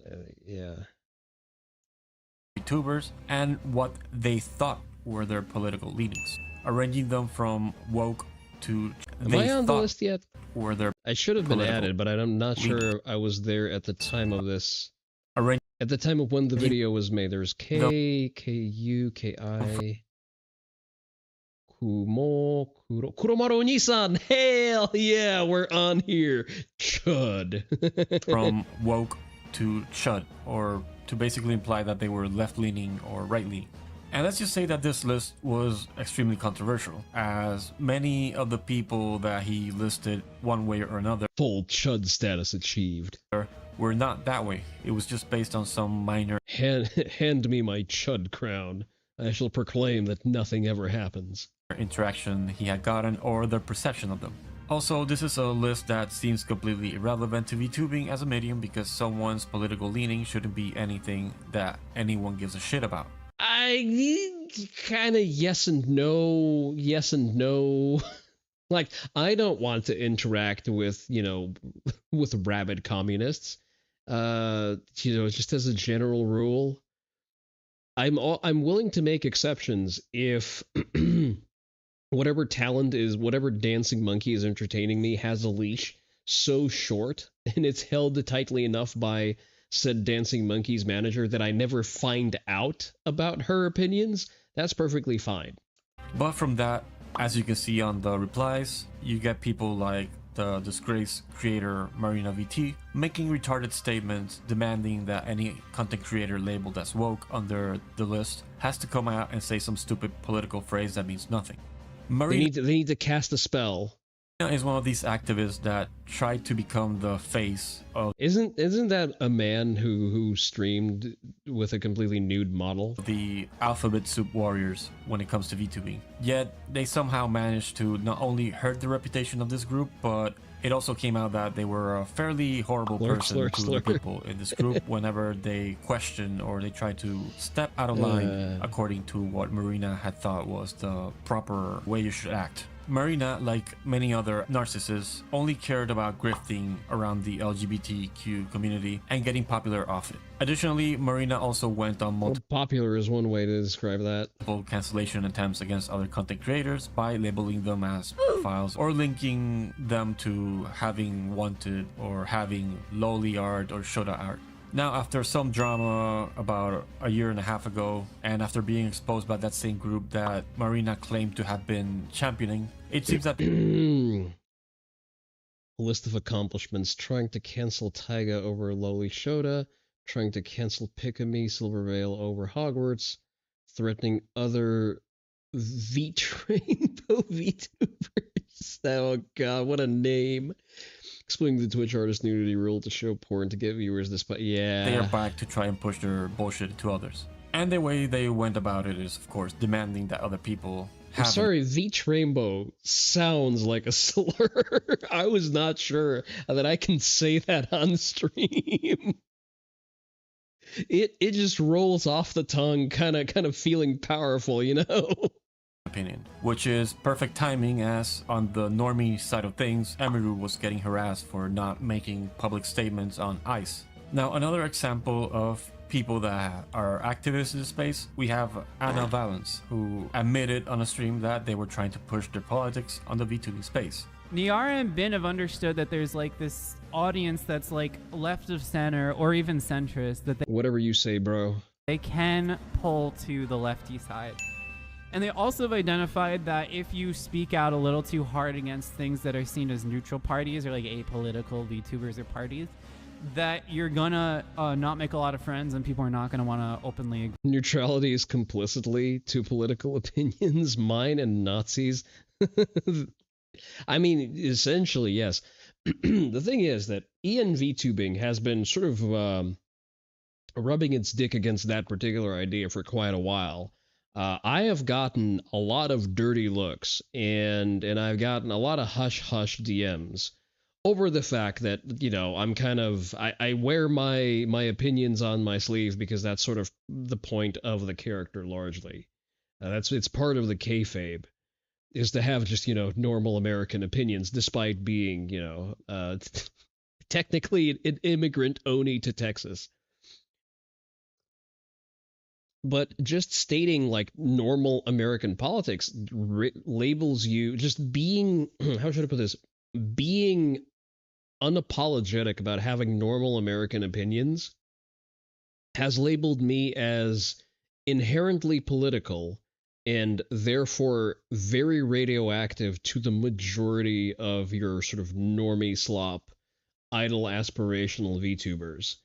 VTubers and what they thought were their political leanings, arranging them from woke to Am I on the list yet? Were their I should have been added, but I'm not sure I was there at the time of this. At the time of when the video was made, there's K, KU, KI, Kumo, Kuromaru Onii-san. Hell yeah, we're on here. Chud. From woke to chud, or to basically imply that they were left-leaning or right-leaning. And let's just say that this list was extremely controversial, as many of the people that he listed one way or another full chud status achieved were not that way. It was just based on some minor hand me my chud crown. I shall proclaim that nothing ever happens. Interaction he had gotten or their perception of them. Also, this is a list that seems completely irrelevant to VTubing as a medium because someone's political leaning shouldn't be anything that anyone gives a shit about. I kind of yes and no. Like, I don't want to interact with, with rabid communists. Just as a general rule, I'm willing to make exceptions if whatever dancing monkey is entertaining me has a leash so short and it's held tightly enough by said dancing monkey's manager that I never find out about her opinions. That's perfectly fine. But from that, as you can see on the replies, you get people like the disgraced creator Marina VT, making retarded statements demanding that any content creator labeled as woke under the list has to come out and say some stupid political phrase that means nothing. Marina They need to cast a spell. is one of these activists that tried to become the face of Isn't that a man who streamed with a completely nude model? the alphabet soup warriors when it comes to VTubing. Yet they somehow managed to not only hurt the reputation of this group, but it also came out that they were a fairly horrible person to the people in this group whenever they questioned or they tried to step out of line according to what Marina had thought was the proper way you should act. Marina, like many other narcissists, only cared about grifting around the LGBTQ community and getting popular off it. Additionally, Marina also went on multiple Popular is one way to describe that. cancellation attempts against other content creators by labeling them as pedophiles or linking them to having wanted or having lowly art or shota art. Now, after some drama about a year and a half ago, and after being exposed by that same group that Marina claimed to have been championing, it seems that list of accomplishments: trying to cancel Taiga over Lowly Shota, trying to cancel Pikami Silvervale over Hogwarts, threatening other Rainbow VTubers. Oh god, what a name. Explaining the Twitch artist nudity rule to show porn to get viewers despite they are yeah. back to try and push their bullshit to others. And the way they went about it is, of course, demanding that other people I'm have sorry, Rainbow sounds like a slur. I was not sure that I can say that on stream. It just rolls off the tongue, kind of feeling powerful, you know. opinion, which is perfect timing as on the normie side of things, Emiru was getting harassed for not making public statements on ICE. Now, another example of people that are activists in the space, we have Anna Valence, who admitted on a stream that they were trying to push their politics on the VTubing space. Niara and Bin have understood that there's like this audience that's like left of center or even centrist that Whatever you say, bro. they can pull to the lefty side. And they also have identified that if you speak out a little too hard against things that are seen as neutral parties or like apolitical VTubers or parties, that you're gonna not make a lot of friends and people are not gonna want to openly agree. Neutrality is complicitly to political opinions, mine and Nazis. I mean, essentially, yes. The thing is that VTubing has been sort of rubbing its dick against that particular idea for quite a while. I have gotten a lot of dirty looks, and I've gotten a lot of hush-hush DMs over the fact that, you know, I'm kind of, I wear my opinions on my sleeve because that's sort of the point of the character largely. It's part of the kayfabe, is to have just, you know, normal American opinions despite being, you know, technically an immigrant Oni to Texas. But just stating like normal American politics labels you just being, how should I put this? Being unapologetic about having normal American opinions has labeled me as inherently political and therefore very radioactive to the majority of your sort of normie slop, idle aspirational VTubers.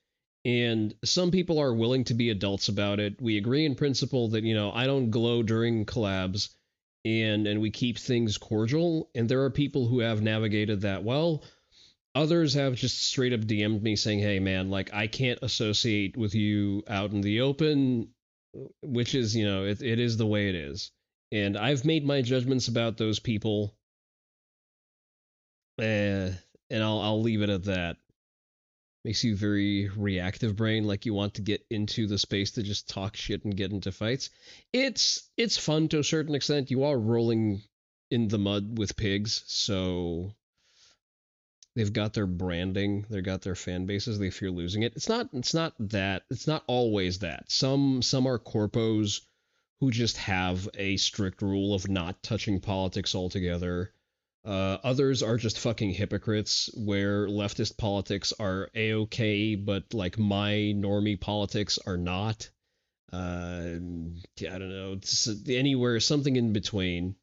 And some people are willing to be adults about it. We agree in principle that, you know, I don't glow during collabs and we keep things cordial. And there are people who have navigated that well. Others have just straight up DM'd me saying, hey, man, like, I can't associate with you out in the open, which is, you know, it is the way it is. And I've made my judgments about those people. And I'll leave it at that. Makes you very reactive brain, like you want to get into the space to just talk shit and get into fights. It's fun to a certain extent. You are rolling in the mud with pigs, so they've got their branding, they've got their fan bases, they fear losing it. It's not always that. Some are corpos who just have a strict rule of not touching politics altogether. Others are just fucking hypocrites where leftist politics are a-okay, but like my normie politics are not. I don't know, it's anywhere, something in between.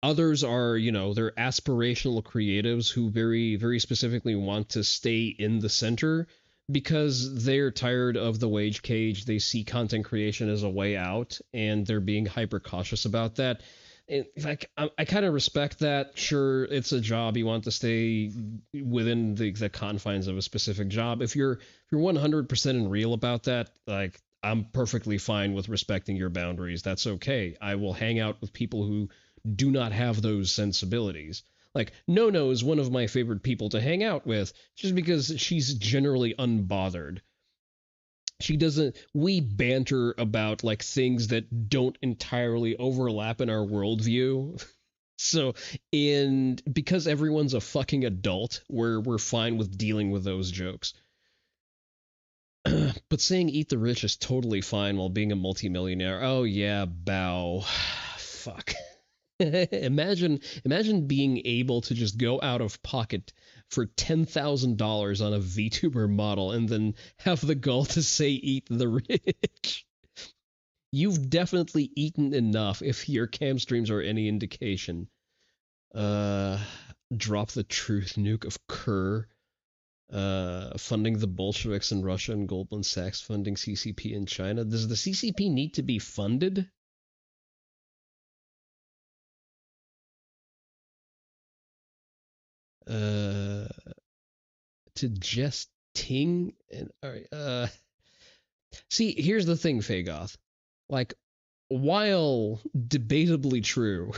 Others are, they're aspirational creatives who very, very specifically want to stay in the center because they're tired of the wage cage. They see content creation as a way out, and they're being hyper cautious about that. In fact, I kind of respect that. Sure, it's a job. You want to stay within the confines of a specific job. If you're 100% in real about that, like, I'm perfectly fine with respecting your boundaries. That's okay. I will hang out with people who do not have those sensibilities. Like, No is one of my favorite people to hang out with just because she's generally unbothered. We banter about like things that don't entirely overlap in our worldview. So because everyone's a fucking adult, we're fine with dealing with those jokes. But saying eat the rich is totally fine while being a multimillionaire. Oh yeah, bow. Fuck. Imagine being able to just go out of pocket for $10,000 on a VTuber model and then have the gall to say eat the rich. You've definitely eaten enough if your cam streams are any indication. Drop the truth nuke of Kerr. Funding the Bolsheviks in Russia and Goldman Sachs funding CCP in China. Does the CCP need to be funded? To just ting and all right. See, here's the thing, Fagoth. Like, while debatably true,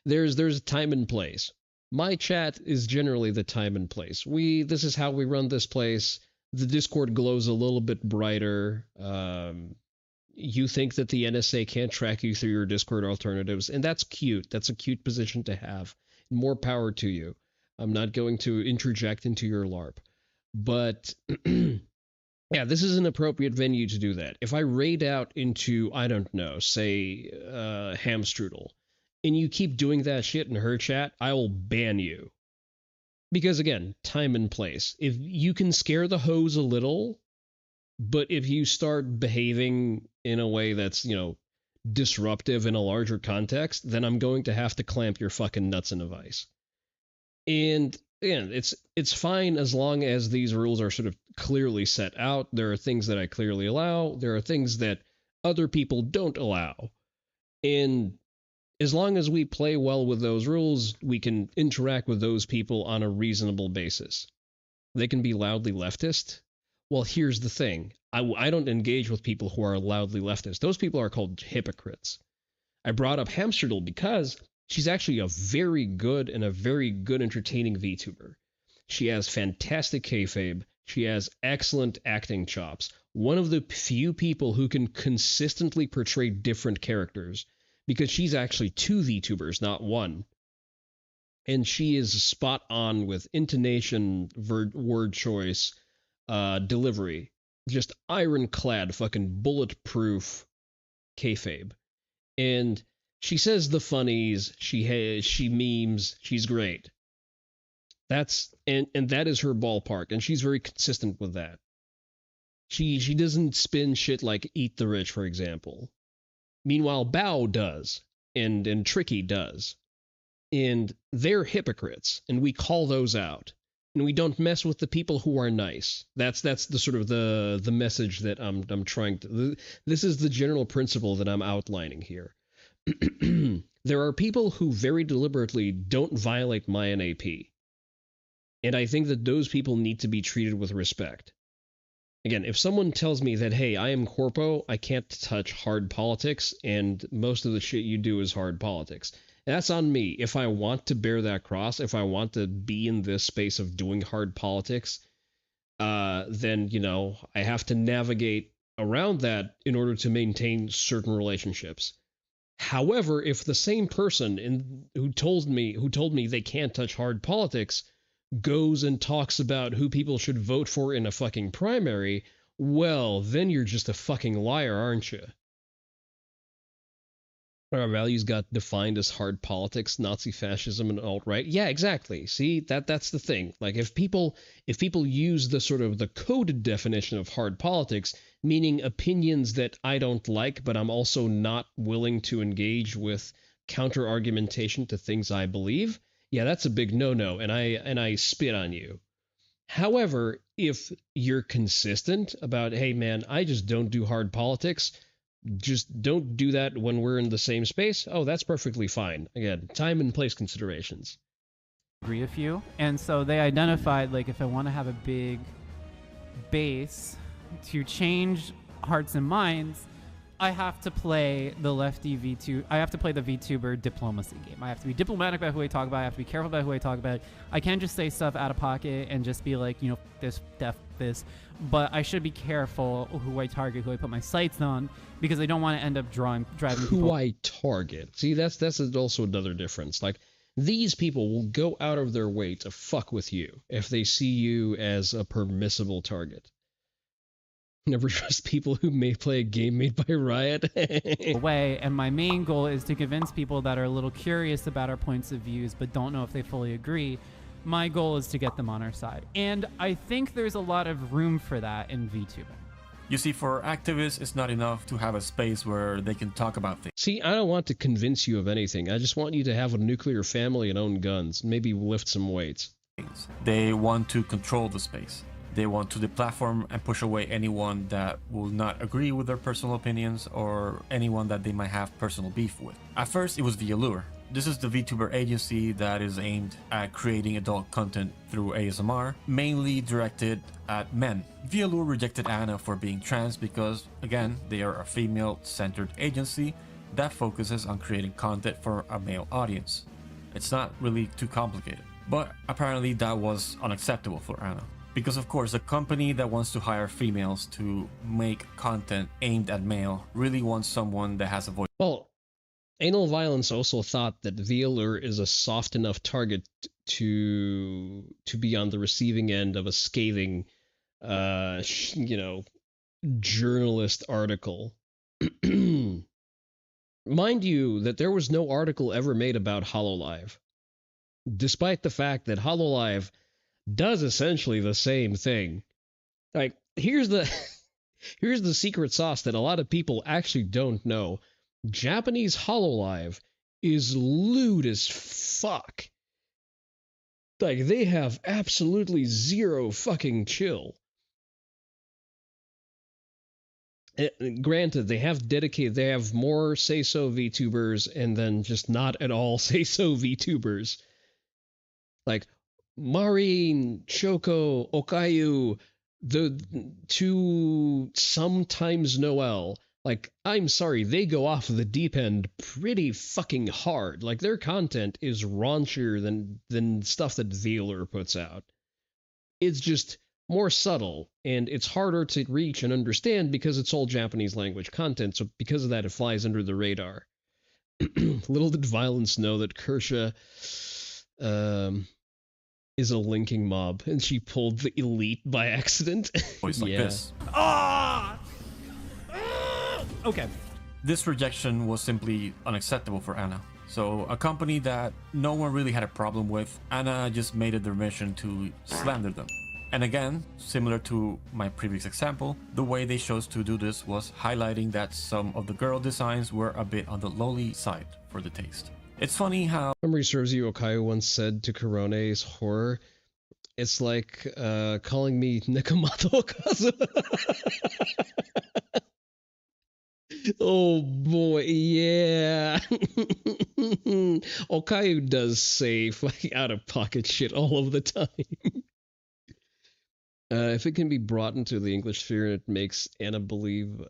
there's a time and place. My chat is generally the time and place. This is how we run this place. The Discord glows a little bit brighter. You think that the NSA can't track you through your Discord alternatives, and that's cute. That's a cute position to have. More power to you. I'm not going to interject into your LARP. But yeah, this is an appropriate venue to do that. If I raid out into, I don't know, say Hamstrudel, and you keep doing that shit in her chat, I will ban you. Because again, time and place. If you can scare the hose a little, but if you start behaving in a way that's, disruptive in a larger context, then I'm going to have to clamp your fucking nuts in a vice. And again, it's fine as long as these rules are sort of clearly set out. There are things that I clearly allow. There are things that other people don't allow. And as long as we play well with those rules, we can interact with those people on a reasonable basis. They can be loudly leftist. Well, here's the thing. I don't engage with people who are loudly leftist. Those people are called hypocrites. I brought up Hamsterdal because she's actually a very good entertaining VTuber. She has fantastic kayfabe. She has excellent acting chops. One of the few people who can consistently portray different characters, because she's actually 2 VTubers, not 1. And she is spot on with intonation, word choice, delivery. Just ironclad, fucking bulletproof kayfabe. And she says the funnies, she memes, she's great. And that is her ballpark, and she's very consistent with that. She doesn't spin shit like Eat the Rich, for example. Meanwhile, Bao does, and Tricky does. And they're hypocrites, and we call those out. And we don't mess with the people who are nice. That's the sort of the message that I'm trying to. This is the general principle that I'm outlining here. There are people who very deliberately don't violate my NAP. And I think that those people need to be treated with respect. Again, if someone tells me that, hey, I am corpo, I can't touch hard politics, and most of the shit you do is hard politics. That's on me. If I want to bear that cross, if I want to be in this space of doing hard politics, then, I have to navigate around that in order to maintain certain relationships. However, if the same person who told me they can't touch hard politics goes and talks about who people should vote for in a fucking primary, well, then you're just a fucking liar, aren't you? Our values got defined as hard politics, Nazi fascism, and alt-right. Yeah, exactly. See, that's the thing. Like, if people use the sort of the coded definition of hard politics, meaning opinions that I don't like, but I'm also not willing to engage with counter argumentation to things I believe, yeah, that's a big no-no, and I spit on you. However, if you're consistent about, hey man, I just don't do hard politics, just don't do that when we're in the same space, oh, that's perfectly fine. Again, time and place considerations. Agree with you. And so they identified, like, if I want to have a big base to change hearts and minds, I have to play the lefty I have to play the VTuber diplomacy game. I have to be diplomatic about who I talk about. I have to be careful about who I talk about. I can't just say stuff out of pocket and just be like, this, this. But I should be careful who I target, who I put my sights on, because I don't want to end up driving people. Who I target. See, that's also another difference. Like, these people will go out of their way to fuck with you if they see you as a permissible target. Never trust people who may play a game made by Riot. And my main goal is to convince people that are a little curious about our points of views but don't know if they fully agree. My goal is to get them on our side. And I think there's a lot of room for that in VTubing. You see, for activists, it's not enough to have a space where they can talk about things. See, I don't want to convince you of anything. I just want you to have a nuclear family and own guns. Maybe lift some weights. They want to control the space. They want to deplatform and push away anyone that will not agree with their personal opinions or anyone that they might have personal beef with. At first, it was the Allure. This is the VTuber agency that is aimed at creating adult content through ASMR, mainly directed at men. The Allure rejected Anna for being trans because, again, they are a female-centered agency that focuses on creating content for a male audience. It's not really too complicated. But apparently that was unacceptable for Anna. Because of course, a company that wants to hire females to make content aimed at male really wants someone that has a voice. Well, Anal Violence also thought that the Allure is a soft enough target to be on the receiving end of a scathing, journalist article. Mind you, that there was no article ever made about HoloLive, despite the fact that HoloLive does essentially the same thing. Like, here's the secret sauce that a lot of people actually don't know. Japanese HoloLive is lewd as fuck. Like, they have absolutely zero fucking chill. Granted, they have more say-so VTubers and then just not at all say-so VTubers. Like, Marin, Choco, Okayu, the two sometimes Noel, like, I'm sorry, they go off the deep end pretty fucking hard. Like, their content is raunchier than stuff that Veeler puts out. It's just more subtle, and it's harder to reach and understand because it's all Japanese language content, so because of that, it flies under the radar. Little did Violence know that Kersha, is a linking mob, and she pulled the elite by accident. Voice like this. Okay. This rejection was simply unacceptable for Anna. So a company that no one really had a problem with, Anna just made it their mission to slander them. And again, similar to my previous example, the way they chose to do this was highlighting that some of the girl designs were a bit on the lowly side for the taste. It's funny how... Memory serves you, Okayu once said to Korone's horror, it's like calling me Nekamoto Okazu. Oh boy, yeah. Okayu does say fucking out-of-pocket shit all of the time. If it can be brought into the English sphere and it makes Anna believe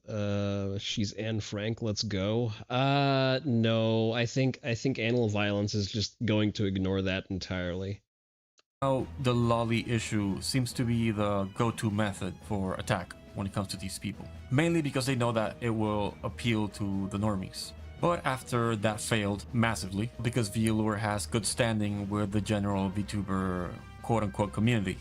she's Anne Frank, let's go. No, I think Anal Violence is just going to ignore that entirely. How the lolly issue seems to be the go-to method for attack when it comes to these people. Mainly because they know that it will appeal to the normies. But after that failed massively, because VLure has good standing with the general VTuber quote-unquote community.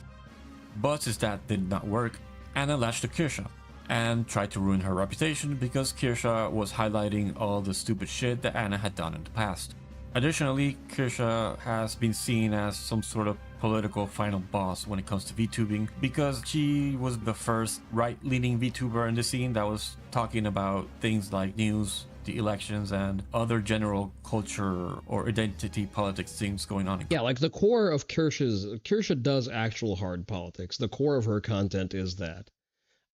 But since that did not work, Anna latched to Kirsha and tried to ruin her reputation because Kirsha was highlighting all the stupid shit that Anna had done in the past. Additionally, Kirsha has been seen as some sort of political final boss when it comes to VTubing because she was the first right-leaning VTuber in the scene that was talking about things like news, the elections and other general culture or identity politics things going on. Yeah, like the core of Kirsche does actual hard politics. The core of her content is that.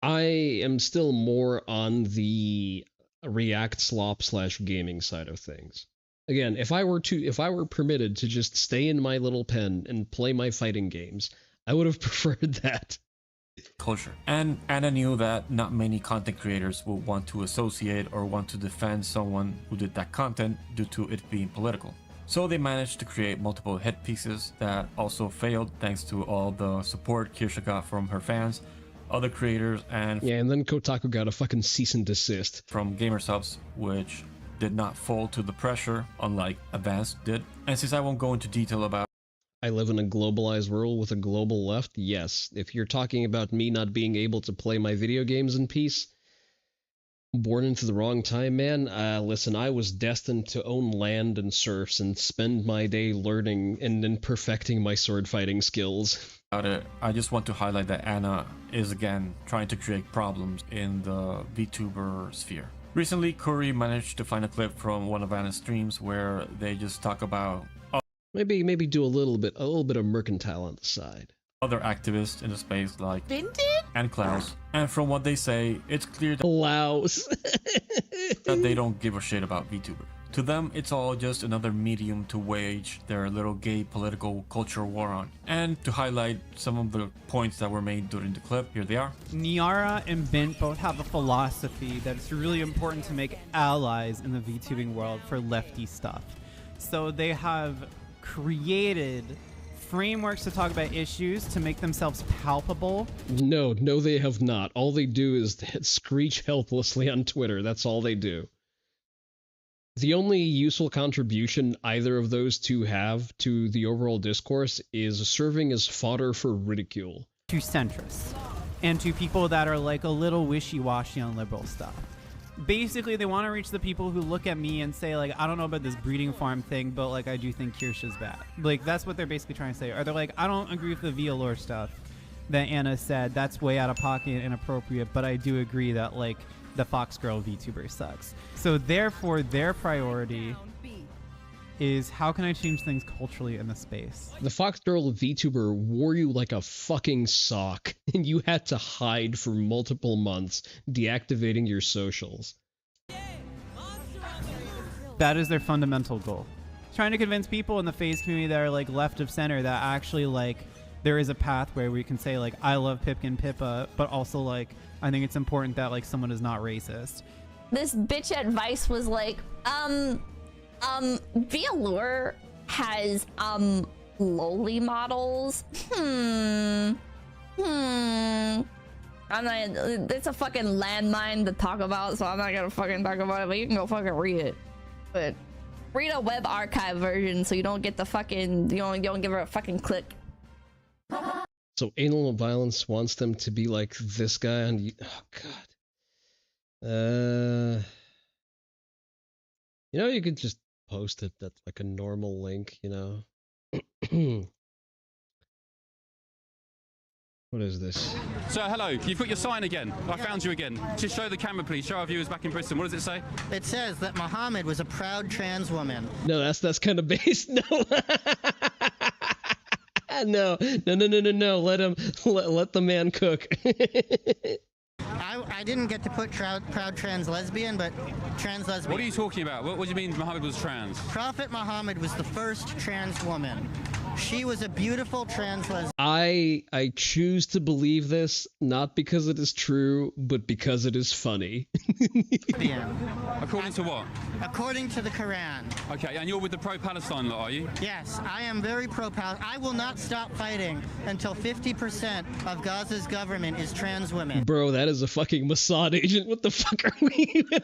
I am still more on the React slop / gaming side of things. Again, if I were permitted to just stay in my little pen and play my fighting games, I would have preferred that. Culture. And Anna knew that not many content creators would want to associate or want to defend someone who did that content due to it being political. So they managed to create multiple hit pieces that also failed thanks to all the support Kirsche got from her fans, other creators, and then Kotaku got a fucking cease and desist from gamer subs, which did not fall to the pressure, unlike Advanced did. And since I won't go into detail about I live in a globalized world with a global left, yes. If you're talking about me not being able to play my video games in peace, born into the wrong time, man. Listen, I was destined to own land and serfs and spend my day learning and then perfecting my sword fighting skills. I just want to highlight that Anna is again trying to create problems in the VTuber sphere. Recently, Curry managed to find a clip from one of Anna's streams where they just talk about maybe do a little bit of mercantile on the side. Other activists in the space like Vinted and Klaus, and from what they say, it's clear that Klaus that they don't give a shit about VTuber. To them, it's all just another medium to wage their little gay political culture war on. And to highlight some of the points that were made during the clip, here they are. Niara and Bint both have a philosophy that it's really important to make allies in the VTubing world for lefty stuff. So they have created frameworks to talk about issues to make themselves palpable. No, they have not. All they do is screech helplessly on Twitter. That's all they do. The only useful contribution either of those two have to the overall discourse is serving as fodder for ridicule. To centrists and to people that are like a little wishy-washy on liberal stuff. Basically, they want to reach the people who look at me and say, like, I don't know about this breeding farm thing, but, like, I do think Kirsche's bad. Like, that's what they're basically trying to say. Or they're like, I don't agree with the Vialore stuff that Anna said. That's way out of pocket and inappropriate, but I do agree that, like, the Fox Girl VTuber sucks. So, therefore, their priority is how can I change things culturally in the space? The Fox Girl VTuber wore you like a fucking sock, and you had to hide for multiple months, deactivating your socials. That is their fundamental goal. Trying to convince people in the FaZe community that are like left of center that actually like there is a pathway where we can say like I love Pipkin Pippa, but also like I think it's important that like someone is not racist. This bitch at Vice was like, Vialore has, lowly models. I'm not, it's a fucking landmine to talk about, so I'm not gonna fucking talk about it, but you can go fucking read it. But read a web archive version so you don't get the fucking, you don't give her a fucking click. So anal violence wants them to be like this guy on, oh god. You know, you could just post it that's like a normal link, you know. What is this? So hello, you've got your sign again. I found you again. Just show the camera, please. Show our viewers back in Bristol. What does it say? It says that Muhammad was a proud trans woman. No, that's kind of based. No. No. Let the man cook. I didn't get to put proud trans lesbian, but trans lesbian. What are you talking about? What do you mean Muhammad was trans? Prophet Muhammad was the first trans woman. She was a beautiful trans lesbian. I choose to believe this, not because it is true, but because it is funny. According to what? According to the Quran. Okay, and you're with the pro-Palestine lot, are you? Yes, I am very pro-Palestine. I will not stop fighting until 50% of Gaza's government is trans women. Bro, that is a fucking Mossad agent. What the fuck are we even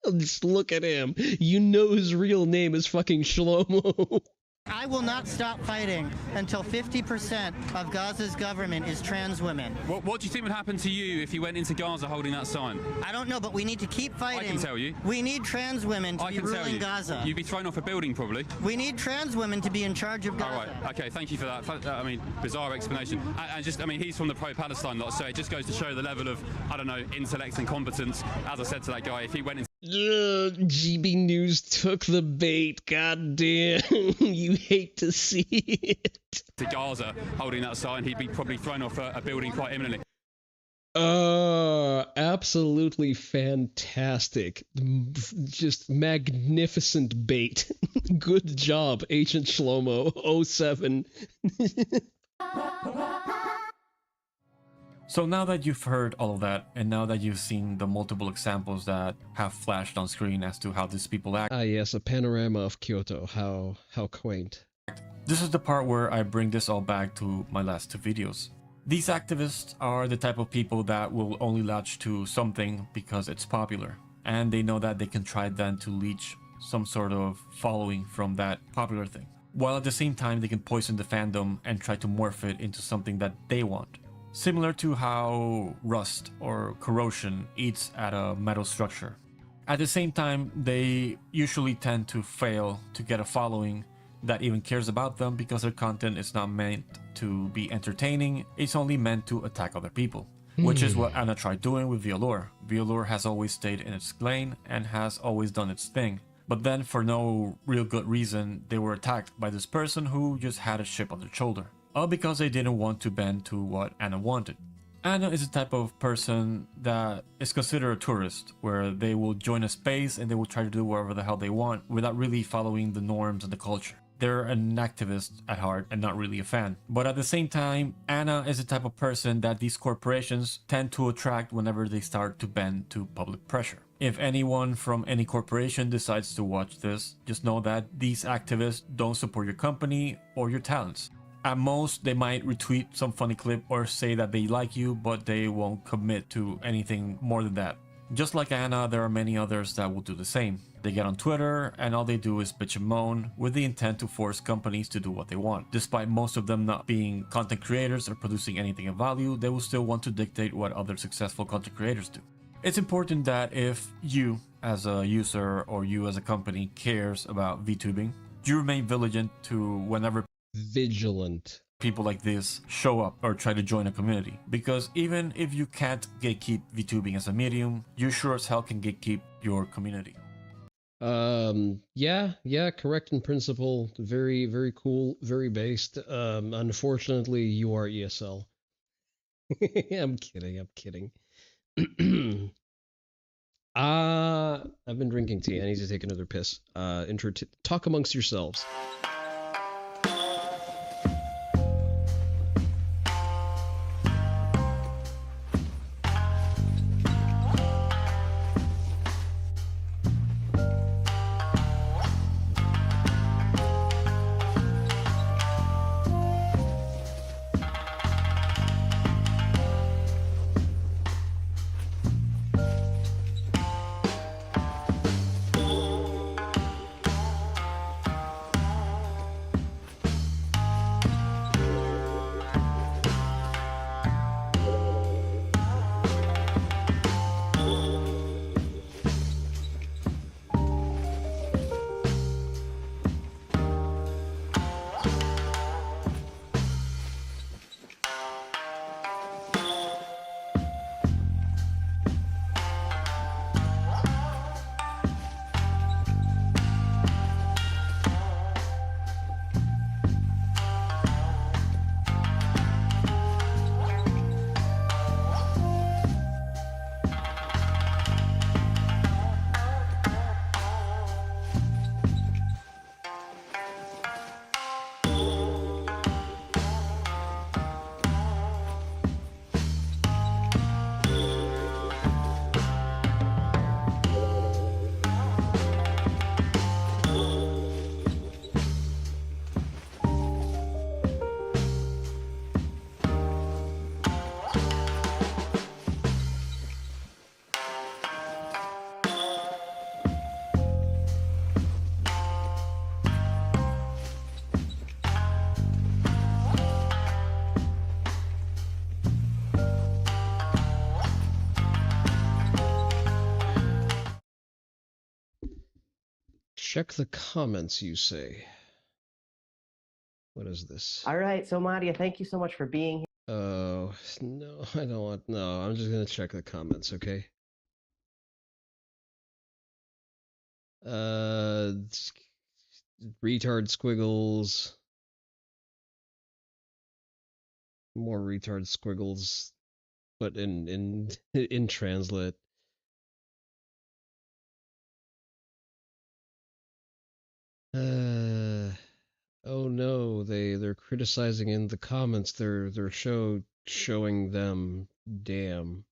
on? Just look at him. You know his real name is fucking Shlomo. I will not stop fighting until 50% of Gaza's government is trans women. What do you think would happen to you if you went into Gaza holding that sign? I don't know, but we need to keep fighting. I can tell you. We need trans women to be ruling Gaza. You'd be thrown off a building, probably. We need trans women to be in charge of Gaza. All right. Okay, thank you for that. I mean, bizarre explanation. I mean, he's from the pro-Palestine lot, so it just goes to show the level of, I don't know, intellect and competence. As I said to that guy, if he went into GB News took the bait. God damn. You hate to see it. To Gaza holding that sign, he'd be probably thrown off a building quite imminently. Absolutely fantastic. Just magnificent bait. Good job, Agent Shlomo 07. So now that you've heard all of that, and now that you've seen the multiple examples that have flashed on screen as to how these people act, Yes, a panorama of Kyoto. How quaint. this is the part where I bring this all back to my last two videos. These activists are the type of people that will only latch to something because it's popular, and they know that they can try then to leech some sort of following from that popular thing, while at the same time they can poison the fandom and try to morph it into something that they want. Similar to how rust or corrosion eats at a metal structure. At the same time, they usually tend to fail to get a following that even cares about them because their content is not meant to be entertaining, it's only meant to attack other people. Which is what Anna tried doing with Violor. Violor has always stayed in its lane and has always done its thing. But then for no real good reason, they were attacked by this person who just had a chip on their shoulder. All because they didn't want to bend to what Anna wanted. Anna is the type of person that is considered a tourist, where they will join a space and they will try to do whatever the hell they want without really following the norms and the culture. They're an activist at heart and not really a fan. But at the same time, Anna is the type of person that these corporations tend to attract whenever they start to bend to public pressure. If anyone from any corporation decides to watch this, just know that these activists don't support your company or your talents. At most, they might retweet some funny clip or say that they like you, but they won't commit to anything more than that. Just like Anna, there are many others that will do the same. They get on Twitter and all they do is bitch and moan with the intent to force companies to do what they want. Despite most of them not being content creators or producing anything of value, they will still want to dictate what other successful content creators do. It's important that if you as a user or you as a company cares about VTubing, you remain vigilant to whenever people like this show up or try to join a community. Because even if you can't gatekeep VTubing as a medium, you sure as hell can gatekeep your community. Yeah, correct in principle. Very, very cool, very based. Unfortunately, you are ESL. I'm kidding. I've been drinking tea. I need to take another piss. Talk amongst yourselves. Check the comments, you say. What is this? All right, so Madia, thank you so much for being here. Oh, no, I don't want... No, I'm just gonna check the comments, okay? Retard squiggles. More retard squiggles, but in translate. Oh no, they're criticizing in the comments. They're showing them. Damn.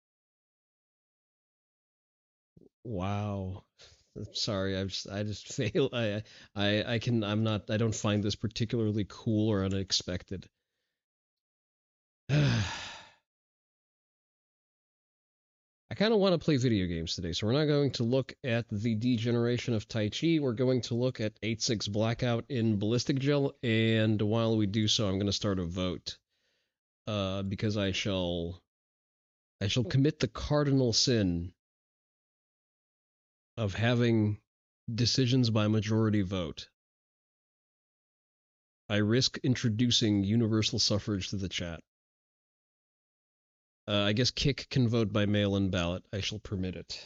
Wow. Sorry, I just fail. I don't find this particularly cool or unexpected. I kind of want to play video games today, so we're not going to look at the degeneration of Tai Chi. We're going to look at 8-6 Blackout in Ballistic Gel, and while we do so, I'm going to start a vote. Because I shall commit the cardinal sin of having decisions by majority vote. I risk introducing universal suffrage to the chat. I guess Kick can vote by mail-in ballot. I shall permit it.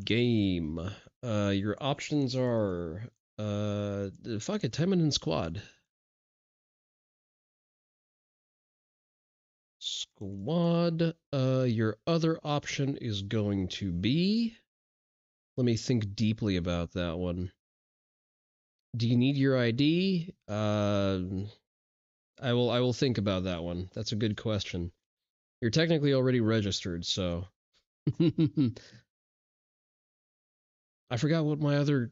Game. Your options are... fuck it, 10-minute squad. Squad. Your other option is going to be... Let me think deeply about that one. Do you need your ID? I will think about that one. That's a good question. You're technically already registered, so I forgot what my other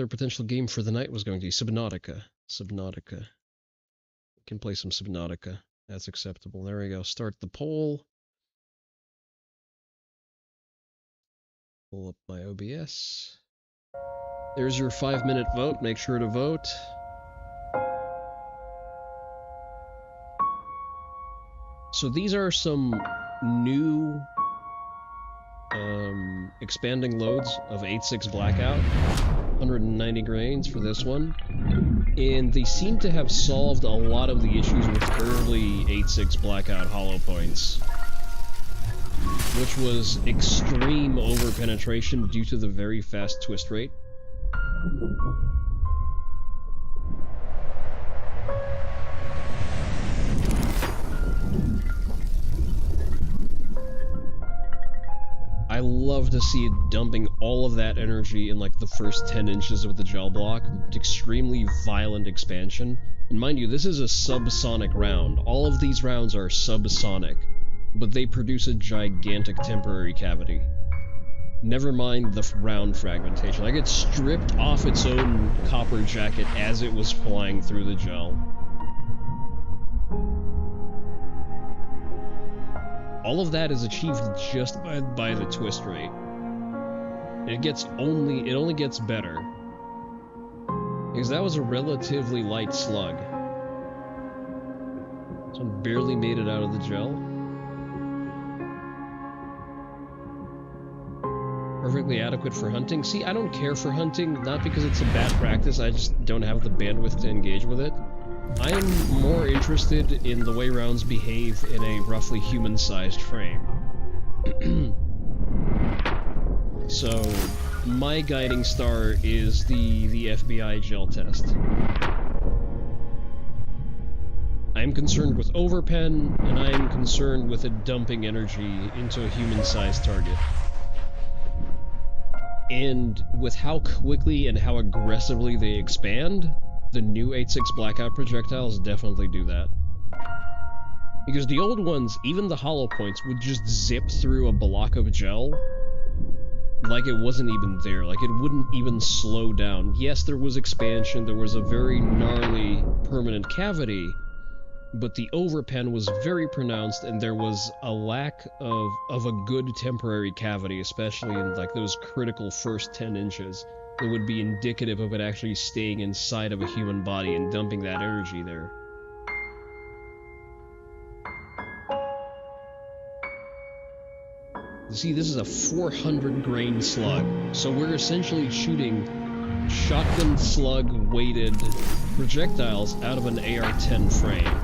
potential game for the night was going to be. Subnautica. Subnautica. We can play some Subnautica. That's acceptable. There we go. Start the poll. Pull up my OBS. There's your 5-minute vote. Make sure to vote. So these are some new expanding loads of 8-6 Blackout. 190 grains for this one. And they seem to have solved a lot of the issues with early 8-6 Blackout hollow points, which was extreme over-penetration due to the very fast twist rate. I love to see it dumping all of that energy in like the first 10 inches of the gel block. Extremely violent expansion. And mind you, this is a subsonic round. All of these rounds are subsonic, but they produce a gigantic temporary cavity. Never mind the round fragmentation. Like, it stripped off its own copper jacket as it was flying through the gel. All of that is achieved just by the twist rate. It only gets better. Because that was a relatively light slug. This one barely made it out of the gel. Perfectly adequate for hunting. See, I don't care for hunting, not because it's a bad practice, I just don't have the bandwidth to engage with it. I am more interested in the way rounds behave in a roughly human-sized frame. So, my guiding star is the FBI gel test. I am concerned with overpen, and I am concerned with it dumping energy into a human-sized target. And with how quickly and how aggressively they expand, the new 8-6 Blackout projectiles definitely do that. Because the old ones, even the hollow points, would just zip through a block of gel like it wasn't even there, like it wouldn't even slow down. Yes, there was expansion, there was a very gnarly permanent cavity, but the overpen was very pronounced, and there was a lack of a good temporary cavity, especially in like those critical first 10 inches. That would be indicative of it actually staying inside of a human body and dumping that energy there. You see, this is a 400 grain slug, so we're essentially shooting shotgun slug weighted projectiles out of an AR-10 frame.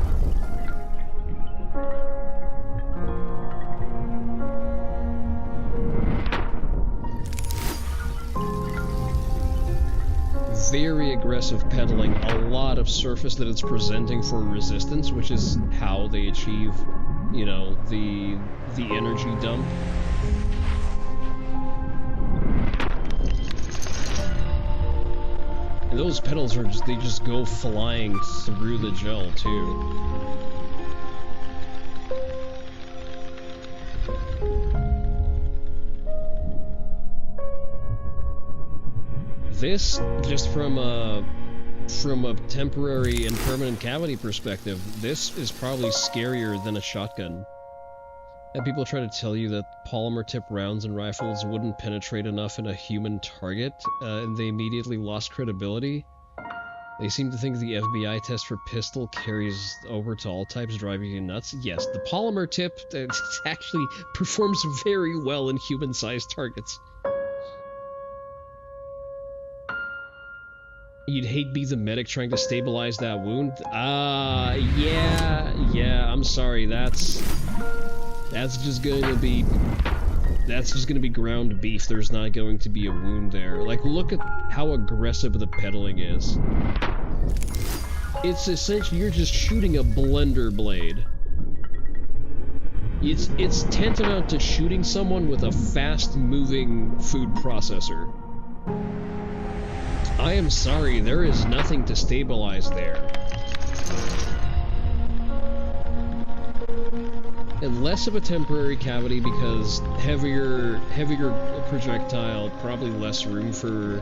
very aggressive pedaling, a lot of surface that it's presenting for resistance, which is how they achieve, you know, the energy dump. And those pedals are just, they just go flying through the gel too. This, just from a temporary and permanent cavity perspective, this is probably scarier than a shotgun. And people try to tell you that polymer-tipped rounds and rifles wouldn't penetrate enough in a human target, and they immediately lost credibility. They seem to think the FBI test for pistol carries over to all types, driving you nuts. Yes, the polymer tip actually performs very well in human-sized targets. You'd hate be the medic trying to stabilize that wound? Yeah, I'm sorry, that's just gonna be ground beef. There's not going to be a wound there. Like, look at how aggressive the pedaling is. It's essentially, you're just shooting a blender blade. It's tantamount to shooting someone with a fast-moving food processor. I am sorry, there is nothing to stabilize there. And less of a temporary cavity because heavier projectile, probably less room for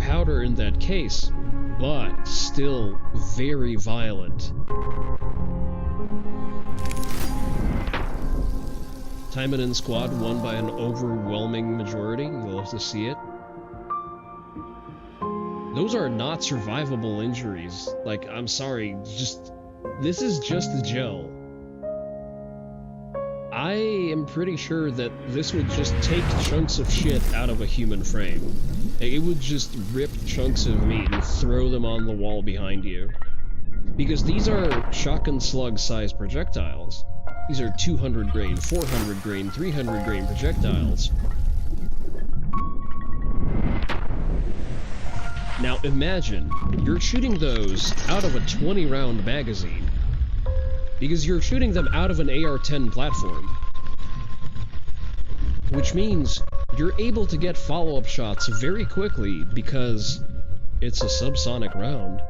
powder in that case, but still very violent. Time it in squad won by an overwhelming majority. You'll have to see it. Those are not survivable injuries. Like, I'm sorry, this is just the gel. I am pretty sure that this would just take chunks of shit out of a human frame. It would just rip chunks of meat and throw them on the wall behind you. Because these are shotgun slug sized projectiles. These are 200 grain, 400 grain, 300 grain projectiles. Now imagine, you're shooting those out of a 20-round magazine. Because you're shooting them out of an AR-10 platform. Which means you're able to get follow-up shots very quickly because it's a subsonic round.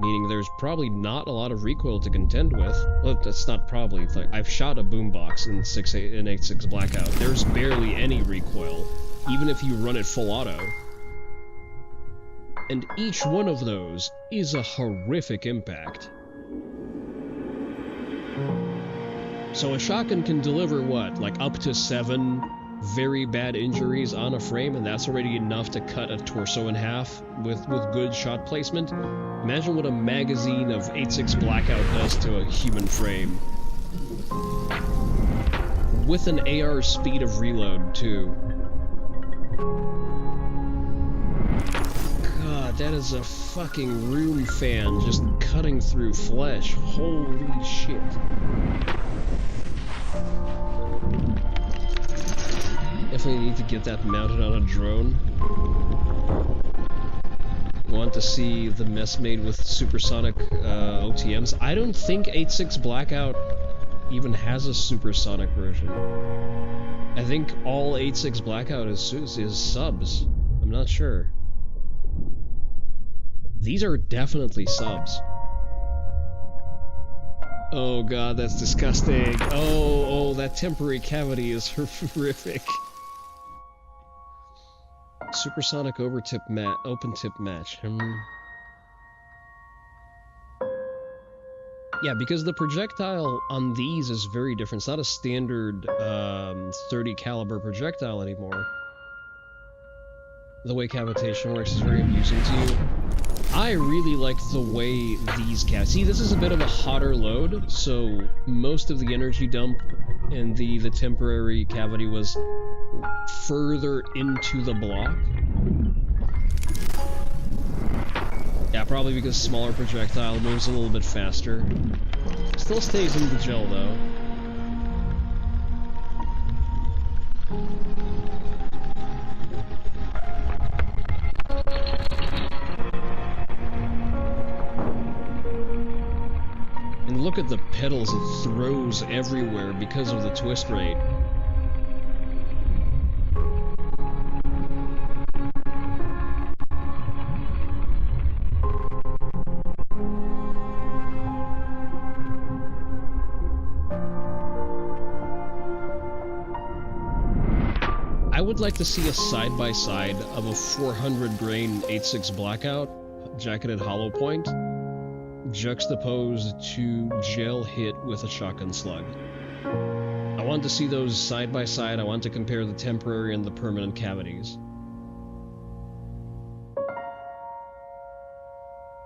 Meaning there's probably not a lot of recoil to contend with. Well, that's not probably. It's like, I've shot a boombox in 8.6 Blackout. There's barely any recoil, even if you run it full auto. And each one of those is a horrific impact. So a shotgun can deliver what, like up to 7 very bad injuries on a frame, and that's already enough to cut a torso in half with good shot placement. Imagine what a magazine of 8.6 Blackout does to a human frame. With an AR speed of reload, too. God, that is a fucking room fan just cutting through flesh. Holy shit. Definitely need to get that mounted on a drone. Want to see the mess made with supersonic OTMs. I don't think 8.6 Blackout even has a supersonic version. I think all 8.6 Blackout is subs. I'm not sure. These are definitely subs. Oh god, that's disgusting. Oh, that temporary cavity is horrific. Supersonic open tip match. Yeah, because the projectile on these is very different. It's not a standard 30 caliber projectile anymore. The way cavitation works is very amusing to you. I really like the way these see, this is a bit of a hotter load, so most of the energy dump and the temporary cavity was further into the block. Yeah, probably because smaller projectile moves a little bit faster. Still stays in the gel though. look at the pedals, it throws everywhere because of the twist rate. I would like to see a side-by-side of a 400 grain 8.6 Blackout, jacketed hollow point, juxtaposed to gel hit with a shotgun slug. I want to see those side-by-side. I want to compare the temporary and the permanent cavities.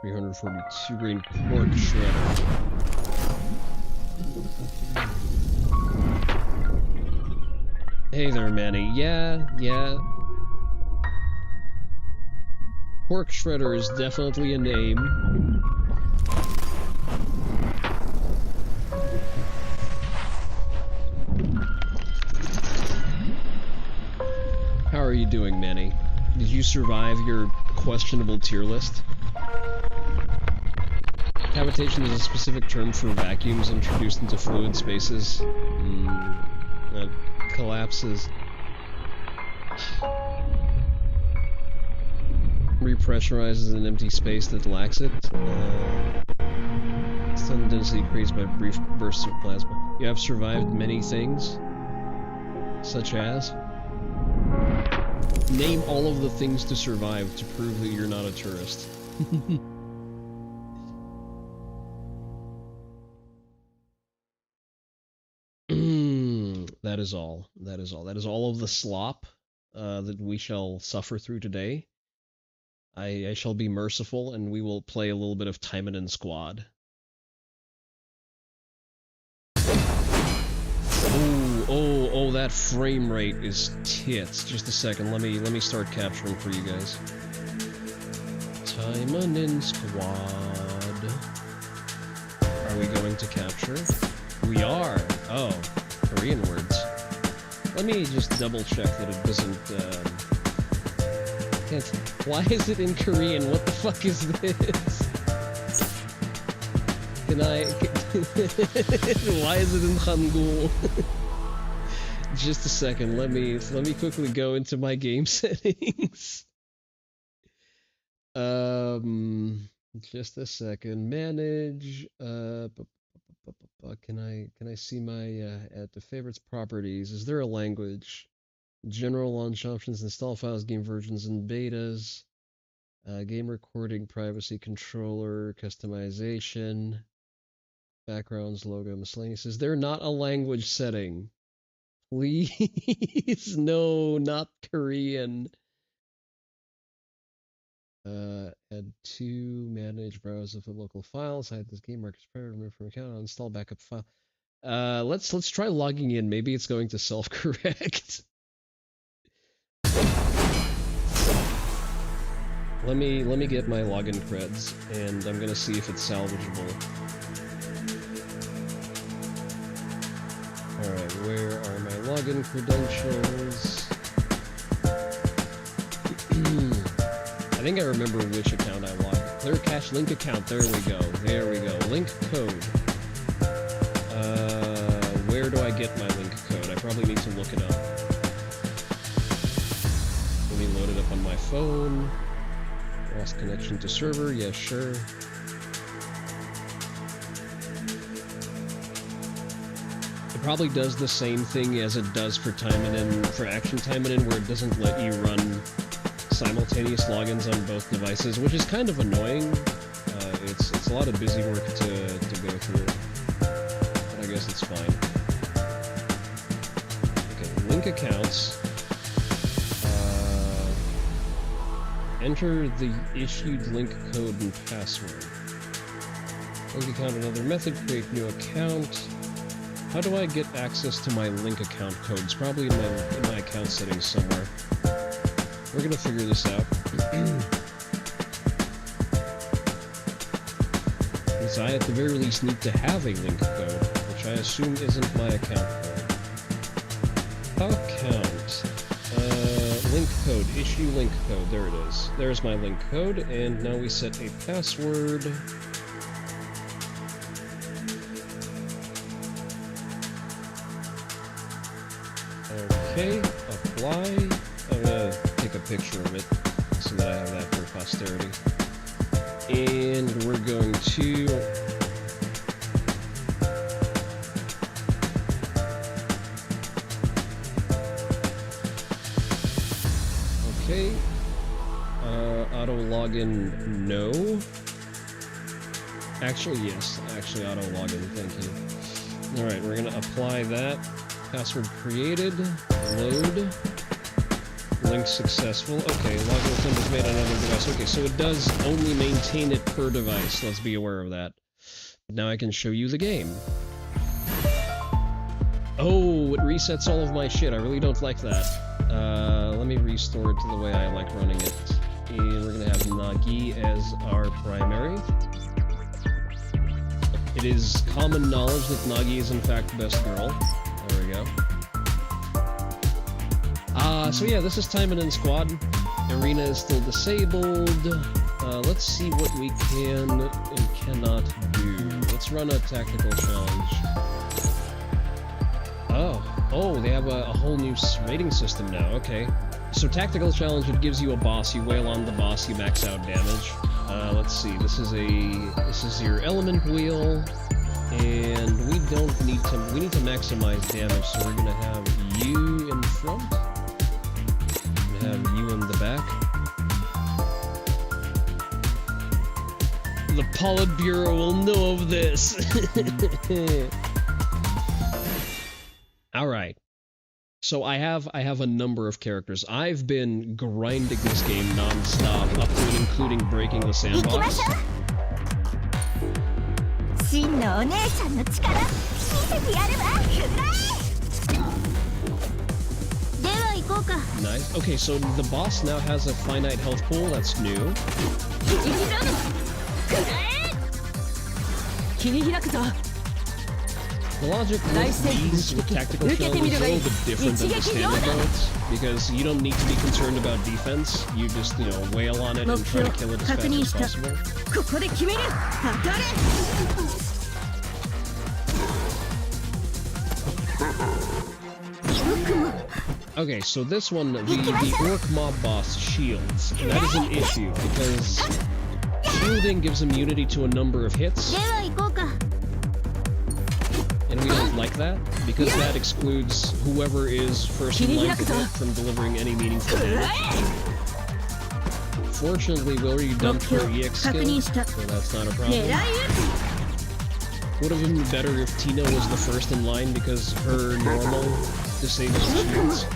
342 grain pork shredder. Hey there, Manny. Yeah. Pork shredder is definitely a name. How are you doing, Manny? Did you survive your questionable tier list? Cavitation is a specific term for vacuums introduced into fluid spaces. That collapses. Repressurizes an empty space that lacks it. Stun density creates by brief bursts of plasma. You have survived many things, such as... Name all of the things to survive to prove that you're not a tourist. That is all. That is all. That is all of the slop that we shall suffer through today. I shall be merciful, and we will play a little bit of Taimanin Squad. Oh, that frame rate is tits. Just a second, let me start capturing for you guys. Taimanin Squad. Are we going to capture? We are. Oh, Korean words. Let me just double check that it doesn't, why is it in Korean? What the fuck is this? Why is it in Hangul? Just a second, let me quickly go into my game settings. Just a second. Manage, can I see my at the favorites properties? Is there a language? General launch options, install files, game versions and betas, game recording, privacy controller, customization, backgrounds, logo, miscellaneous. Is there not a language setting? Please, no, not Korean. Add to manage browser for local files. Hide this game market prior, remove from account, install backup file. Let's try logging in. Maybe it's going to self-correct. Let me get my login creds, and I'm gonna see if it's salvageable. Alright, where are my login credentials? I think I remember which account I logged. Clear cache link account, there we go. Link code. Where do I get my link code? I probably need to look it up. Let me load it up on my phone. Lost connection to server, yeah, sure. It probably does the same thing as it does for Action Taimanin, where it doesn't let you run simultaneous logins on both devices, which is kind of annoying. It's a lot of busy work to go through, but I guess it's fine. Okay, link accounts. Enter the issued link code and password. Link account, another method, create new account. How do I get access to my link account codes? Probably in my account settings somewhere. We're gonna figure this out. Because I at the very least need to have a link code, which I assume isn't my account code. Account. Link code, issue link code, there it is. There's my link code, and now we set a password. Okay, apply. I'm gonna take a picture of it so that I have that for posterity. And we're going to... Okay. Auto login, no. Actually, yes. Actually, auto login, thank you. Alright, we're gonna apply that. Password created. Load. Link successful. Okay, login attempt is made on another device. Okay, so it does only maintain it per device. Let's be aware of that. Now I can show you the game. Oh, it resets all of my shit. I really don't like that. Let me restore it to the way I like running it. And we're gonna have Nagi as our primary. It is common knowledge that Nagi is in fact the best girl. There we go. So yeah, this is Timon and Squad. Arena is still disabled. Let's see what we can and cannot do. Let's run a tactical challenge. Oh, they have a whole new rating system now, okay. So tactical challenge, it gives you a boss, you wail on the boss, you max out damage. Let's see, this is your element wheel, and we need to maximize damage, so we're gonna have you in front, we're gonna have you in the back. The Politburo will know of this! Alright. So I have a number of characters. I've been grinding this game non-stop, up to and including breaking the sandbox. Nice. Okay, so the boss now has a finite health pool, that's new. The logic with these with tactical challenges is a little bit different than the standard modes, because you don't need to be concerned about defense, you just, you know, wail on it and try to kill it as fast as possible. Okay, so this one, the Orc Mob boss shields, that is an issue, because shielding gives immunity to a number of hits. And we don't like that, because that excludes whoever is first in line to hit from delivering any meaningful damage. Fortunately, we already dumped her EX skill, so that's not a problem. Would have been better if Tina was the first in line, because her normal disables shields.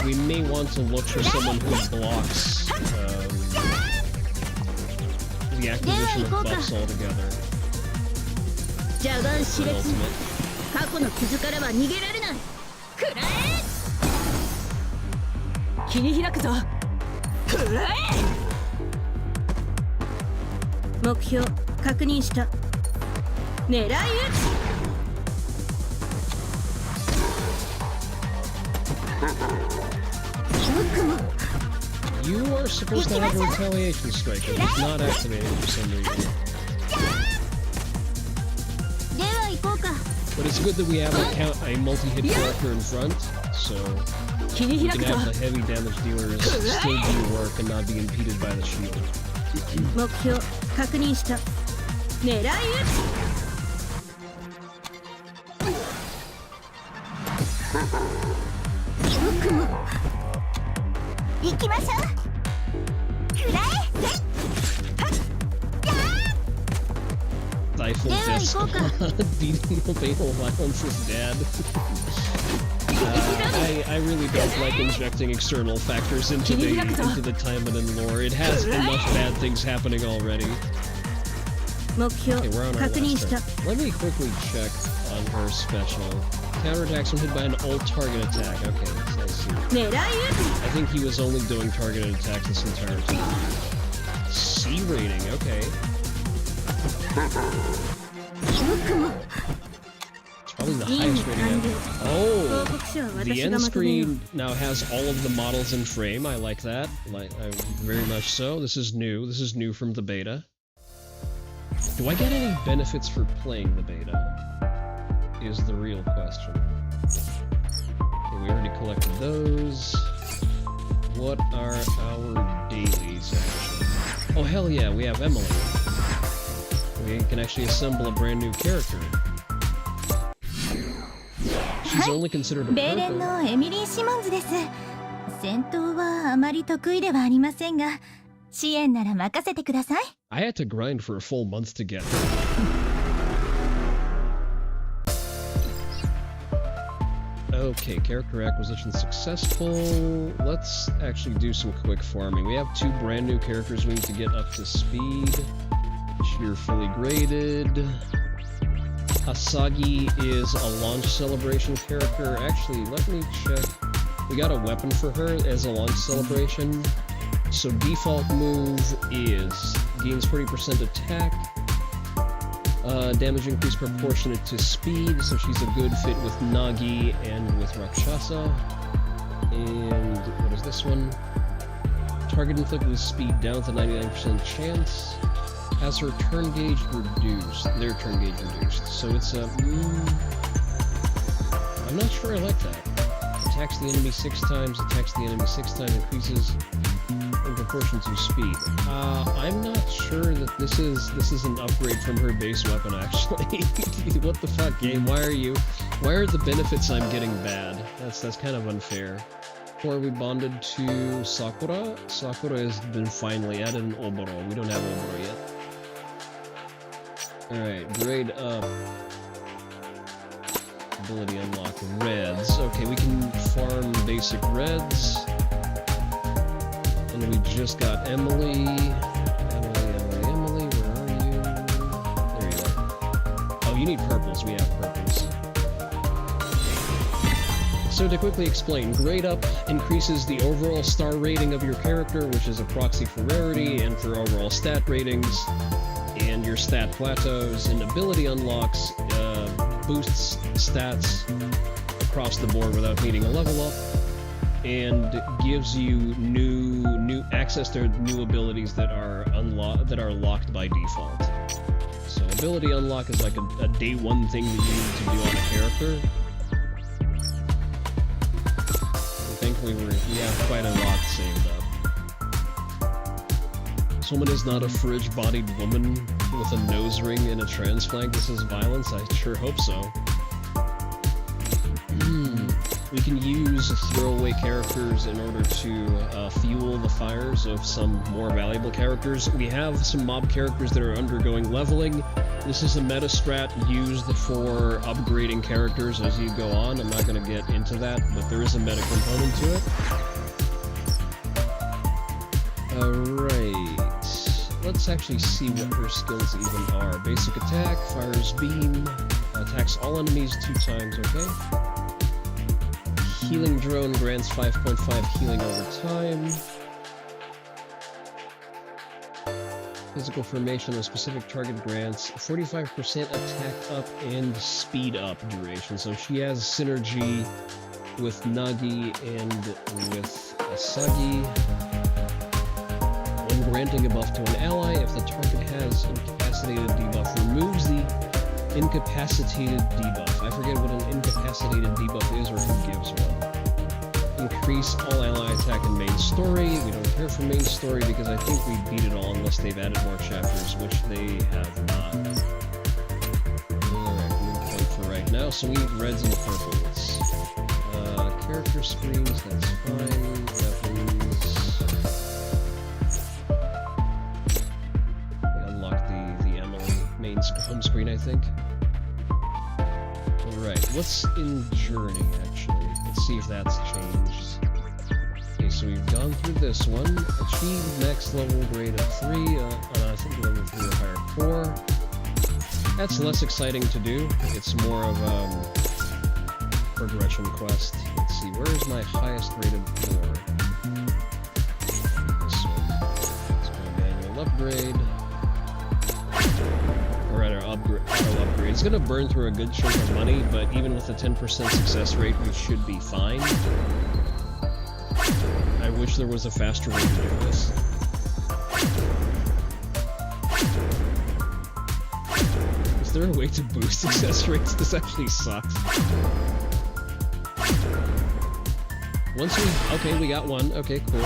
We may want to look for someone who blocks the acquisition of buffs altogether. You are supposed to have a retaliation strike, but it's not activated for some reason. But it's good that we have a multi-hit character in front, so we can have the heavy damage dealers still do work and not be impeded by the shield. Stifle Death beating the fatal violence is bad. I really don't like injecting external factors into the Timon and lore. It has enough bad things happening already. Okay, we're on our last turn. Let me quickly check on her special. Counterattacks when hit by an alt target attack. Okay, I see. I think he was only doing targeted attacks this entire time. C rating, okay. It's probably the highest rating ever. Oh! The end screen now has all of the models in frame. I like that. Very much so. This is new. This is new from the beta. Do I get any benefits for playing the beta? Is the real question. we already collected those. What are our dailies, actually? Oh, hell yeah, we have Emily. We can actually assemble a brand new character. She's only considered a purple. のエミリー・シモンズです。戦闘はあまり得意ではありませんが、支援なら任せてください。I had to grind for a full month to get her. Okay, character acquisition successful. Let's actually do some quick farming. We have 2 brand new characters we need to get up to speed. Sheer fully graded. Asagi is a launch celebration character. Actually, let me check. We got a weapon for her as a launch celebration. So default move is gains 40% attack. Damage increase proportionate to speed, so she's a good fit with Nagi and with Rakshasa. And what is this one? Target inflicted with speed down to 99% chance. Has her turn gauge reduced. Their turn gauge reduced. So it's a... I'm not sure I like that. Attacks the enemy 6 times, attacks the enemy 6 times, increases in proportion to speed. I'm not sure that this is an upgrade from her base weapon, actually. What the fuck, game? Why are the benefits I'm getting bad? That's kind of unfair. Or are we bonded to Sakura? Sakura has been finally added in Oboro. We don't have Oboro yet. Alright, grade up. Ability unlock reds. Okay, we can farm basic reds. And we just got Emily. Emily, where are you? There you are. Oh, you need purples. We have purples. So to quickly explain, grade up increases the overall star rating of your character, which is a proxy for rarity and for overall stat ratings, and your stat plateaus, and ability unlocks boosts stats across the board without needing a level up, and gives you new access to new abilities that are locked by default. So ability unlock is like a day one thing that you need to do on a character. Thankfully we have quite a lot saved up. Someone is not a fridge-bodied woman with a nose ring and a trans flag. This is violence? I sure hope so. We can use throwaway characters in order to fuel the fires of some more valuable characters. We have some mob characters that are undergoing leveling. This is a meta strat used for upgrading characters as you go on. I'm not going to get into that, but there is a meta component to it. Alright. Let's actually see what her skills even are. Basic attack, fires beam, attacks all enemies 2 times, okay? Healing drone grants 5.5 healing over time. Physical formation of specific target grants 45% attack up and speed up duration. So she has synergy with Nagi and with Asagi. When granting a buff to an ally, if the target has incapacitated debuff, removes the incapacitated debuff. I forget what an incapacitated debuff is or who gives one. Increase all ally attack in main story. We don't care for main story because I think we beat it all unless they've added more chapters, which they have not. Alright, we'll play for right now. So we need reds and purples. Character screens, that's fine. Weapons. Unlock the Emily main home screen, I think. Alright, what's in Journey, actually? Let's see if that's changed. Okay, so we've gone through this one. Achieve next level grade of 3. I think level 3 or higher 4. That's less exciting to do. It's more of a progression quest. Let's see, where is my highest rated 4? This one. Let's go manual upgrade. Our upgrade. It's going to burn through a good chunk of money, but even with a 10% success rate, we should be fine. I wish there was a faster way to do this. Is there a way to boost success rates? This actually sucks. Okay, we got one. Okay, cool.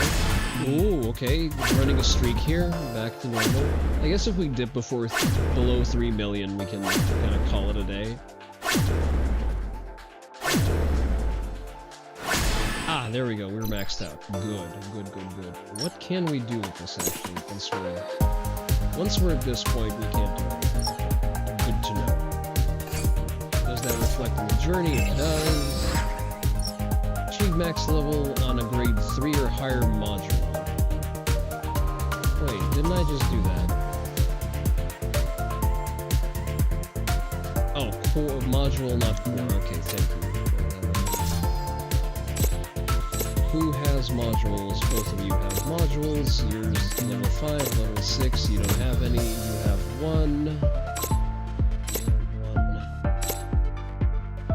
Ooh, okay, running a streak here, back to normal. I guess if we dip below 3 million, we can kind of call it a day. Ah, there we go, we're maxed out. Good. What can we do with this, actually, once we're at this point, we can't do anything. Good to know. Does that reflect on the journey? It does. Achieve max level on a grade 3 or higher module. Wait, didn't I just do that? Oh, core module, not core. Okay, thank you. Who has modules? Both of you have modules. Yours level 5, level 6. You don't have any. You have one.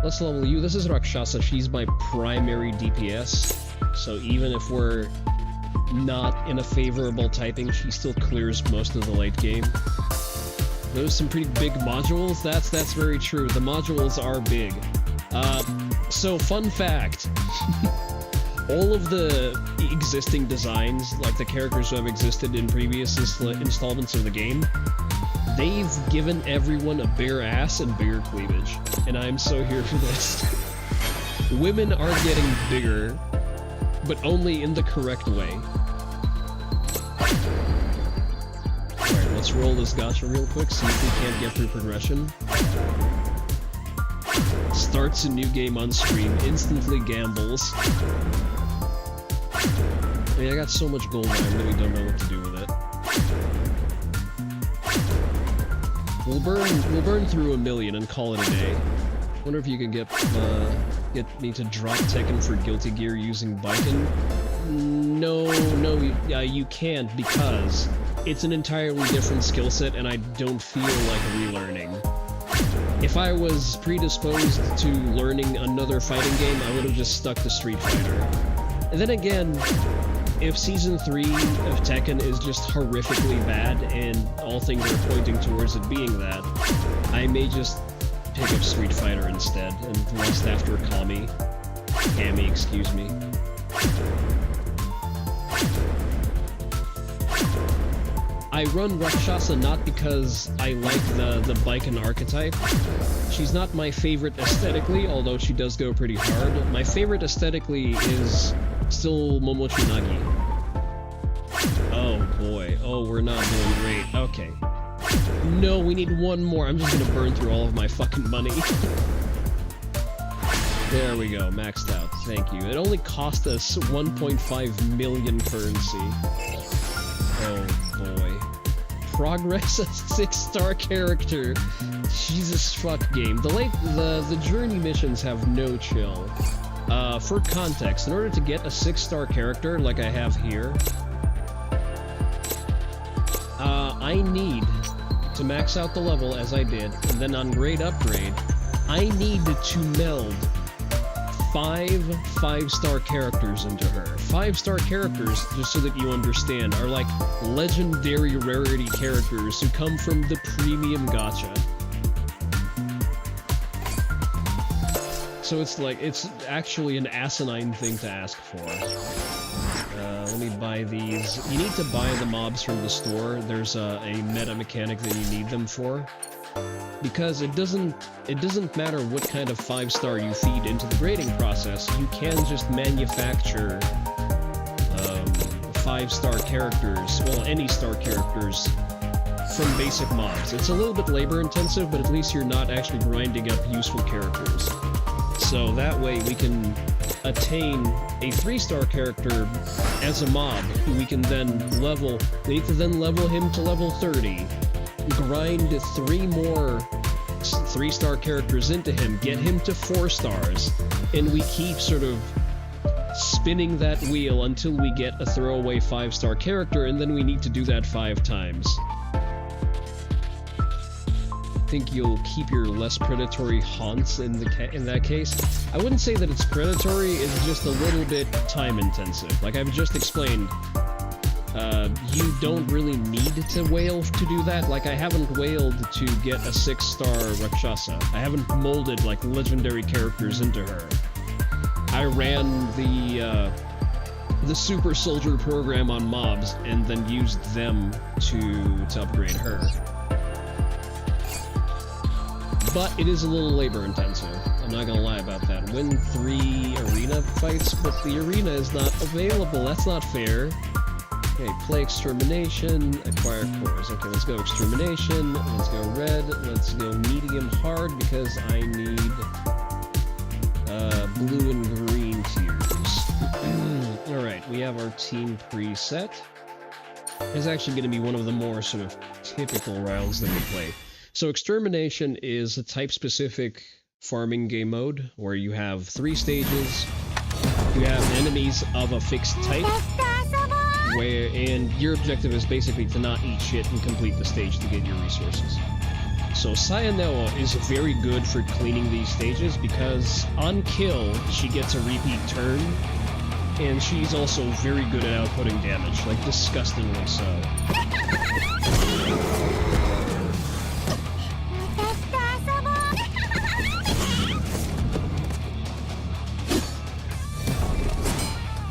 Let's level you. This is Rakshasa. She's my primary DPS. So even if we're not in a favorable typing, she still clears most of the late game. Those some pretty big modules. That's very true. The modules are big. So fun fact. All of the existing designs, like the characters who have existed in previous installments of the game, they've given everyone a bare ass and bare cleavage, and I'm so here for this. Women are getting bigger, but only in the correct way. Alright, let's roll this gacha real quick, see if we can't get through progression. Starts a new game on stream, instantly gambles. I mean, I got so much gold that I really don't know what to do with it. We'll burn through 1 million and call it a day. Wonder if you can get me to drop Tekken for Guilty Gear using Biken. No, you can't, because it's an entirely different skill set and I don't feel like relearning. If I was predisposed to learning another fighting game, I would have just stuck to Street Fighter. And then again, if Season 3 of Tekken is just horrifically bad, and all things are pointing towards it being that, I may just pick up Street Fighter instead, and lust after Kami, excuse me. I run Rakshasa not because I like the Biken archetype. She's not my favorite aesthetically, although she does go pretty hard. My favorite aesthetically is still Momochinagi. Oh boy. Oh, we're not doing great. Okay. No, we need one more. I'm just gonna burn through all of my fucking money. There we go, maxed out. Thank you. It only cost us 1.5 million currency. Oh boy. Progress a 6-star character. Jesus fuck game. The journey missions have no chill. For context, in order to get a 6-star character like I have here, I need to max out the level as I did, and then on grade upgrade, I need to meld 5 5-star characters into her. 5-star characters, just so that you understand, are like legendary rarity characters who come from the premium gacha. So it's actually an asinine thing to ask for. Let me buy these. You need to buy the mobs from the store. There's a meta mechanic that you need them for. Because it doesn't matter what kind of 5-star you feed into the grading process, you can just manufacture 5-star characters, well, any star characters, from basic mobs. It's a little bit labor intensive, but at least you're not actually grinding up useful characters. So that way we can attain a 3-star character as a mob, who we can then level. We need to then level him to level 30. Grind 3 more 3-star characters into him, get him to 4 stars, and we keep sort of spinning that wheel until we get a throwaway 5-star character, and then we need to do that 5 times. I think you'll keep your less predatory haunts in that case. I wouldn't say that it's predatory, it's just a little bit time intensive. Like I've just explained, you don't really need to whale to do that. Like I haven't whaled to get a 6-star Rakshasa. I haven't molded like legendary characters into her. I ran the super soldier program on mobs and then used them to upgrade her. But it is a little labor intensive. I'm not gonna lie about that. Win 3 arena fights, but the arena is not available. That's not fair. Okay, play extermination, acquire cores. Okay, let's go extermination, let's go red, let's go medium hard because I need blue and green tiers. Alright, we have our team preset. It's actually going to be one of the more sort of typical rounds that we play. So extermination is a type-specific farming game mode where you have 3 stages, you have enemies of a fixed type, and your objective is basically to not eat shit and complete the stage to get your resources. So Sayaneo is very good for cleaning these stages because on kill, she gets a repeat turn, and she's also very good at outputting damage, like disgustingly so.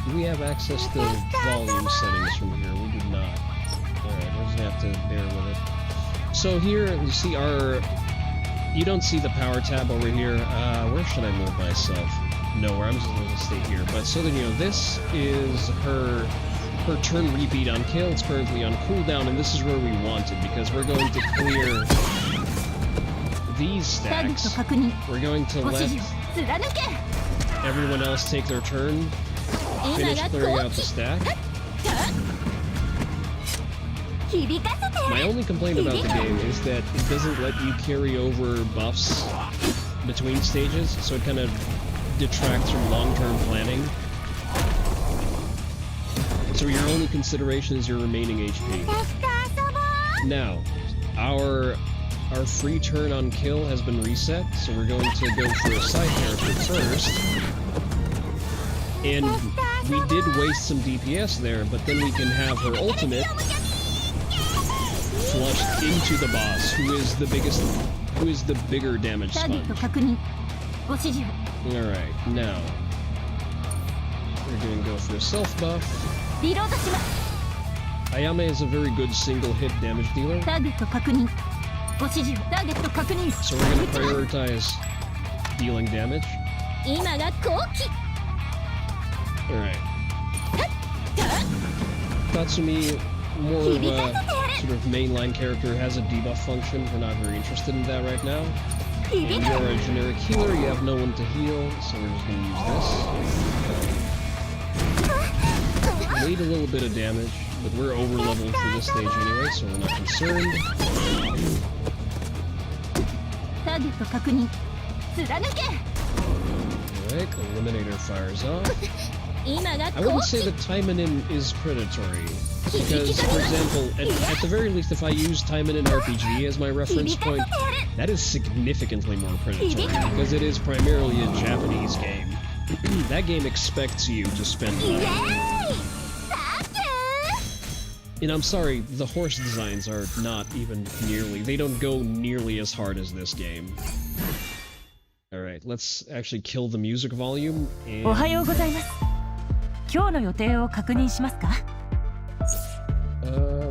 Do we have access to volume settings from here? We do not. Alright, we're just gonna have to bear with it. So here, you see you don't see the power tab over here. Where should I move myself? Nowhere, I'm just gonna stay here. But so that you know, this is her turn repeat on kill. It's currently on cooldown, and this is where we want it, because we're going to clear these stacks. We're going to let everyone else take their turn, finish clearing out the stack. My only complaint about the game is that it doesn't let you carry over buffs between stages, so it kind of detracts from long-term planning. So your only consideration is your remaining HP. Now, our free turn on kill has been reset, so we're going to go for a side character first. And we did waste some DPS there, but then we can have her ultimate flushed into the boss, who is the bigger damage sponge. Alright, now we're gonna go for a self buff. Ayame is a very good single hit damage dealer. So we're gonna prioritize dealing damage. Alright. Tatsumi, more of a sort of mainline character, has a debuff function. We're not very interested in that right now. And you're a generic healer, you have no one to heal, so we're just gonna use this. Wait a little bit of damage, but we're over leveled for this stage anyway, so we're not concerned. Alright, Eliminator fires off. I wouldn't say that Taimanin is predatory, because, for example, at the very least, if I use Taimanin RPG as my reference point, that is significantly more predatory, because it is primarily a Japanese game. That game expects you to spend money. And I'm sorry, the horse designs are not even nearly, they don't go nearly as hard as this game. Alright, let's actually kill the music volume, and...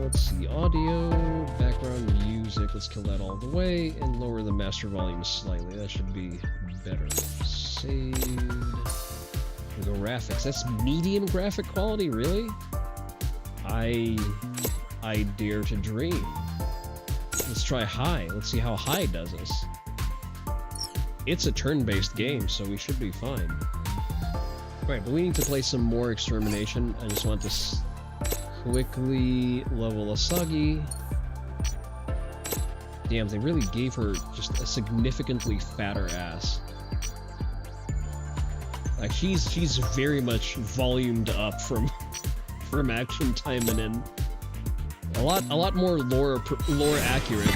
let's see, audio, background music, let's kill that all the way, and lower the master volume slightly, that should be better. Saved. We go graphics, that's medium graphic quality, really? I dare to dream. Let's try high, let's see how high does us. It's a turn-based game, so we should be fine. Right, but we need to play some more extermination. I just want to quickly level Asagi. Damn, they really gave her just a significantly fatter ass. Like she's very much volumed up from Action Taimanin. A lot more lore accurate.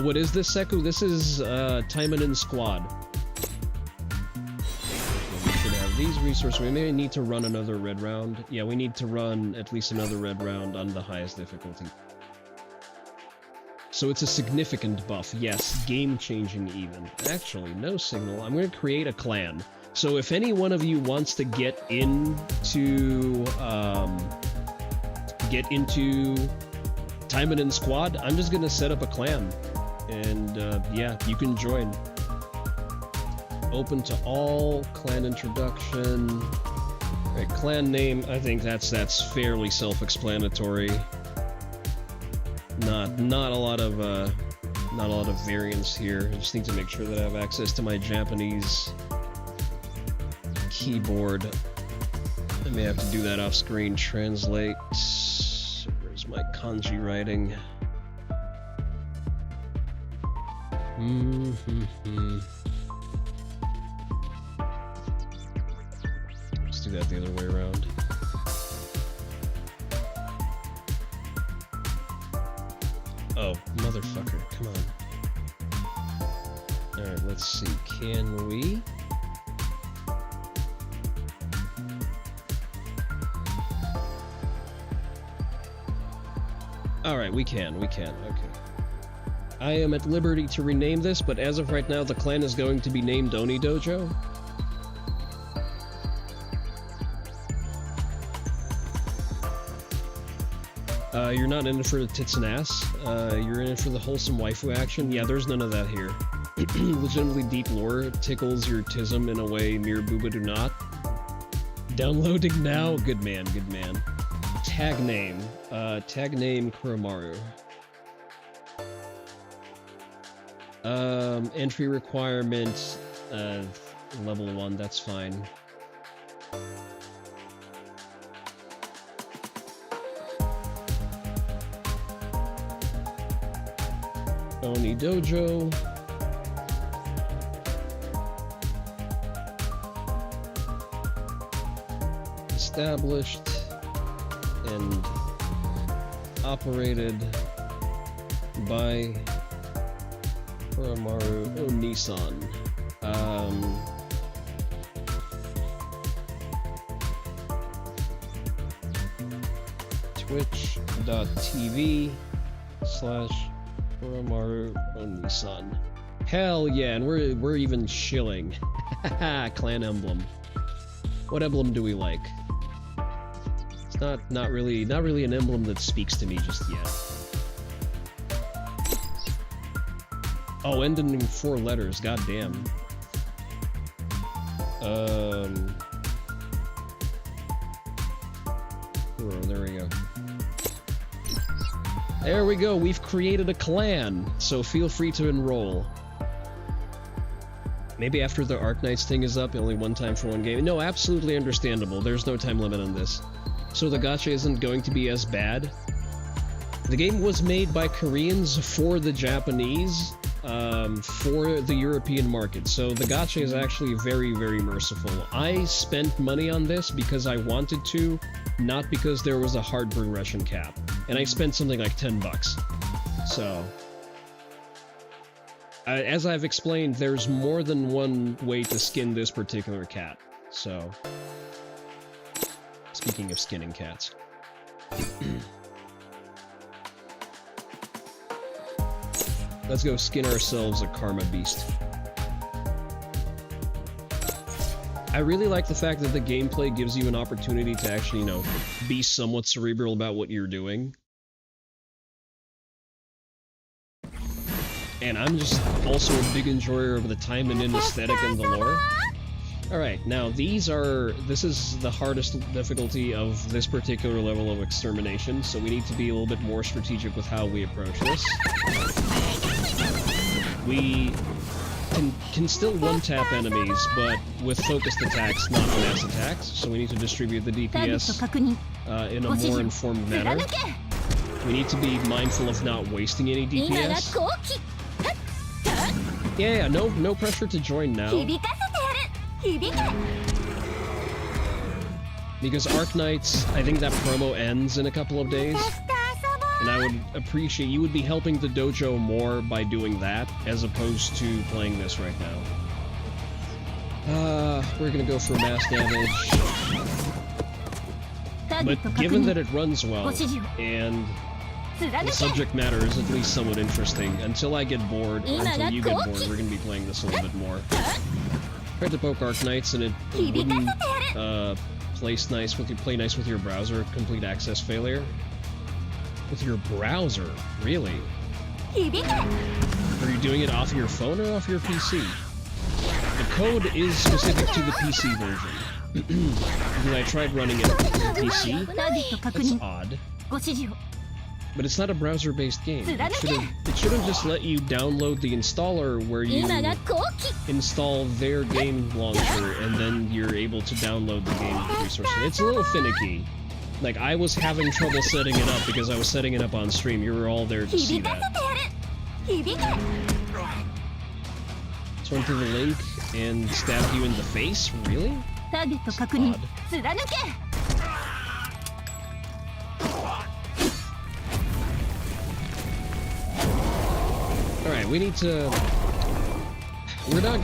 What is this, Seku? This is Taimanin Squad. These resources, we may need to run another red round. Yeah, we need to run at least another red round on the highest difficulty. So it's a significant buff, yes, game-changing even. Actually, no signal. I'm going to create a clan. So if any one of you wants to get into Taimanin Squad, I'm just gonna set up a clan, and yeah, you can join. Open to all, clan introduction. Right, clan name, I think that's fairly self-explanatory. Not a lot of variance here. I just need to make sure that I have access to my Japanese keyboard. I may have to do that off screen. Translate. Where's my kanji writing? Let's do that the other way around. Oh, motherfucker, come on. Alright, let's see. Can we? Alright, we can, okay. I am at liberty to rename this, but as of right now, the clan is going to be named Oni Dojo. You're not in it for the tits and ass. You're in it for the wholesome waifu action. Yeah, there's none of that here. Legitimately deep lore tickles your tism in a way mere booba do not. Downloading now. Good man, good man. Tag name. Tag name Kuromaru. Entry requirement, level 1, that's fine. Oni Dojo. Established and operated by Kuromaru Onii-san. Twitch.tv/Kuromaru Onii-san. Hell yeah, and we're even shilling. Clan emblem. What emblem do we like? It's not really an emblem that speaks to me just yet. Oh, ending in 4 letters, goddamn. Oh, there we go. There we go, we've created a clan, so feel free to enroll. Maybe after the Arknights thing is up, only one time for one game. No, absolutely understandable, there's no time limit on this. So the gacha isn't going to be as bad. The game was made by Koreans for the Japanese, for the European market, so the gacha is actually very, very merciful. I spent money on this because I wanted to, not because there was a hard progression cap. And I spent something like 10 bucks. So, as I've explained, there's more than one way to skin this particular cat. So, speaking of skinning cats. Let's go skin ourselves a Karma Beast. I really like the fact that the gameplay gives you an opportunity to actually, you know, be somewhat cerebral about what you're doing. And I'm just also a big enjoyer of the Taimanin aesthetic and the lore. Alright, now this is the hardest difficulty of this particular level of extermination, so we need to be a little bit more strategic with how we approach this. We can still one-tap enemies, but with focused attacks, not mass attacks, so we need to distribute the DPS in a more informed manner. We need to be mindful of not wasting any DPS. Yeah, no pressure to join now. Because Arknights, I think that promo ends in a couple of days. And I would appreciate, you would be helping the dojo more by doing that, as opposed to playing this right now. We're gonna go for mass damage. But given that it runs well, and the subject matter is at least somewhat interesting, until I get bored, or until you get bored, we're gonna be playing this a little bit more. tried to poke Arc Knights and it wouldn't play nice with your browser. Complete access failure. With your browser, really? Are you doing it off your phone or off your PC? The code is specific to the PC version. When I tried running it on the PC, that's odd. But it's not a browser-based game. It should have just let you download the installer where you install their game launcher and then you're able to download the game resources. It's a little finicky. Like, I was having trouble setting it up because I was setting it up on stream. You were all there to see that. Turn through the link and stab you in the face? Really? That's odd. Alright, we need to... We don't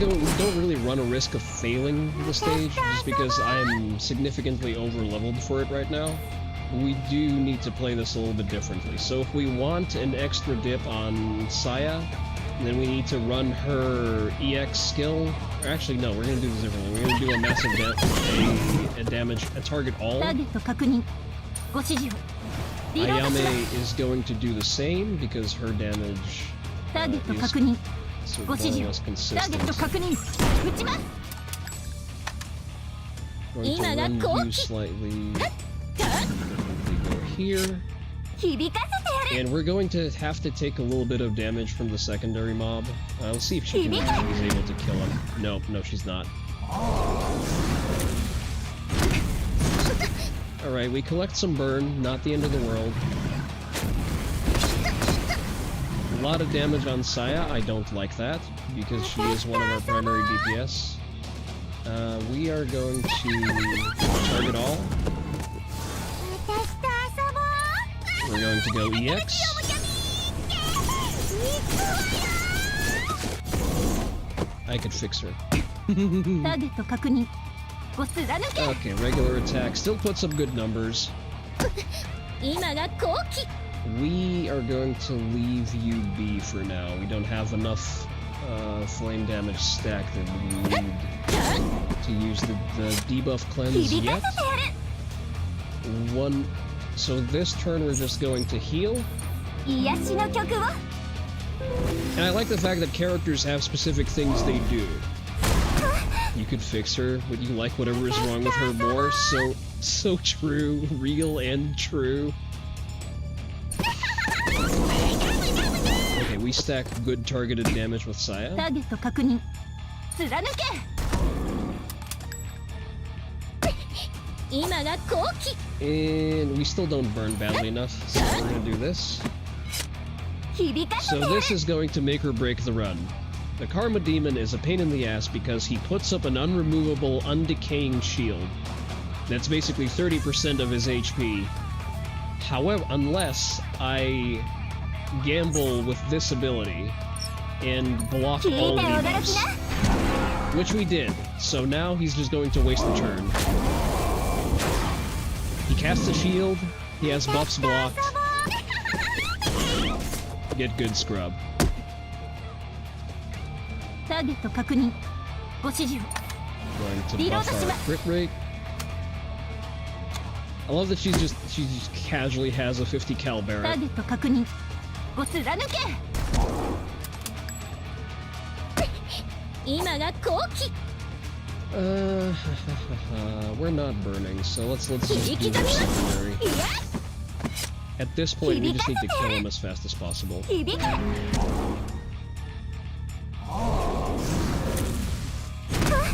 really run a risk of failing the stage, just because I'm significantly over-leveled for it right now. We do need to play this a little bit differently. So if we want an extra dip on Saya, then we need to run her EX skill. Or actually, no, we're going to do this differently. We're going to do a massive a target all. Ayame is going to do the same, because her damage is sort of more or less consistent. Going to run you slightly over here. And we're going to have to take a little bit of damage from the secondary mob. Let's see if she's able to kill him. No, she's not. Alright, we collect some burn, not the end of the world. A lot of damage on Saya, I don't like that, because she is one of our primary DPS. We are going to target all. We're going to go EX. I could fix her. Okay, regular attack. Still puts up good numbers. We are going to leave you be for now. We don't have enough flame damage stack that we need to use the debuff cleanse yet. So this turn we're just going to heal. And I like the fact that characters have specific things they do. You could fix her, but you like whatever is wrong with her more. So true, real and true. Okay, we stack good targeted damage with Saya. And we still don't burn badly enough, so we're gonna do this. So this is going to make or break the run. The Karma Demon is a pain in the ass because he puts up an unremovable, undecaying shield. That's basically 30% of his HP. However, unless I gamble with this ability and block all demons, which we did. So now he's just going to waste the turn. He casts a shield, he has buffs blocked. Get good, scrub. Going to buff our crit rate. I love that she just casually has a 50 cal Barret. We're not burning, so let's just do the secondary. At this point, we just need to kill him as fast as possible.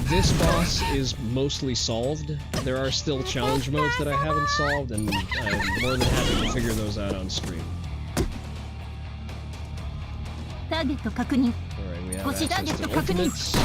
This boss is mostly solved. There are still challenge modes that I haven't solved, and I'm more than happy to figure those out on stream. Alright, we have access to ultimates.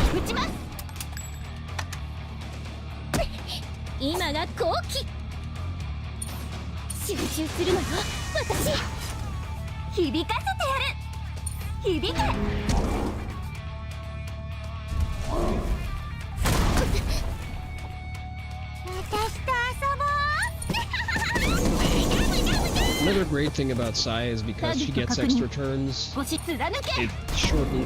Another great thing about Sai is because she gets extra turns, it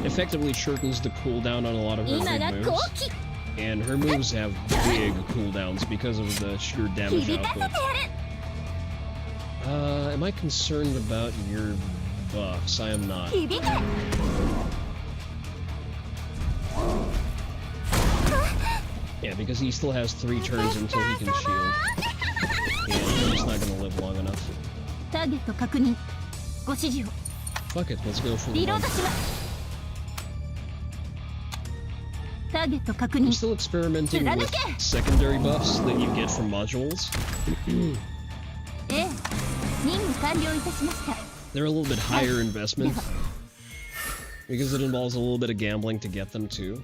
effectively shortens the cooldown on a lot of her big moves. and her moves have big cooldowns because of the sheer damage output. Am I concerned about your buffs? I am not. Yeah, because he still has 3 turns until he can shield. And he's not gonna live long enough. Fuck it, let's go for the buff. I'm still experimenting with secondary buffs that you get from modules. They're a little bit higher investment, because it involves a little bit of gambling to get them too.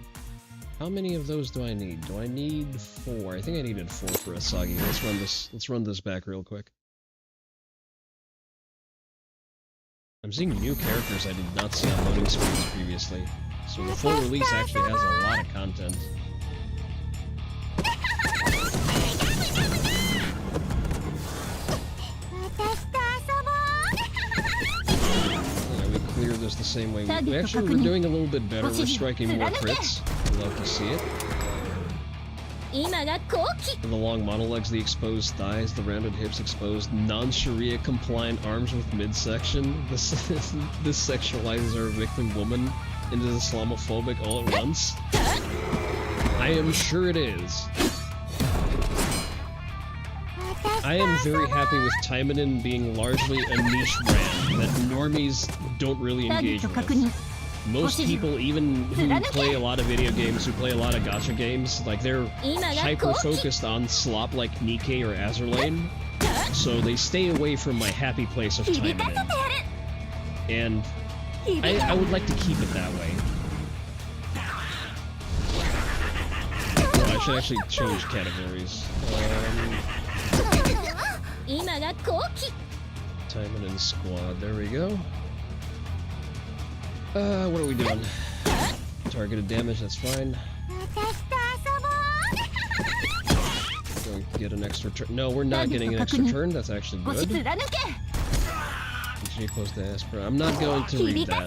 How many of those do I need? Do I need 4? I think I needed 4 for Asagi. Let's run this back real quick. I'm seeing new characters I did not see on loading screens previously. So the full release actually has a lot of content. Yeah, we clear this the same way. We're doing a little bit better. We're striking more crits. Love to see it. The long monolegs, the exposed thighs, the rounded hips, exposed non-Sharia compliant arms with midsection. This sexualizes our victim woman into Islamophobic all at once. I am sure it is. I am very happy with Taimanin being largely a niche brand that normies don't really engage with. Most people, even who play a lot of video games, who play a lot of gacha games, like they're hyper-focused on slop like Nikkei or Azurlane, so they stay away from my happy place of Taimanin. And I would like to keep it that way. Oh, I should actually change categories. Taimanin squad, there we go. What are we doing? Targeted damage, that's fine. Going to get an extra turn. No, we're not getting an extra turn, that's actually good. J post to Asper. I'm not going to read that.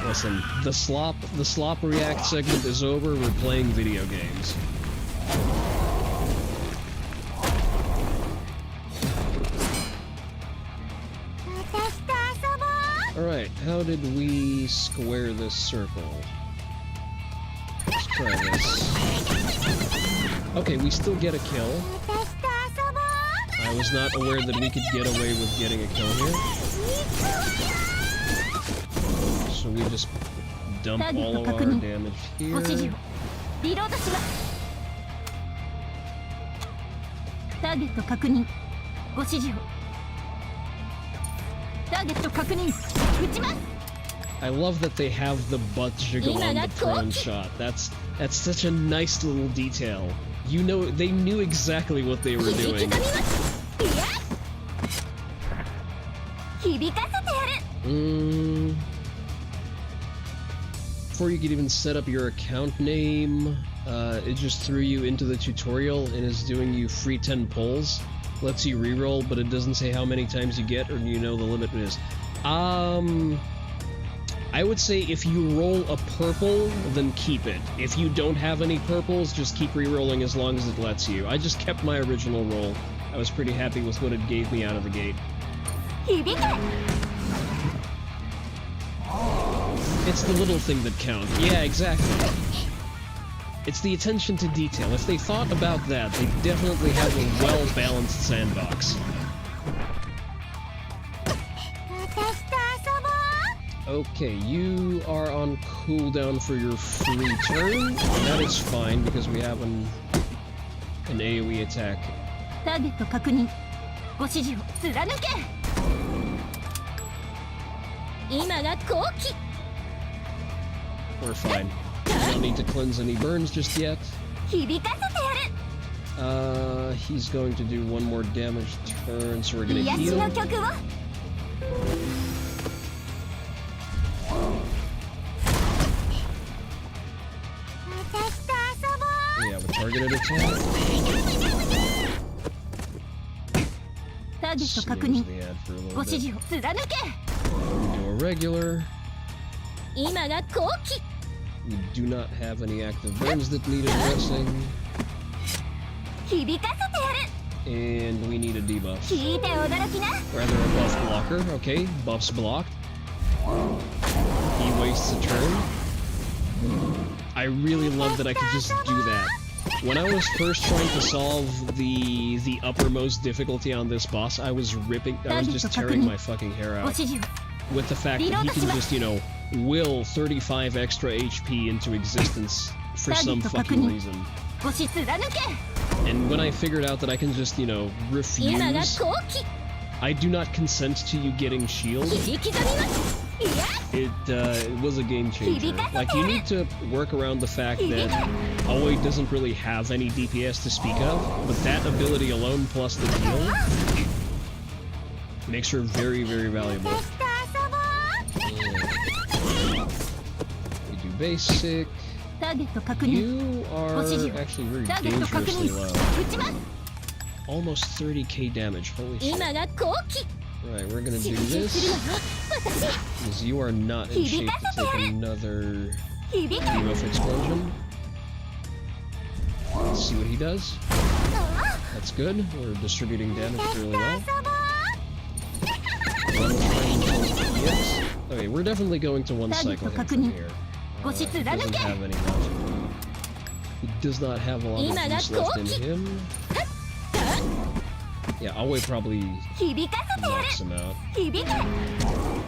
Listen, the slop react segment is over, we're playing video games. Alright, how did we square this circle? Let's try this. Okay, we still get a kill. I was not aware that we could get away with getting a kill here. So we just dump all of our damage here. I love that they have the butt jiggle on the prone shot. That's such a nice little detail. You know, they knew exactly what they were doing. Before you could even set up your account name, it just threw you into the tutorial and is doing you free 10 pulls. Lets you reroll, but it doesn't say how many times you get, or do you know the limit is? I would say if you roll a purple, then keep it. If you don't have any purples, just keep rerolling as long as it lets you. I just kept my original roll. I was pretty happy with what it gave me out of the gate. It's the little thing that counts. Yeah, exactly. It's the attention to detail. If they thought about that, they definitely have a well-balanced sandbox. Okay, you are on cooldown for your free turn. And that is fine because we have an AoE attack. We're fine. We don't need to cleanse any burns just yet. He's going to do one more damage turn, so we're gonna heal. We have a targeted attack. Snooze the ad for a little bit. Do a regular. We do not have any active burns that need addressing. And we need a debuff. Rather, a buff blocker. Okay, buffs blocked. He wastes a turn. I really love that I could just do that. When I was first trying to solve the uppermost difficulty on this boss, I was just tearing my fucking hair out. With the fact that he can just, you know, will 35 extra HP into existence for some fucking reason. And when I figured out that I can just, you know, refuse, I do not consent to you getting shield, it was a game changer. Like, you need to work around the fact that Aoi doesn't really have any DPS to speak of, but that ability alone plus the heal makes her very, very valuable. We do basic. You are actually very dangerously low. Almost 30k damage, holy shit. Right, we're gonna do this. Because you are not in shape to take another debuff explosion. Let's see what he does. That's good, we're distributing damage really well. Yes. Okay, we're definitely going to one cycle hit from here. Doesn't have any left. He does not have a lot of juice left in him. Yeah, Aoi probably knocks him out.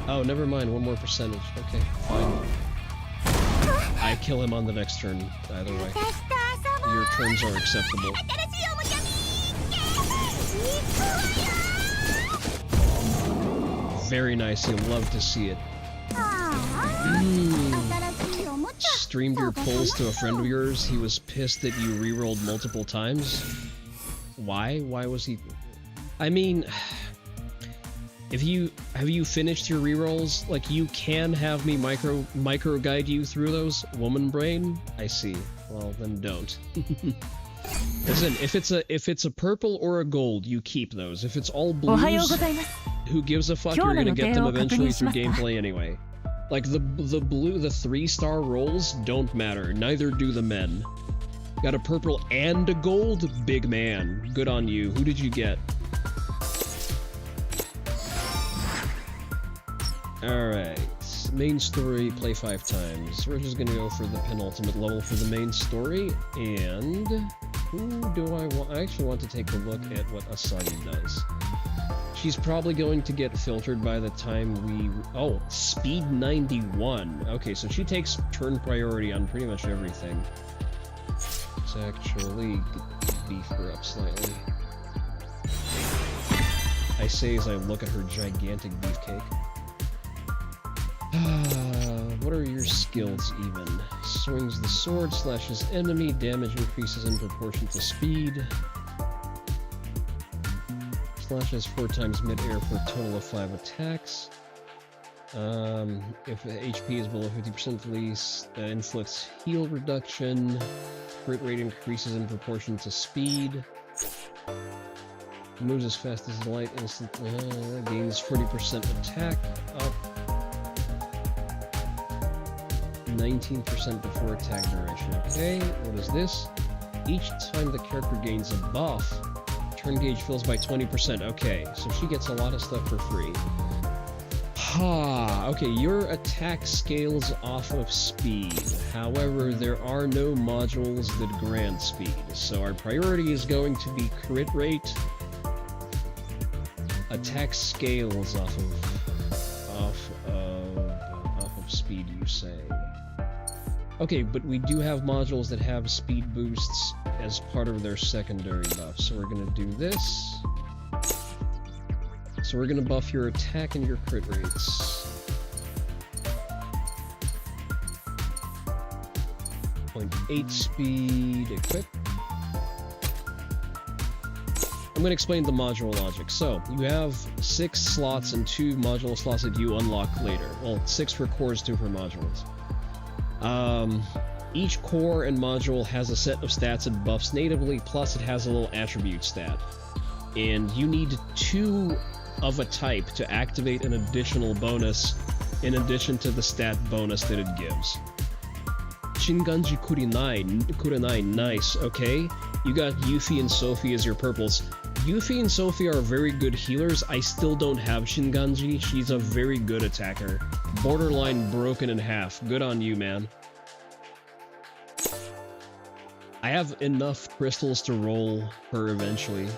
Oh, never mind, one more percentage. Okay, fine. I kill him on the next turn, either way. Your turns are acceptable. Very nice, you'll love to see it. Streamed your pulls to a friend of yours. He was pissed that you rerolled multiple times. Why? Why was he... I mean... have you finished your rerolls? Like, you can have me micro guide you through those? Woman brain? I see. Well, then don't. Listen, if it's a purple or a gold, you keep those. If it's all blues, who gives a fuck? You're gonna get them eventually through gameplay anyway. Like, the 3-star rolls don't matter. Neither do the men. Got a purple and a gold? Big man. Good on you. Who did you get? Alright. Main story, play 5 times. We're just gonna go for the penultimate level for the main story. And... who do I want? I actually want to take a look at what Asagi does. She's probably going to get filtered by the time we... oh, speed 91. Okay, so she takes turn priority on pretty much everything. Let's actually beef her up slightly. I say as I look at her gigantic beefcake. What are your skills even? Swings the sword, slashes enemy, damage increases in proportion to speed. Slashes 4 times mid-air for a total of 5 attacks. If HP is below 50% release, inflicts heal reduction. Crit rate increases in proportion to speed. Moves as fast as light instantly. Gains 40% attack up. 19% before attack duration. Okay, what is this? Each time the character gains a buff, turn gauge fills by 20%. Okay, so she gets a lot of stuff for free. Ha! Okay, your attack scales off of speed. However, there are no modules that grant speed. So our priority is going to be crit rate. Attack scales off of speed, you say. Okay, but we do have modules that have speed boosts as part of their secondary buff. So we're gonna do this. So we're gonna buff your attack and your crit rates. 0.8 speed, equip. I'm gonna explain the module logic. So, you have 6 slots and 2 module slots that you unlock later. Well, 6 for cores, 2 for modules. Each core and module has a set of stats and buffs natively, plus it has a little attribute stat. And you need 2 of a type to activate an additional bonus in addition to the stat bonus that it gives. Shinganji Kurenai, nice, okay. You got Yuffie and Sophie as your purples. Yuffie and Sophie are very good healers. I still don't have Shinganji. She's a very good attacker. Borderline broken in half. Good on you, man. I have enough crystals to roll her eventually.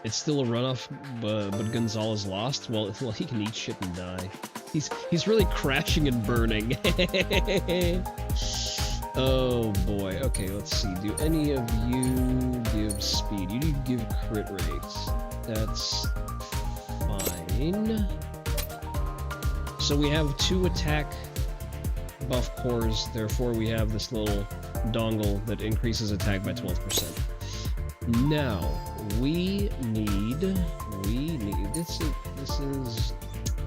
It's still a runoff, but Gonzalez lost. Well, he can eat shit and die. He's really crashing and burning. Oh boy. Okay, let's see. Do any of you give speed? You do give crit rates. That's fine. So we have 2 attack buff cores, therefore we have this little dongle that increases attack by 12%. Now, we need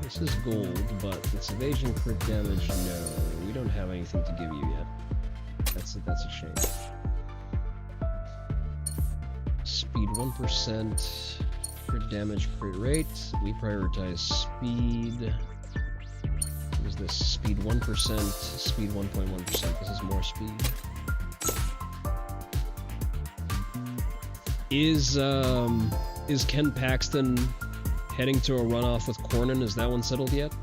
this is gold, but it's evasion, crit damage. No, we don't have anything to give you yet. That's a shame. Speed 1%, crit damage, crit rate. We prioritize speed. What is this? Speed 1%, speed 1.1%. This is more speed. Is Ken Paxton heading to a runoff with Cornyn? Is that one settled yet?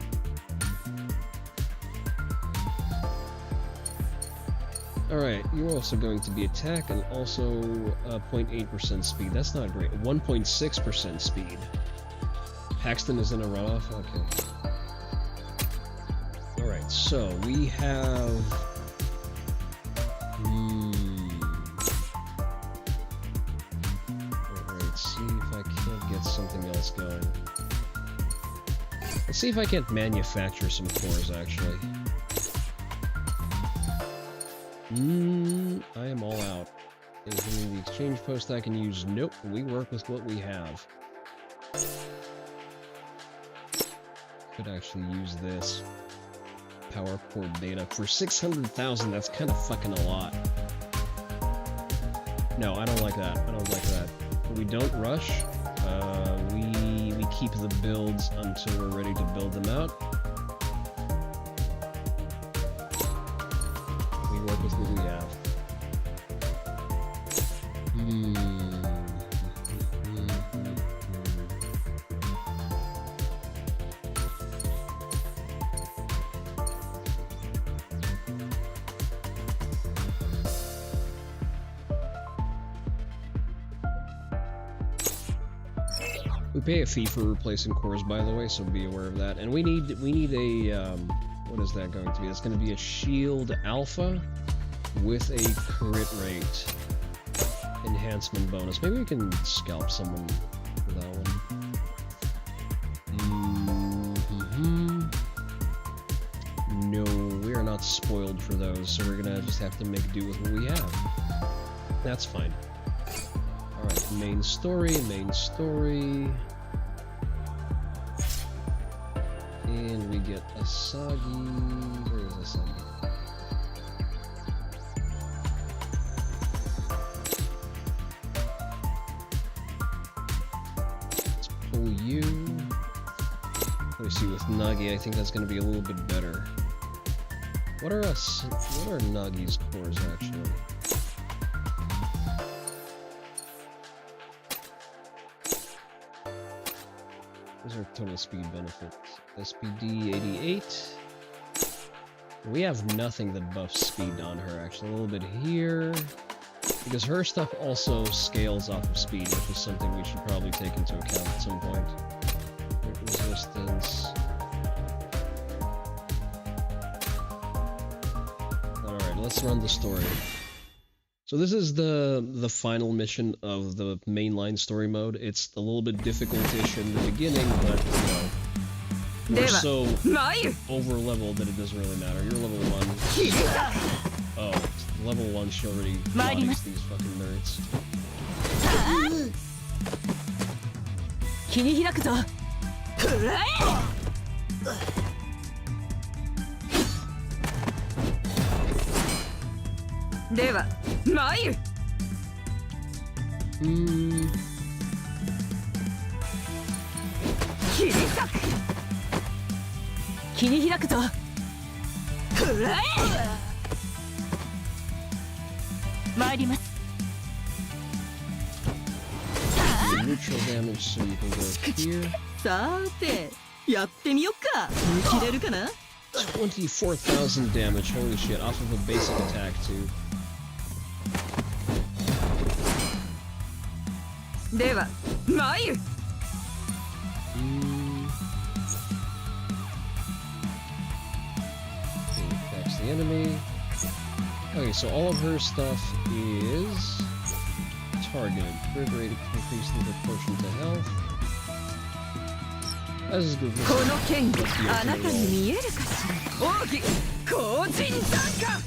Alright, you're also going to be attack and also 0.8% speed. That's not great. 1.6% speed. Paxton is in a runoff? Okay. Alright, so we have... Let's see if I can't get something else going. Let's see if I can't manufacture some cores, actually. I am all out. Anything in the exchange post I can use? Nope, we work with what we have. Could actually use this. Power core data. For 600,000, that's kind of fucking a lot. No, I don't like that. I don't like that. We don't rush. We keep the builds until we're ready to build them out. We work with what we have. We pay a fee for replacing cores, by the way, so be aware of that. And we need a what is that going to be? It's going to be a shield alpha with a crit rate enhancement bonus. Maybe we can scalp someone for that one. No, we are not spoiled for those, so we're gonna just have to make do with what we have. That's fine. Alright, main story. And we get Asagi. Where is Asagi? Let's pull you. Let me see, with Nagi, I think that's going to be a little bit better. What are Nagi's cores, actually? Those are total speed benefits. SPD 88. We have nothing that buffs speed on her, actually. A little bit here. Because her stuff also scales off of speed, which is something we should probably take into account at some point. Resistance. Alright, let's run the story. So this is the final mission of the mainline story mode. It's a little bit difficult-ish in the beginning, but you know, we're so over-leveled that it doesn't really matter. You're level 1. Oh, level 1, she already likes these fucking nerds. 参ります Neutral damage, so you can go here. さてやってみよっか見切れるかな 24,000 damage, holy shit, off of a basic attack too. では参る Attacks the enemy. Okay, so all of her stuff is targeted. Crit rate increased in proportion to health. This is good. この剣があなたに見えるかしら奥義後陣弾か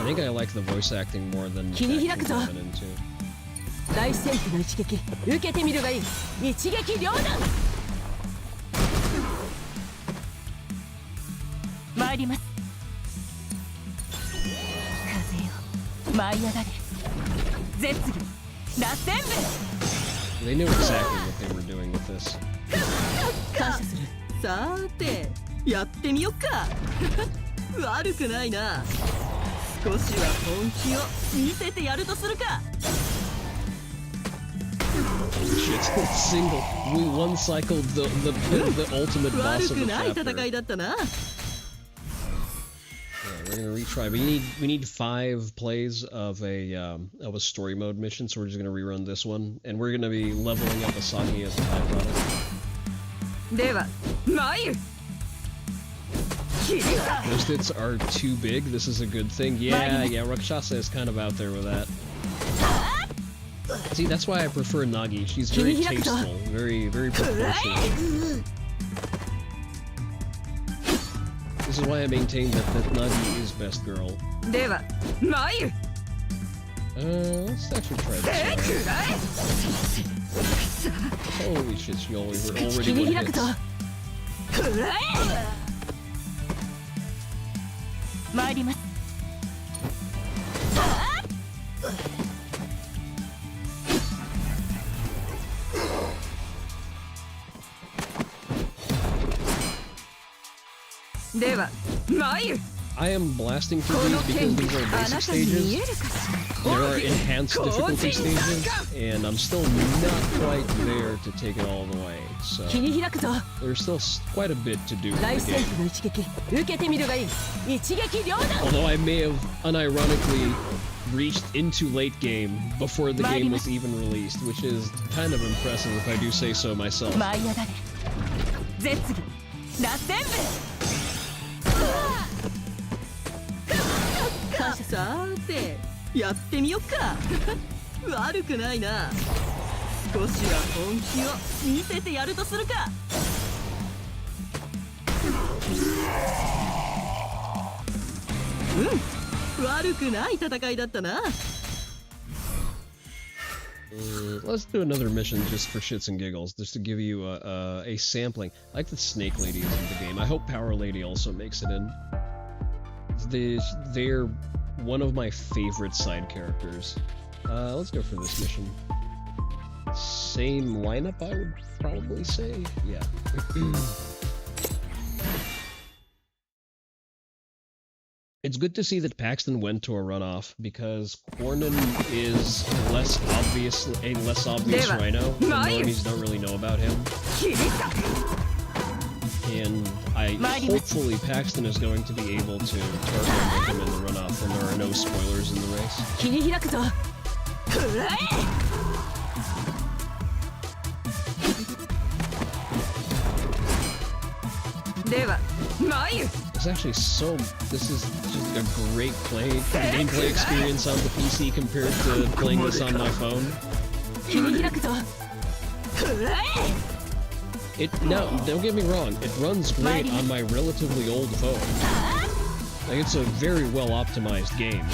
I think I like the voice acting more than 気に開くぞ into. 大戦機の一撃受けてみるがいい一撃両断参ります風よ舞い上がれ絶技螺旋部 They knew exactly what they were doing with this. 感謝するさーてやってみよっか悪くないな少しは本気を見せてやるとするか Shit, single. We one cycled the ultimate boss 悪 of く the ない chapter. 戦いだったな Yeah, we're gonna retry. We need 5 plays of a story mode mission, so we're just gonna rerun this one, and we're gonna be leveling up Asagi as a byproduct. では参る Those hits are too big. This is a good thing. Yeah, Rakshasa is kind of out there with that. See, that's why I prefer Nagi. She's very tasteful, very proportionate. This is why I maintain that Nagi is best girl. では参る Let's actually try this one. Holy shit, she already one hits. 参ります では参る I am blasting through these because these are basic stages. There are enhanced difficulty stages, and I'm still not quite there to take it all the way. So 切り開くぞ there's still quite a bit to do in 大 the 戦 game. 機の一撃受けてみるがいい一撃両断 Although I may have unironically reached into late game before the game was even released, which is kind of impressive if I do say so myself. 舞い上がれ絶技螺旋部さーてやってみよっか悪くないな少しは本気を見せてやるとするか悪くない戦いだったな Let's do another mission just for shits and giggles, just to give you a sampling. I like the Snake Lady is in the game. I hope Power Lady also makes it in. They're one of my favorite side characters. Let's go for this mission. Same lineup, I would probably say. Yeah. It's good to see that Paxton went to a runoff, because Cornan is a less obvious rhino. The normies don't really know about him. And hopefully Paxton is going to be able to target him in the runoff when there are no spoilers in the race. 切り開くぞ では参る It's actually this is just a great gameplay experience on the PC compared to playing this on my phone. 切り開くぞ Now, don't get me wrong, it runs great on my relatively old phone. Like, it's a very well optimized game.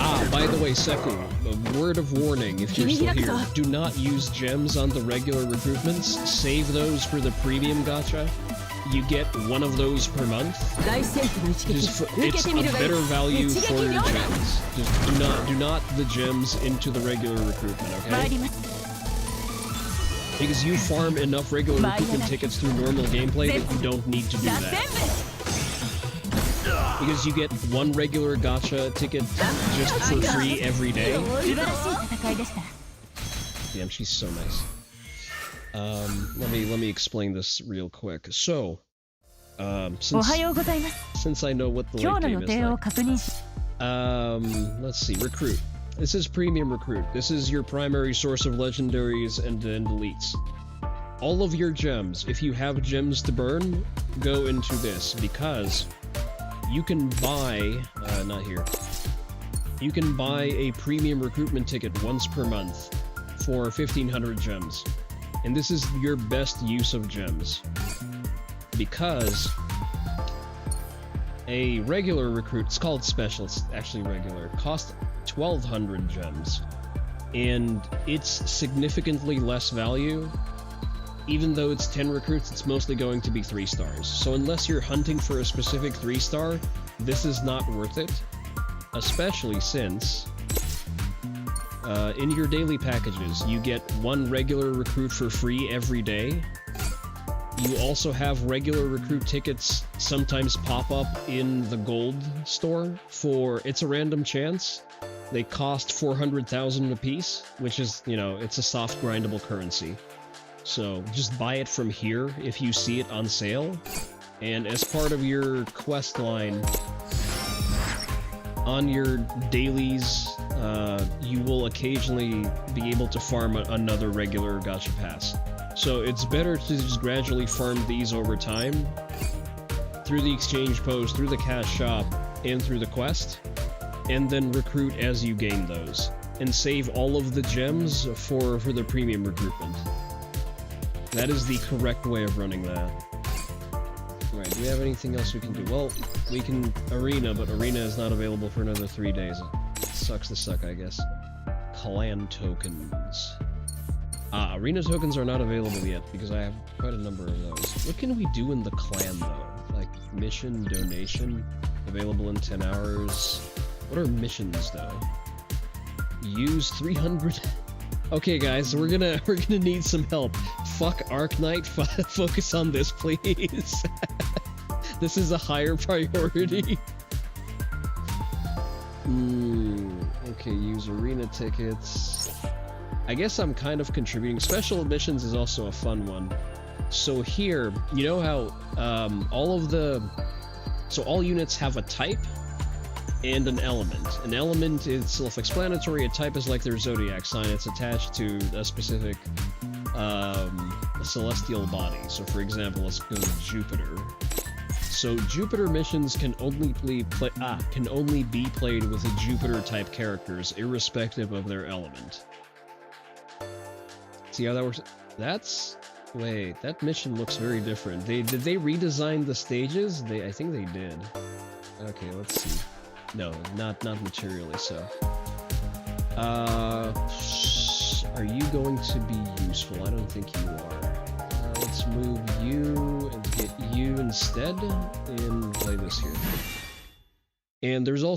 Ah, by the way, Seku, a word of warning, if you're still here, do not use gems on the regular recruitments. Save those for the premium gacha. you get one of those per month. It's a better value for your gems. Just do not the gems into the regular recruitment, okay? Because you farm enough regular recruitment tickets through normal gameplay that you don't need to do that. Because you get one regular gacha ticket just for free every day. Damn, she's so nice. Let me explain this real quick. So, since I know what the late game is like, let's see, recruit. This is premium recruit. This is your primary source of legendaries and elites. All of your gems, if you have gems to burn, go into this because you can buy, not here. You can buy a premium recruitment ticket once per month for 1,500 gems. And this is your best use of gems. Because a regular recruit, it's called special, it's actually regular, costs 1,200 gems. And it's significantly less value. Even though it's 10 recruits, it's mostly going to be 3 stars. So unless you're hunting for a specific 3-star, this is not worth it. Especially since in your daily packages, you get 1 regular recruit for free every day. You also have regular recruit tickets sometimes pop up in the gold store for, it's a random chance. They cost 400,000 apiece, which is, you know, it's a soft grindable currency. So just buy it from here if you see it on sale. And as part of your quest line, on your dailies, you will occasionally be able to farm another regular gacha pass. So it's better to just gradually farm these over time, through the exchange post, through the cash shop, and through the quest, and then recruit as you gain those, and save all of the gems for the premium recruitment. That is the correct way of running that. Alright, do we have anything else we can do? Well, we can arena, but arena is not available for another 3 days. It sucks to suck, I guess. Clan tokens. Arena tokens are not available yet, because I have quite a number of those. What can we do in the clan, though? Like, mission, donation, available in 10 hours. What are missions, though? Use 300... Okay, guys, we're gonna need some help. Fuck Arknight, focus on this, please. This is a higher priority. Okay, use arena tickets. I guess I'm kind of contributing. Special missions is also a fun one. So here, you know how all units have a type and an element. An element is self-explanatory. A type is like their zodiac sign. It's attached to a specific celestial body. So for example, let's go with Jupiter. So Jupiter missions can only be played with a Jupiter-type characters, irrespective of their element. See how that works? Wait, that mission looks very different. Did they redesign the stages? I think they did. Okay, let's see. No, not materially so. Are you going to be useful? I don't think you are. Let's move you and get you instead and play this here. And there's a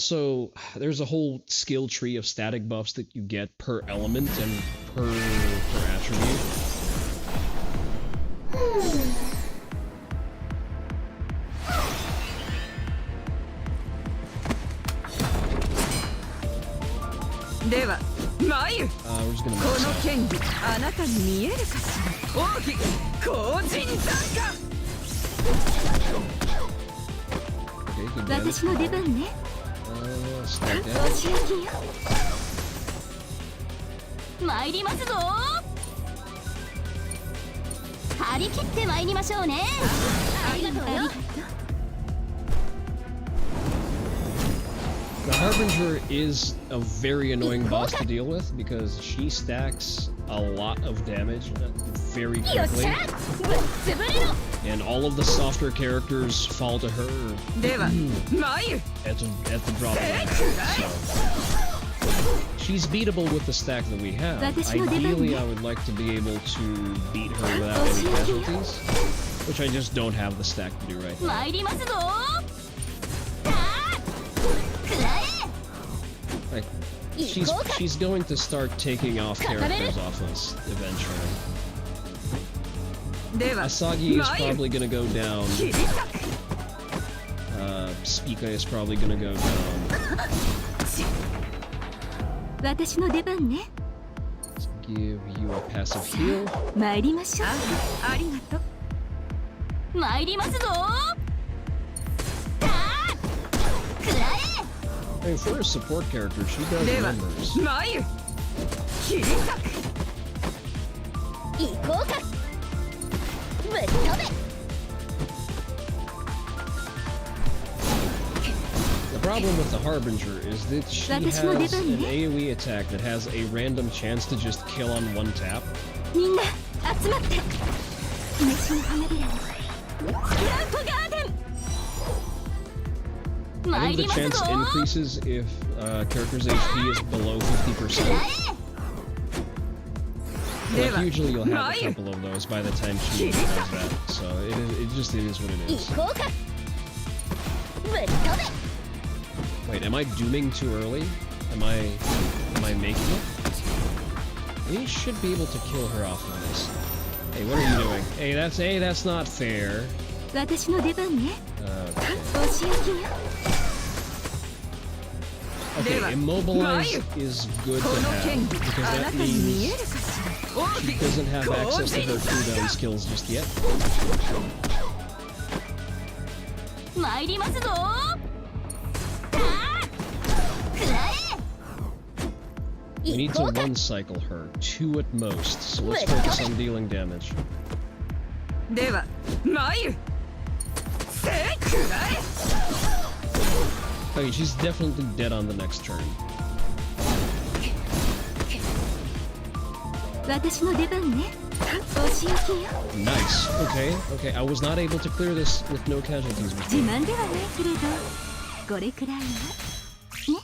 whole skill tree of static buffs that you get per element and per attribute. では、マユ、この剣技、あなたに見えるかしら。奥義、後陣残火。私の出番ね。お仕置きよ。参りますぞ。張り切って参りましょうね。ありがとうよ。 The Harbinger is a very annoying boss to deal with because she stacks a lot of damage very quickly, and all of the softer characters fall to her at the drop of a hat. So she's beatable with the stack that we have. Ideally, I would like to be able to beat her without any casualties. Which I just don't have the stack to do right now. 参りますぞ。Like, she's going to start taking off characters off us eventually. Asagi is probably gonna go down. Spica is probably gonna go down. 私の出番ね。 Let's give you a passive heal. 参りましょう。ありがとう。参りますぞ。I mean, for a support character, she does numbers. 行こうか。ぶっ飛べ。 The problem with the Harbinger is that she has an AoE attack that has a random chance to just kill on one tap. みんな集まって。飯の花びらに。ランプガーデン。 I think the chance increases if character's HP is below 50%. Like usually you'll have a couple of those by the time she does that, so it just is what it is. Wait, am I dooming too early? Am I making it? We should be able to kill her off of this. Hey, what are you doing? Hey, that's not fair. 私の出番ね。 Okay, immobilize is good to have because that means she doesn't have access to her cooldown skills just yet. 参りますぞ。 We need to one cycle her, 2 at most, so let's focus on dealing damage. Okay, she's definitely dead on the next turn. 私の出番ね。お仕置きよ。 Nice. Okay. I was not able to clear this with no casualties 自 before. 慢ではないけれど、これくらいは。ね。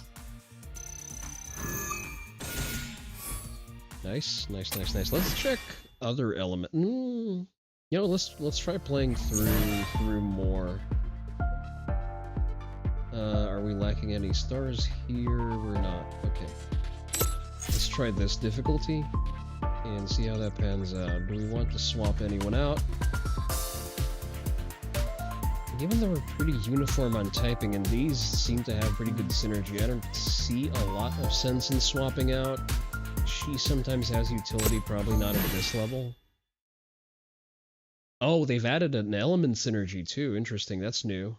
Nice. Let's check other element. You know, let's try playing through more. Are we lacking any stars here? We're not. Okay. Let's try this difficulty and see how that pans out. Do we want to swap anyone out? Given that we're pretty uniform on typing and these seem to have pretty good synergy, I don't see a lot of sense in swapping out. She sometimes has utility, probably not at this level. Oh, they've added an element synergy too. Interesting, that's new.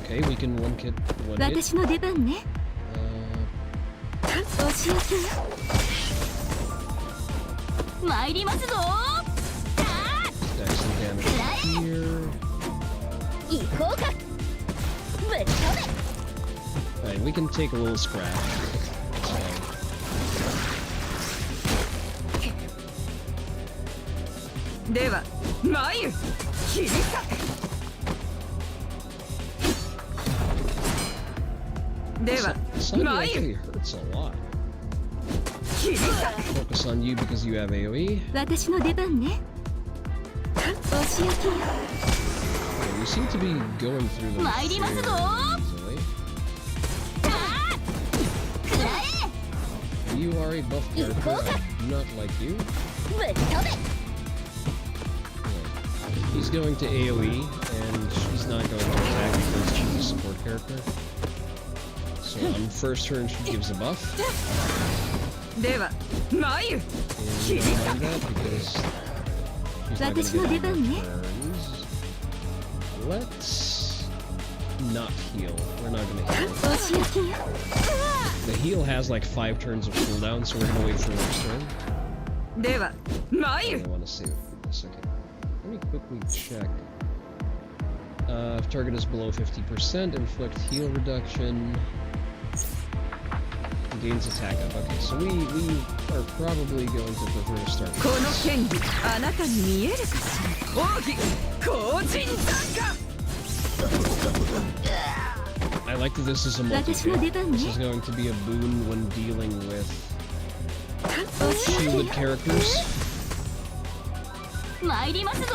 Okay, we can one hit. 私の出番ね。お仕置きよ。参りますぞ。 Stack some damage here. 行こうか。 Alright, we can take a little scratch. Sunny actually hurts a lot. Focus on you because you have AoE. 私の出番ね。お仕置きよ。 We seem to be going through them fairly easily. You are a buff character. I do not like you. He's going to AoE, and she's not going to attack because she's a support character. So on first turn, she gives a buff. And we don't mind that because she's not going to get any turns. Let's not heal. We're not gonna heal. The heal has like 5 turns of cooldown, so we're gonna wait for next turn. I want to save it for this. Okay. Let me quickly check. If target is below 50%, inflict heal reduction. Gains attack up. Okay, so we are probably going to prefer to start with this. I like that this is a multi-hit. This is going to be a boon when dealing with shielded characters. 参りますぞ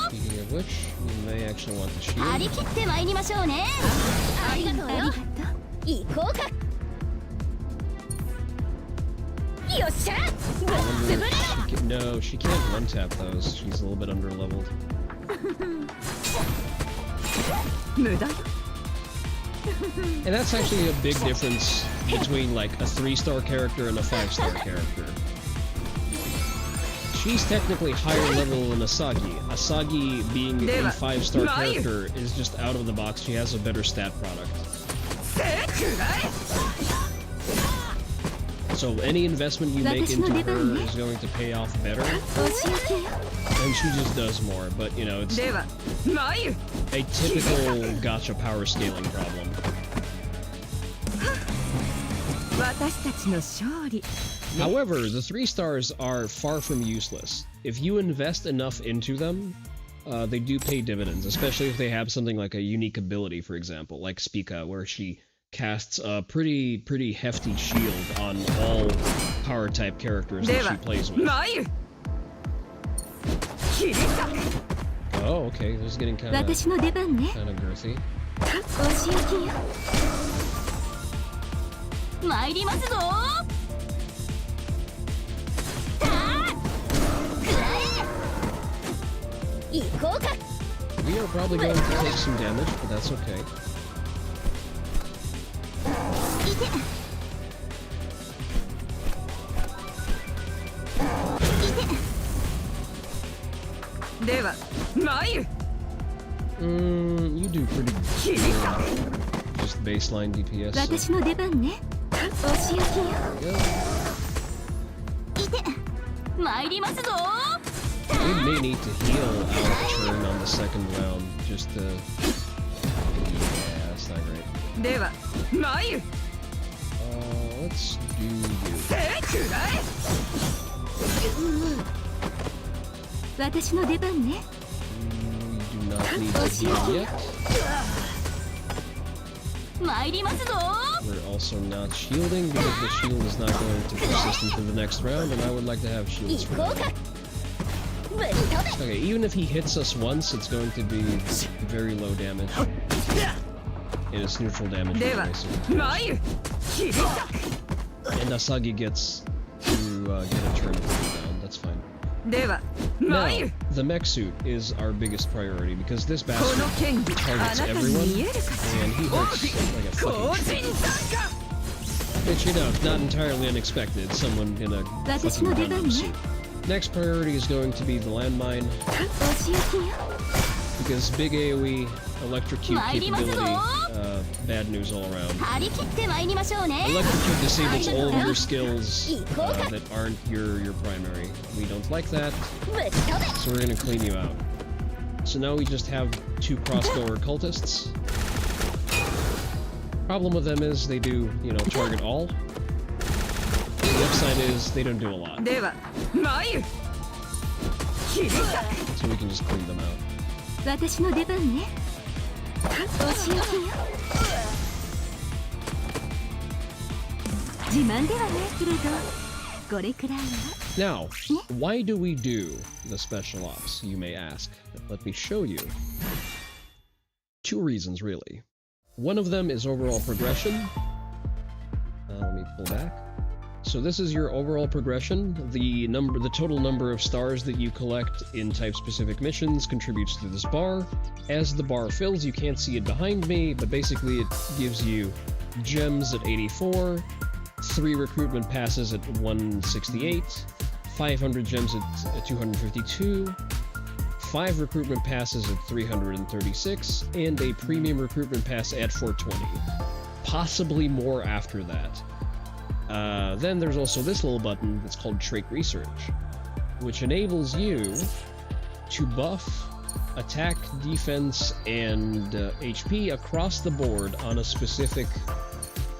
Speaking of which, you may actually want the shield. 張り切って参りましょうねありがとうよ行こうかよっしゃぶっ潰れろ No, she can't one tap those. She's a little bit under leveled. 無駄よ And that's actually a big difference between like a 3-star character and a 5-star character. She's technically higher level than Asagi. Asagi, being a 5-star character, is just out of the box. She has a better stat product. So any investment you make into her is going to pay off better. And she just does more, but you know, it's a typical gacha power scaling problem. 私たちの勝利 However, the 3 stars are far from useless. If you invest enough into them, they do pay dividends, especially if they have something like a unique ability, for example, like Spica, where she casts a pretty hefty shield on all power type characters that she plays with. Oh, okay, this is getting kind of girthy. 参りますぞさあくらえ行こうか We are probably going to take some damage, but that's okay. いていてでは参る You do pretty good. Just baseline DPS. 私の出番ねお仕置きよいて参りますぞ We may need to heal out of turn on the second round, just to... Yeah, that's not great. では参る Let's do you. 私の出番ね We do not need to heal yet. 参りますぞ We're also not shielding because the shield is not going to persist into the next round, and I would like to have shields for that. Okay, even if he hits us once, it's going to be very low damage. And it's neutral damage. Basically. And Asagi gets to get a turn down. That's fine. Now, the mech suit is our biggest priority because this bastard targets everyone, and he hurts like a fucking shit. Which, you know, not entirely unexpected, someone in a fucking Gundam suit. Next priority is going to be the landmine, because big AoE, electrocute capability, bad news all around. Electrocute disables all of your skills that aren't your primary. We don't like that, so we're gonna clean you out. So now we just have 2 crossgoer cultists. Problem with them is they do, you know, target all. The upside is they don't do a lot. So we can just clean them out. 私の出番ねお仕置きよ自慢ではないけれどこれくらいは Now, why do we do the special ops, you may ask? Let me show you. 2 reasons, really. One of them is overall progression. Let me pull back. So this is your overall progression. The total number of stars that you collect in type-specific missions contributes to this bar. As the bar fills, you can't see it behind me, but basically it gives you gems at 84, 3 recruitment passes at 168, 500 gems at 252, 5 recruitment passes at 336, and a premium recruitment pass at 420. Possibly more after that. Then there's also this little button that's called Trait Research, which enables you to buff attack, defense, and HP across the board on a specific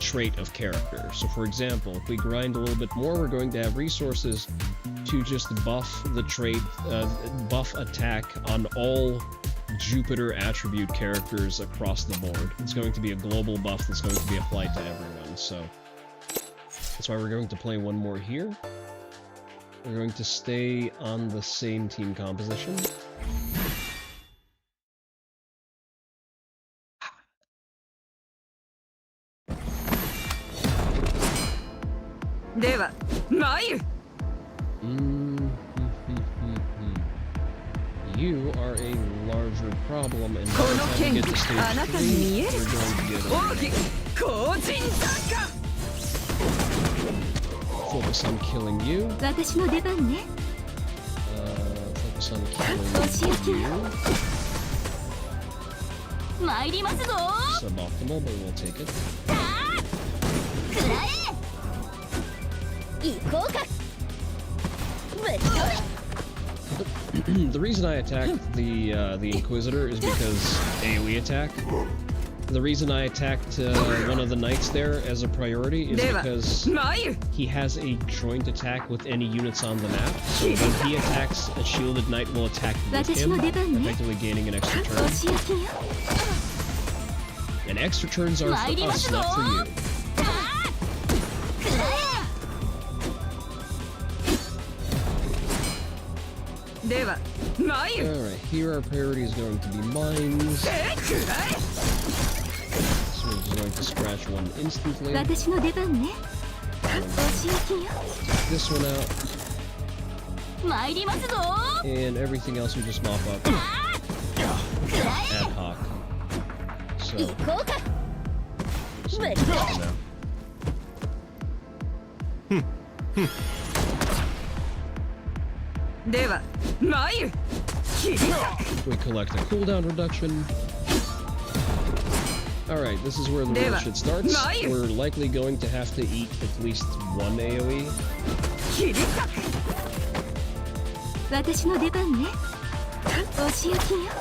trait of character. So for example, if we grind a little bit more, we're going to have resources to just buff the trait, buff attack on all Jupiter attribute characters across the board. It's going to be a global buff that's going to be applied to everyone, so that's why we're going to play one more here. We're going to stay on the same team composition. You are a larger problem, and by the time you get to stage 3, you're going to get a focus on killing you. Focus on killing you. Suboptimal, but we'll take it. The reason I attacked the Inquisitor is because AoE attack. The reason I attacked one of the knights there as a priority is because he has a joint attack with any units on the map. So when he attacks, a shielded knight will attack with him, effectively gaining an extra turn. And extra turns are for us, not for you. Alright, here our priority is going to be mines. So we're just going to scratch one instantly. Take this one out. And everything else we just mop up. Ad hoc. So we collect a cooldown reduction. Alright, this is where the real shit starts. We're likely going to have to eat at least one AoE.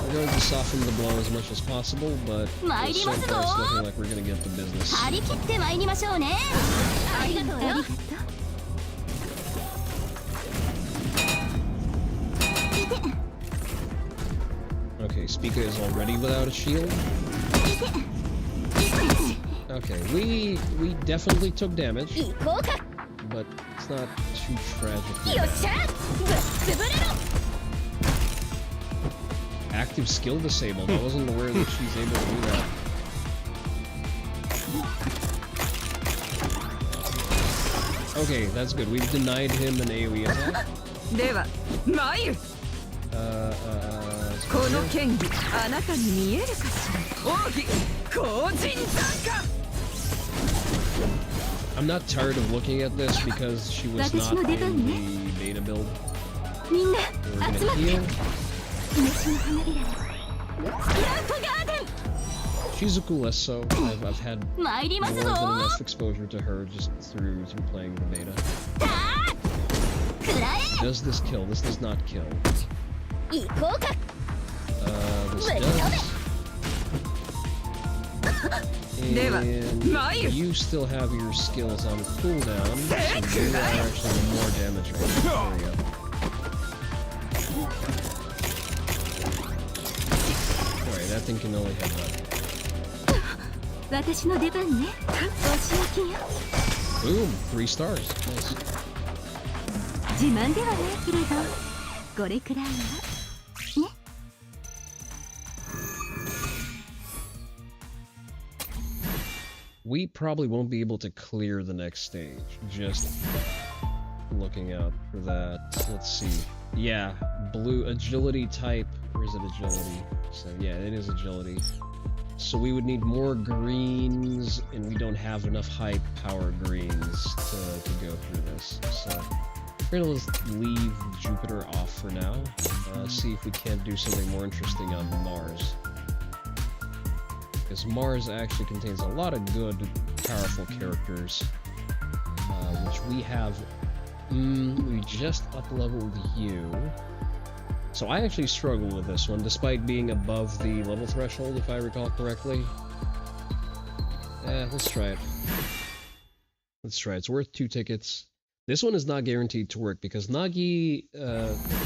We're going to soften the blow as much as possible, but so far it's looking like we're going to get the business. Okay, Spica is already without a shield. Okay, we definitely took damage, but it's not too tragically bad. Active skill disabled. I wasn't aware that she's able to do that. Okay, that's good. We've denied him an AoE attack. I'm not tired of looking at this because she was not in the beta build. We're gonna heal. She's a cool SO. I've had more than enough exposure to her just through playing the beta. Does this kill? This does not kill. This does. And you still have your skills on cooldown, so you are actually more damage. There we go. Alright, that thing can only headbutt. Boom! 3 stars. Nice. We probably won't be able to clear the next stage, just looking out for that. Let's see. Yeah, blue agility type. Or is it agility? So yeah, it is agility. So we would need more greens, and we don't have enough high power greens to go through this. So we're gonna just leave Jupiter off for now. See if we can't do something more interesting on Mars. Because Mars actually contains a lot of good, powerful characters, which we have. We just up-leveled you. So I actually struggle with this one, despite being above the level threshold, if I recall correctly. Let's try it. Let's try it. It's worth 2 tickets. This one is not guaranteed to work, because Nagi,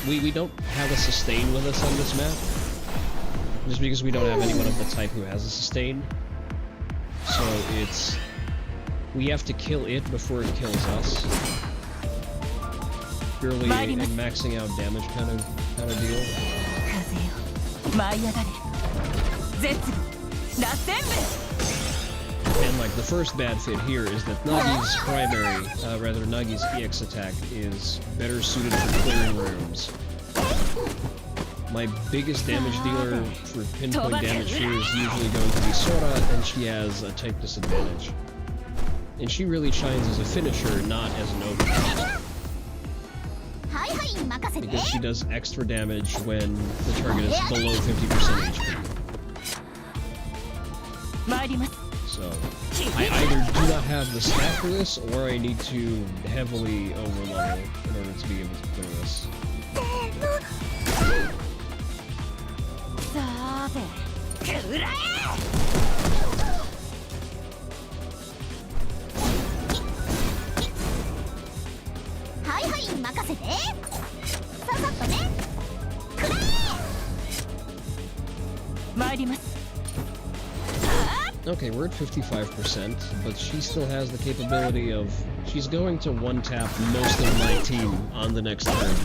we don't have a sustain with us on this map. Just because we don't have anyone of the type who has a sustain. So it's... we have to kill it before it kills us. purely a maxing out damage kind of deal. And like the first bad fit here is that Nagi's primary, Nagi's EX attack is better suited for clearing rooms. My biggest damage dealer for pinpoint damage here is usually going to be Sora, and she has a type disadvantage. And she really shines as a finisher, not as an overkill. Because she does extra damage when the target is below 50% HP. So, I either do not have the stat for this, or I need to heavily overlevel in order to be able to clear this. Okay, we're at 55%, but she still has the capability of... She's going to one-tap most of my team on the next turn.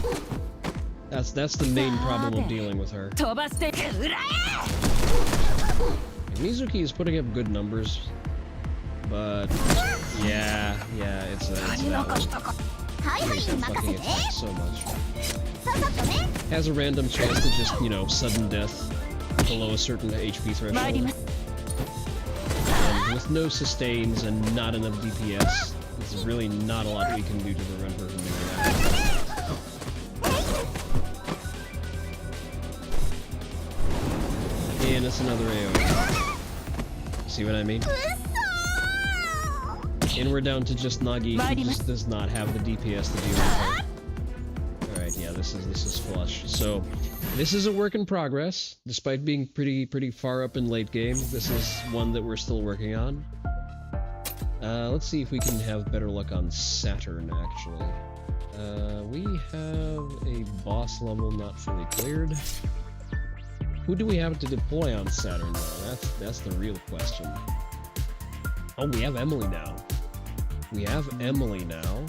That's the main problem of dealing with her. Mizuki is putting up good numbers, but... Yeah, it's that one. I hate that fucking attack so much. Has a random chance to just, you know, sudden death below a certain HP threshold. And with no sustains and not enough DPS, there's really not a lot we can do to prevent her from doing that. And it's another AoE. See what I mean? And we're down to just Nagi, who just does not have the DPS to deal with her. Alright, yeah, this is flush. So, this is a work in progress, despite being pretty far up in late game. This is one that we're still working on. Let's see if we can have better luck on Saturn, actually. We have a boss level not fully cleared. Who do we have to deploy on Saturn, though? That's the real question. Oh, we have Emily now. We have Emily now,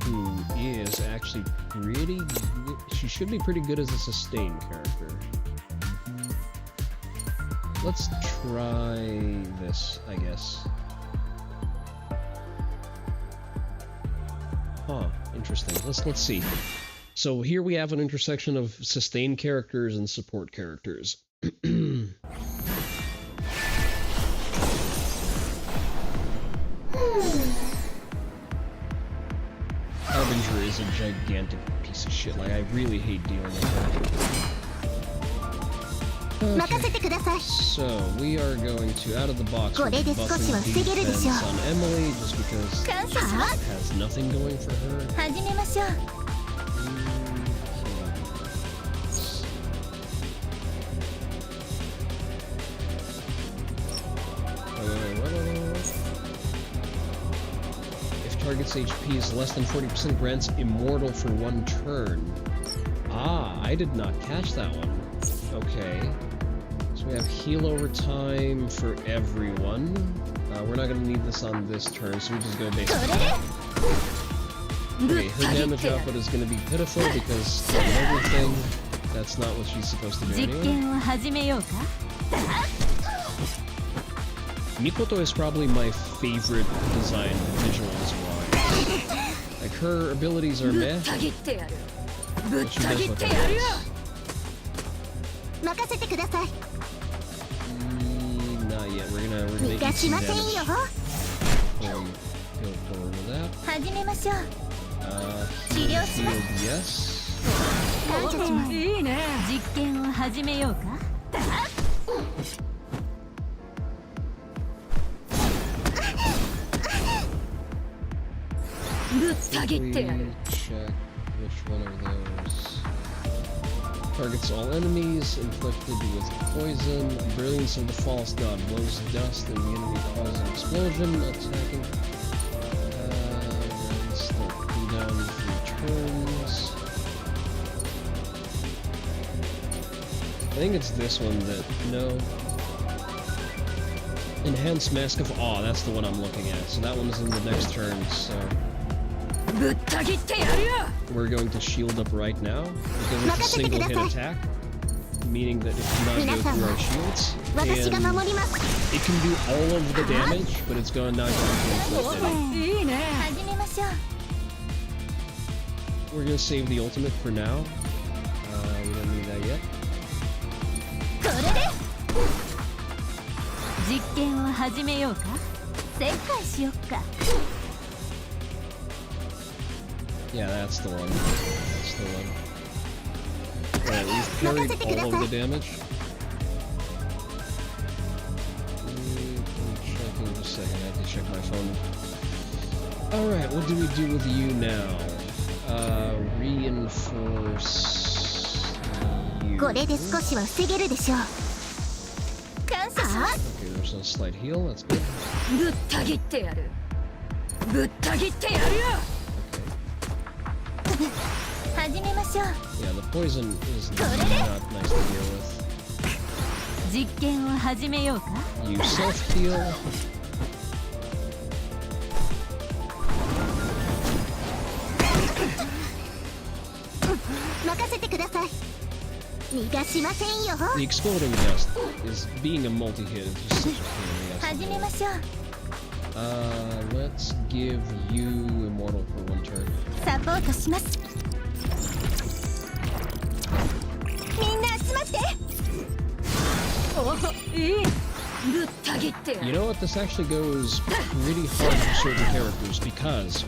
who is actually pretty good. She should be pretty good as a sustain character. Let's try this, I guess. Huh, interesting. Let's see. So here we have an intersection of sustain characters and support characters. Harbinger is a gigantic piece of shit. Like, I really hate dealing with her. Okay. So, we are going to, out of the box, we're buffing defense on Emily, just because she has nothing going for her. Target's HP is less than 40%, grants immortal for one turn. Ah, I did not catch that one. Okay. So we have heal over time for everyone. We're not going to need this on this turn, so we just go basic. Okay, her damage output is going to be pitiful because of everything. That's not what she's supposed to do anyway. Mikoto is probably my favorite design visuals wise. Like, her abilities are meh, but she does look nice. Not yet, we're gonna eat some damage. Go forward with that. Healed, yes. Check which one of those. Targets all enemies, inflicted with poison. Brilliance of the False God blows dust and the enemy causes an explosion. Attacking. Slow cooldown 3 turns. I think it's this one that. No. Enhanced Mask of Awe, that's the one I'm looking at. So that one's in the next turn, so. We're going to shield up right now because it's a single hit attack, meaning that it cannot go through our shields. And it can do all of the damage, but it's not going to inflict any. We're going to save the ultimate for now. We don't need that yet. Yeah, that's the one. That's the one. Alright, we've parried all of the damage. Let me check in just a second. I have to check my phone. Alright, what do we do with you now? Reinforce you. Okay, there's a slight heal. That's good. Yeah, the poison is not nice to deal with. You self-heal. The exploding dust is being a multi-hit is just such a pain in the ass. Let's give you immortal for one turn. You know what? This actually goes pretty hard for certain characters because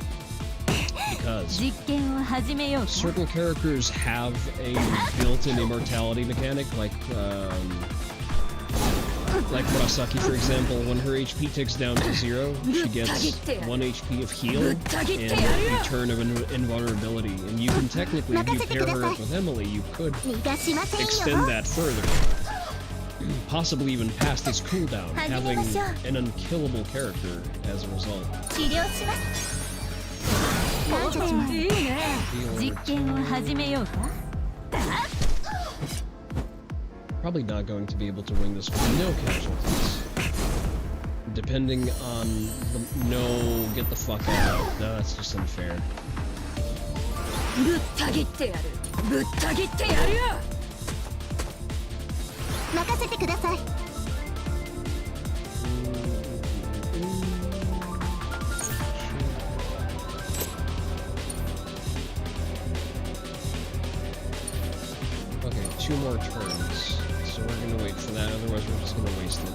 certain characters have a built-in immortality mechanic, like Murasaki, for example. When her HP ticks down to 0, she gets 1 HP of heal and a turn of invulnerability. And you can technically, if you pair her up with Emily, you could extend that further. Possibly even past its cooldown, having an unkillable character as a result. Probably not going to be able to win this with no casualties. Depending on the... No, get the fuck out. No, that's just unfair. Okay, 2 more turns. So we're gonna wait for that, otherwise we're just gonna waste it.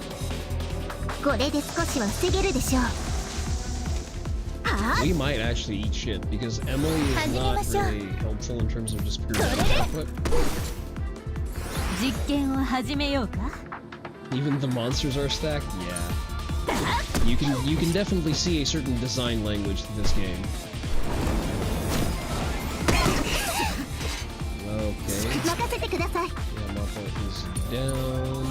We might actually eat shit, because Emily is not really helpful in terms of just pure damage output. Even the monsters are stacked? Yeah. You can definitely see a certain design language to this game. Okay. Yamato is down.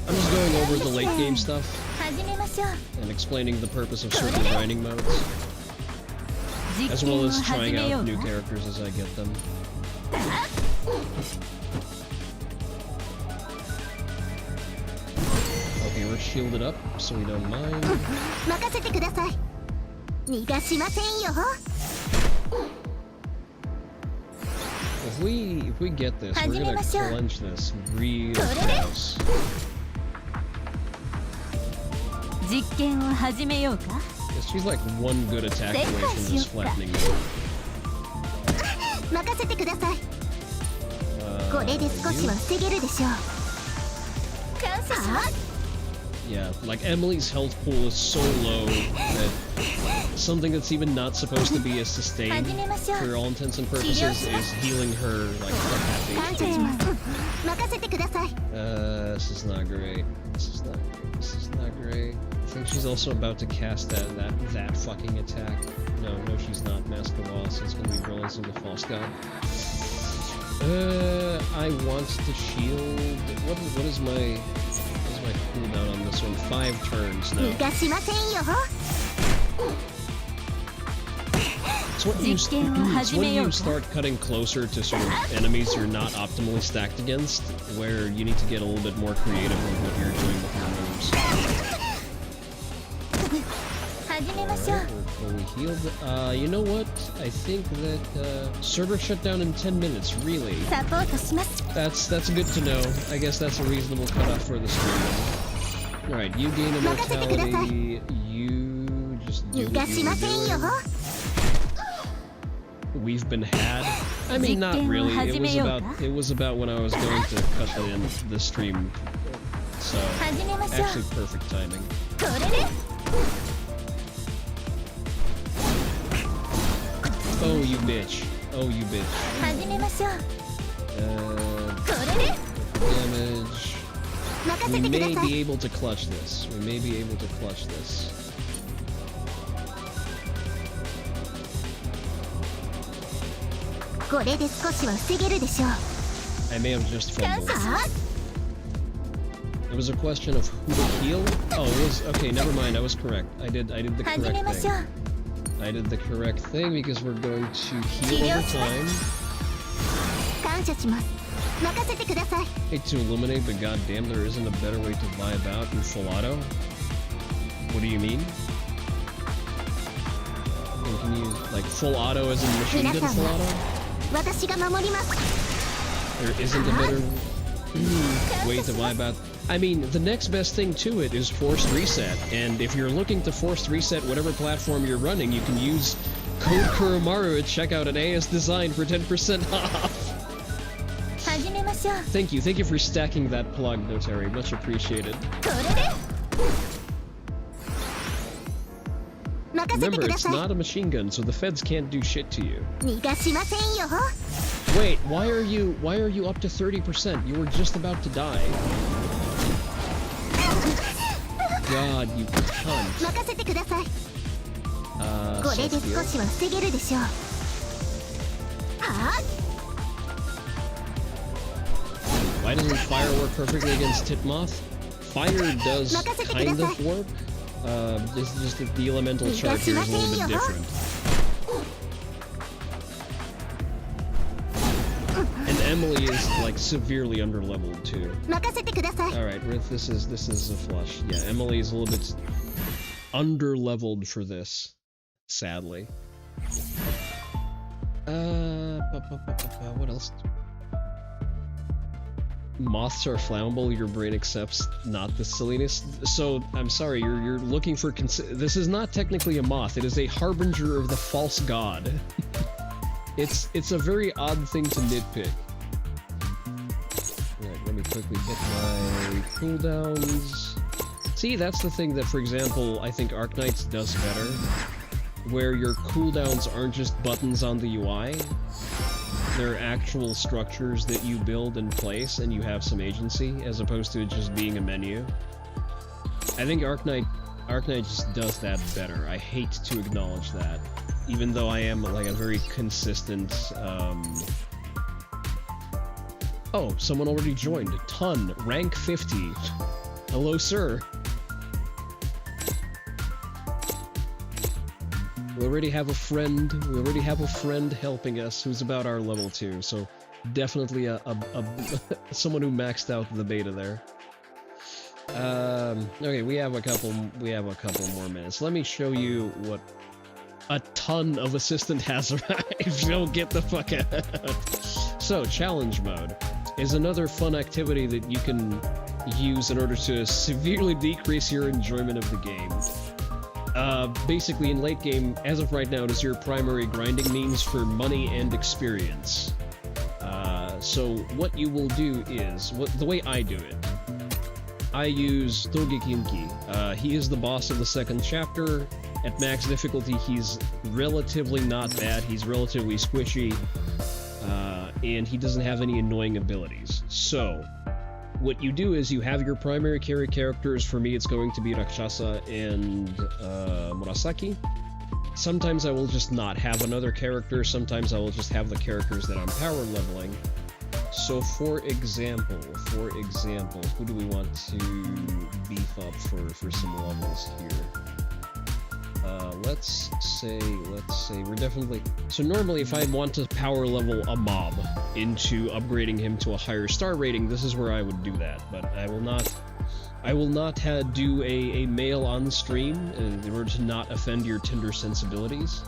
I'm just going over the late game stuff and explaining the purpose of certain grinding modes, as well as trying out new characters as I get them. Okay, we're shielded up, so we don't mind. If we get this, we're gonna clench this real close. She's like one good attack away from just flattening me. Yeah, like Emily's health pool is so low that something that's even not supposed to be a sustain, for all intents and purposes, is healing her like half HP. This is not great. This is not great. I think she's also about to cast that fucking attack. No, she's not. Mask of Oz. It's gonna be Brilliance of the False God. I want to shield. What is my cooldown on this one? 5 turns now. It's when you start cutting closer to sort of enemies you're not optimally stacked against, where you need to get a little bit more creative with what you're doing with your moves. Alright, we're fully healed. You know what? I think that server shut down in 10 minutes. Really? That's good to know. I guess that's a reasonable cutoff for the stream. Alright, you gain immortality. You just do what you're doing. We've been had. I mean, not really. It was about when I was going to cut the stream. So actually perfect timing. Oh, you bitch. Oh, you bitch. Damage. We may be able to clutch this. We may be able to clutch this. I may have just fumbled. It was a question of who to heal? Oh, it was... Okay, never mind. I was correct. I did the correct thing. I did the correct thing because we're going to heal over time. Hate to eliminate, but goddamn, there isn't a better way to vibe out in full auto. What do you mean? Can you, like, full auto as in machine gun full auto? There isn't a better way to vibe out. I mean, the next best thing to it is forced reset, and if you're looking to forced reset whatever platform you're running, you can use code Kuromaru at checkout at AS Design for 10% off. Thank you for stacking that plug, Notary. Much appreciated. Remember, it's not a machine gun, so the feds can't do shit to you. Wait, why are you up to 30%? You were just about to die. God, you cunt. Why doesn't fire work perfectly against Titmoth? Fire does kind of work. Just that the elemental chart here is a little bit different. And Emily is like severely underleveled too. Alright, this is a flush. Yeah, Emily is a little bit underleveled for this, sadly. What else? Moths are flammable, your brain accepts not the silliness. So, I'm sorry, you're looking for this is not technically a moth, it is a harbinger of the false god. It's a very odd thing to nitpick. Alright, let me quickly hit my cooldowns. See, that's the thing that, for example, I think Arknights does better, where your cooldowns aren't just buttons on the UI. They're actual structures that you build in place and you have some agency, as opposed to it just being a menu. I think Arknight just does that better. I hate to acknowledge that, even though I am like a very consistent, Oh, someone already joined. Ton, rank 50. Hello, sir. We already have a friend. We already have a friend helping us who's about our level 2. So definitely someone who maxed out the beta there. Okay, we have a couple more minutes. Let me show you what a ton of assistant has arrived. Don't get the fuck out. So challenge mode is another fun activity that you can use in order to severely decrease your enjoyment of the game. Basically, in late game, as of right now, it is your primary grinding means for money and experience. So what you will do is, the way I do it, I use Togekinki. He is the boss of the second chapter. At max difficulty, he's relatively not bad. He's relatively squishy, and he doesn't have any annoying abilities. So what you do is you have your primary carry characters. For me, it's going to be Rakshasa and Murasaki. Sometimes I will just not have another character. Sometimes I will just have the characters that I'm power leveling. So for example, who do we want to beef up for some levels here? Let's say we're definitely... So normally if I want to power level a mob into upgrading him to a higher star rating, this is where I would do that, but I will not do a male on stream in order to not offend your tender sensibilities.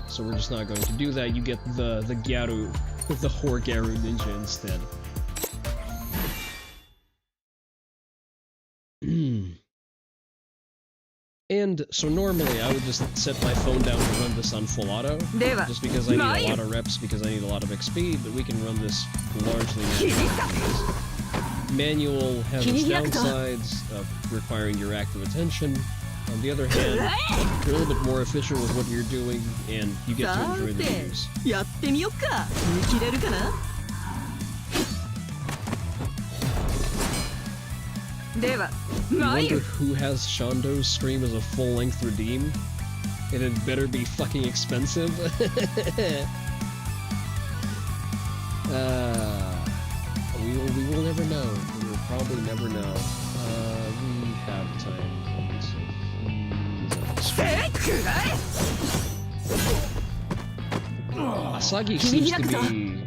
So we're just not going to do that. You get the Gyaru, the Horgaru ninja instead. And so normally I would just set my phone down to run this on full auto, just because I need a lot of reps, because I need a lot of XP, but we can run this largely manually. Manual has its downsides of requiring your active attention. On the other hand, you're a little bit more efficient with what you're doing, and you get to enjoy the views. You wonder who has Shando's stream as a full-length redeem? And it better be fucking expensive. We will never know. We will probably never know. We have time. Asagi seems to be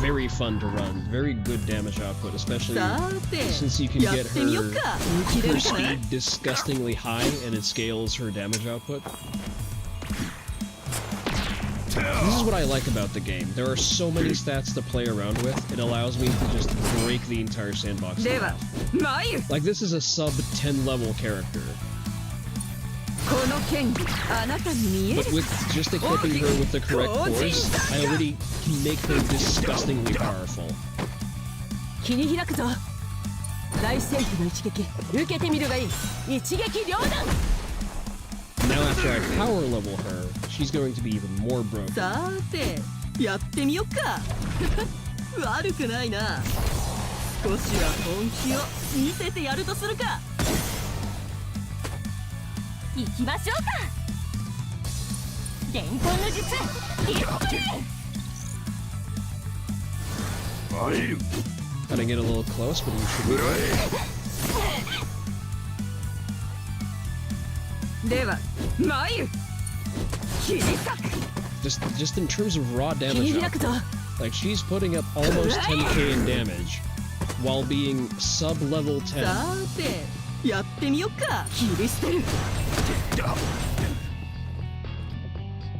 very fun to run, very good damage output, especially since you can get her speed disgustingly high and it scales her damage output. This is what I like about the game. There are so many stats to play around with, it allows me to just break the entire sandbox. Like, this is a sub 10 level character. But with just equipping her with the correct course, I already can make her disgustingly powerful. Now after I power level her, she's going to be even more broken. Gotta get a little close, but we should be just in terms of raw damage output, like she's putting up almost 10k in damage while being sub level 10.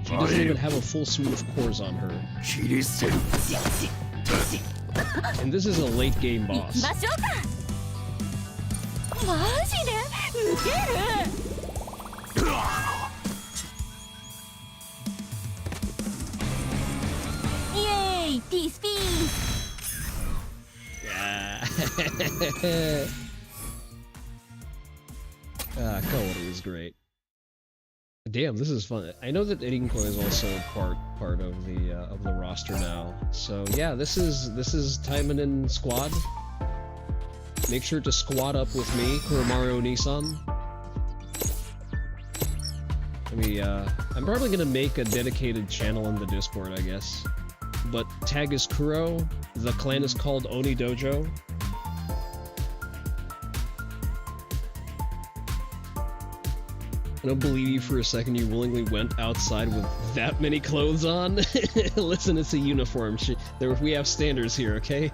She doesn't even have a full suite of cores on her. And this is a late game boss. Yay! Peace, peace! Yeah. Kaori is great. Damn, this is fun. I know that Rinko is also part of the roster now. So yeah, this is Taimanin squad. Make sure to squad up with me, Kuromaru Onii-san. I'm probably gonna make a dedicated channel in the Discord, I guess. But tag is Kuro. The clan is called Oni Dojo. I don't believe you for a second you willingly went outside with that many clothes on. Listen, it's a uniform. We have standards here, okay?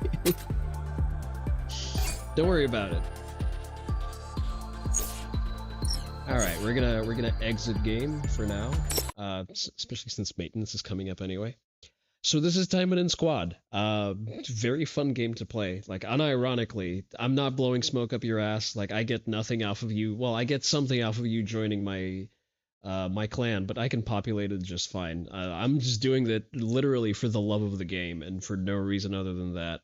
Don't worry about it. Alright, we're gonna exit game for now. Especially since maintenance is coming up anyway. So this is Taimanin Squad. Very fun game to play. Like, unironically, I'm not blowing smoke up your ass. Like, I get nothing off of you. Well, I get something off of you joining my my clan, but I can populate it just fine. I'm just doing that literally for the love of the game and for no reason other than that.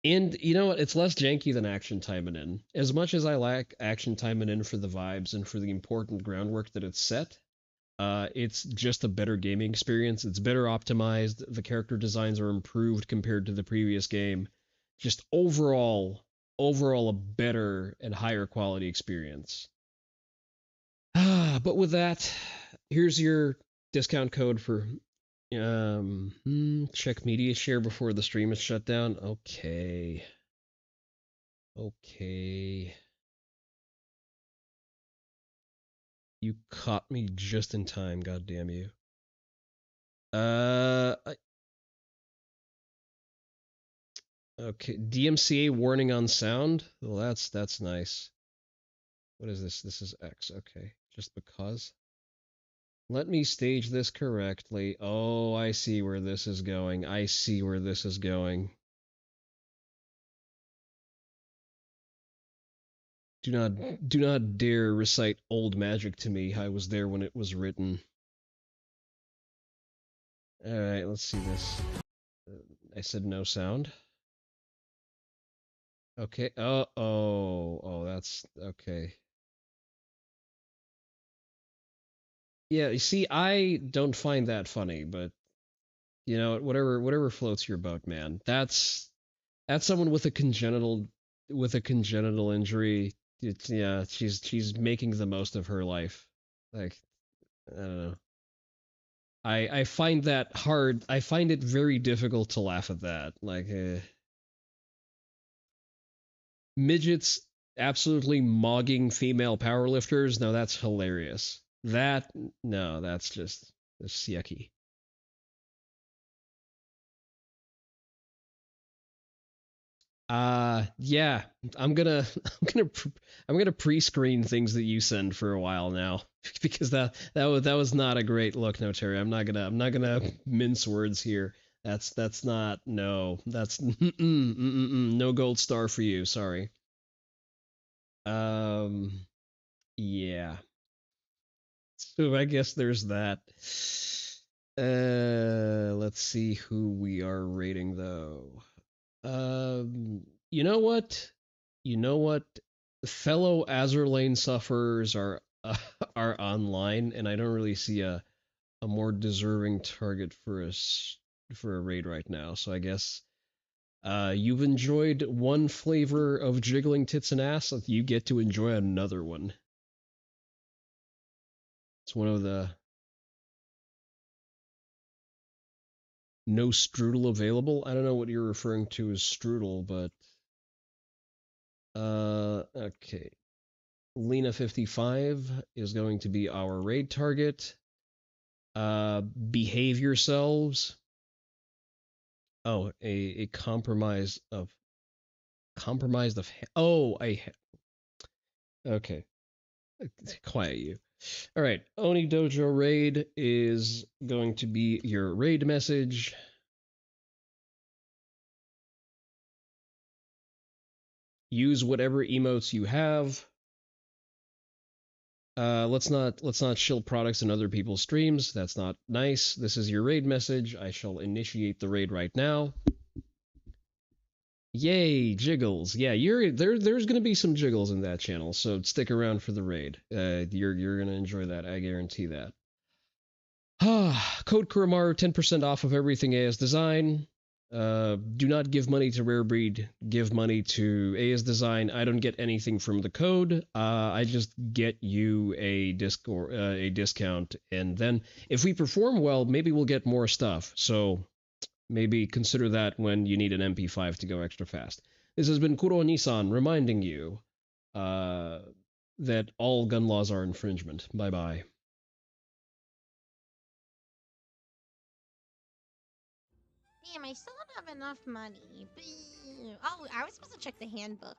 And you know what? It's less janky than Action Taimanin. As much as I like Action Taimanin for the vibes and for the important groundwork that it's set, it's just a better gaming experience. It's better optimized. The character designs are improved compared to the previous game. Just overall a better and higher quality experience. But with that, here's your discount code for check media share before the stream is shut down. Okay. You caught me just in time, god damn you. Okay, DMCA warning on sound. Well, that's nice. What is this? This is X. Okay, just because. Let me stage this correctly. Oh, I see where this is going. I see where this is going. Do not dare recite old magic to me. I was there when it was written. All right, let's see this. I said no sound. Okay. Oh, that's okay. Yeah, you see, I don't find that funny, but you know, whatever floats your boat, man. That's someone with a congenital injury. Yeah, she's making the most of her life. Like, I don't know. I find that hard. I find it very difficult to laugh at that. Like, midgets absolutely mogging female powerlifters. No, that's hilarious. No, that's just yucky. Yeah, I'm gonna pre-screen things that you send for a while now because that was not a great look. No, Terry, I'm not gonna mince words here. That's not no. That's no gold star for you. Sorry. Yeah. So I guess there's that. Let's see who we are rating though. You know what? You know what? Fellow Azur Lane sufferers are are online, and I don't really see a more deserving target for for a raid right now. So I guess you've enjoyed one flavor of jiggling tits and ass. You get to enjoy another one. It's one of the no strudel available. I don't know what you're referring to as strudel, but okay. Lena 55 is going to be our raid target. Behave yourselves. Oh, a compromised of oh, okay. Quiet you. All right, Oni Dojo raid is going to be your raid message. Use whatever emotes you have. Let's not shill products in other people's streams. That's not nice. This is your raid message. I shall initiate the raid right now. Yay, jiggles. Yeah, there's going to be some jiggles in that channel, so stick around for the raid. You're going to enjoy that. I guarantee that. Code Kuramaru, 10% off of everything AS Design. Do not give money to Rarebreed. Give money to AS Design. I don't get anything from the code. I just get you a discount, and then if we perform well, maybe we'll get more stuff. So maybe consider that when you need an MP5 to go extra fast. This has been Kuro Onii-san reminding you that all gun laws are infringement. Bye-bye. Damn, I still don't have enough money. Oh, I was supposed to check the handbook.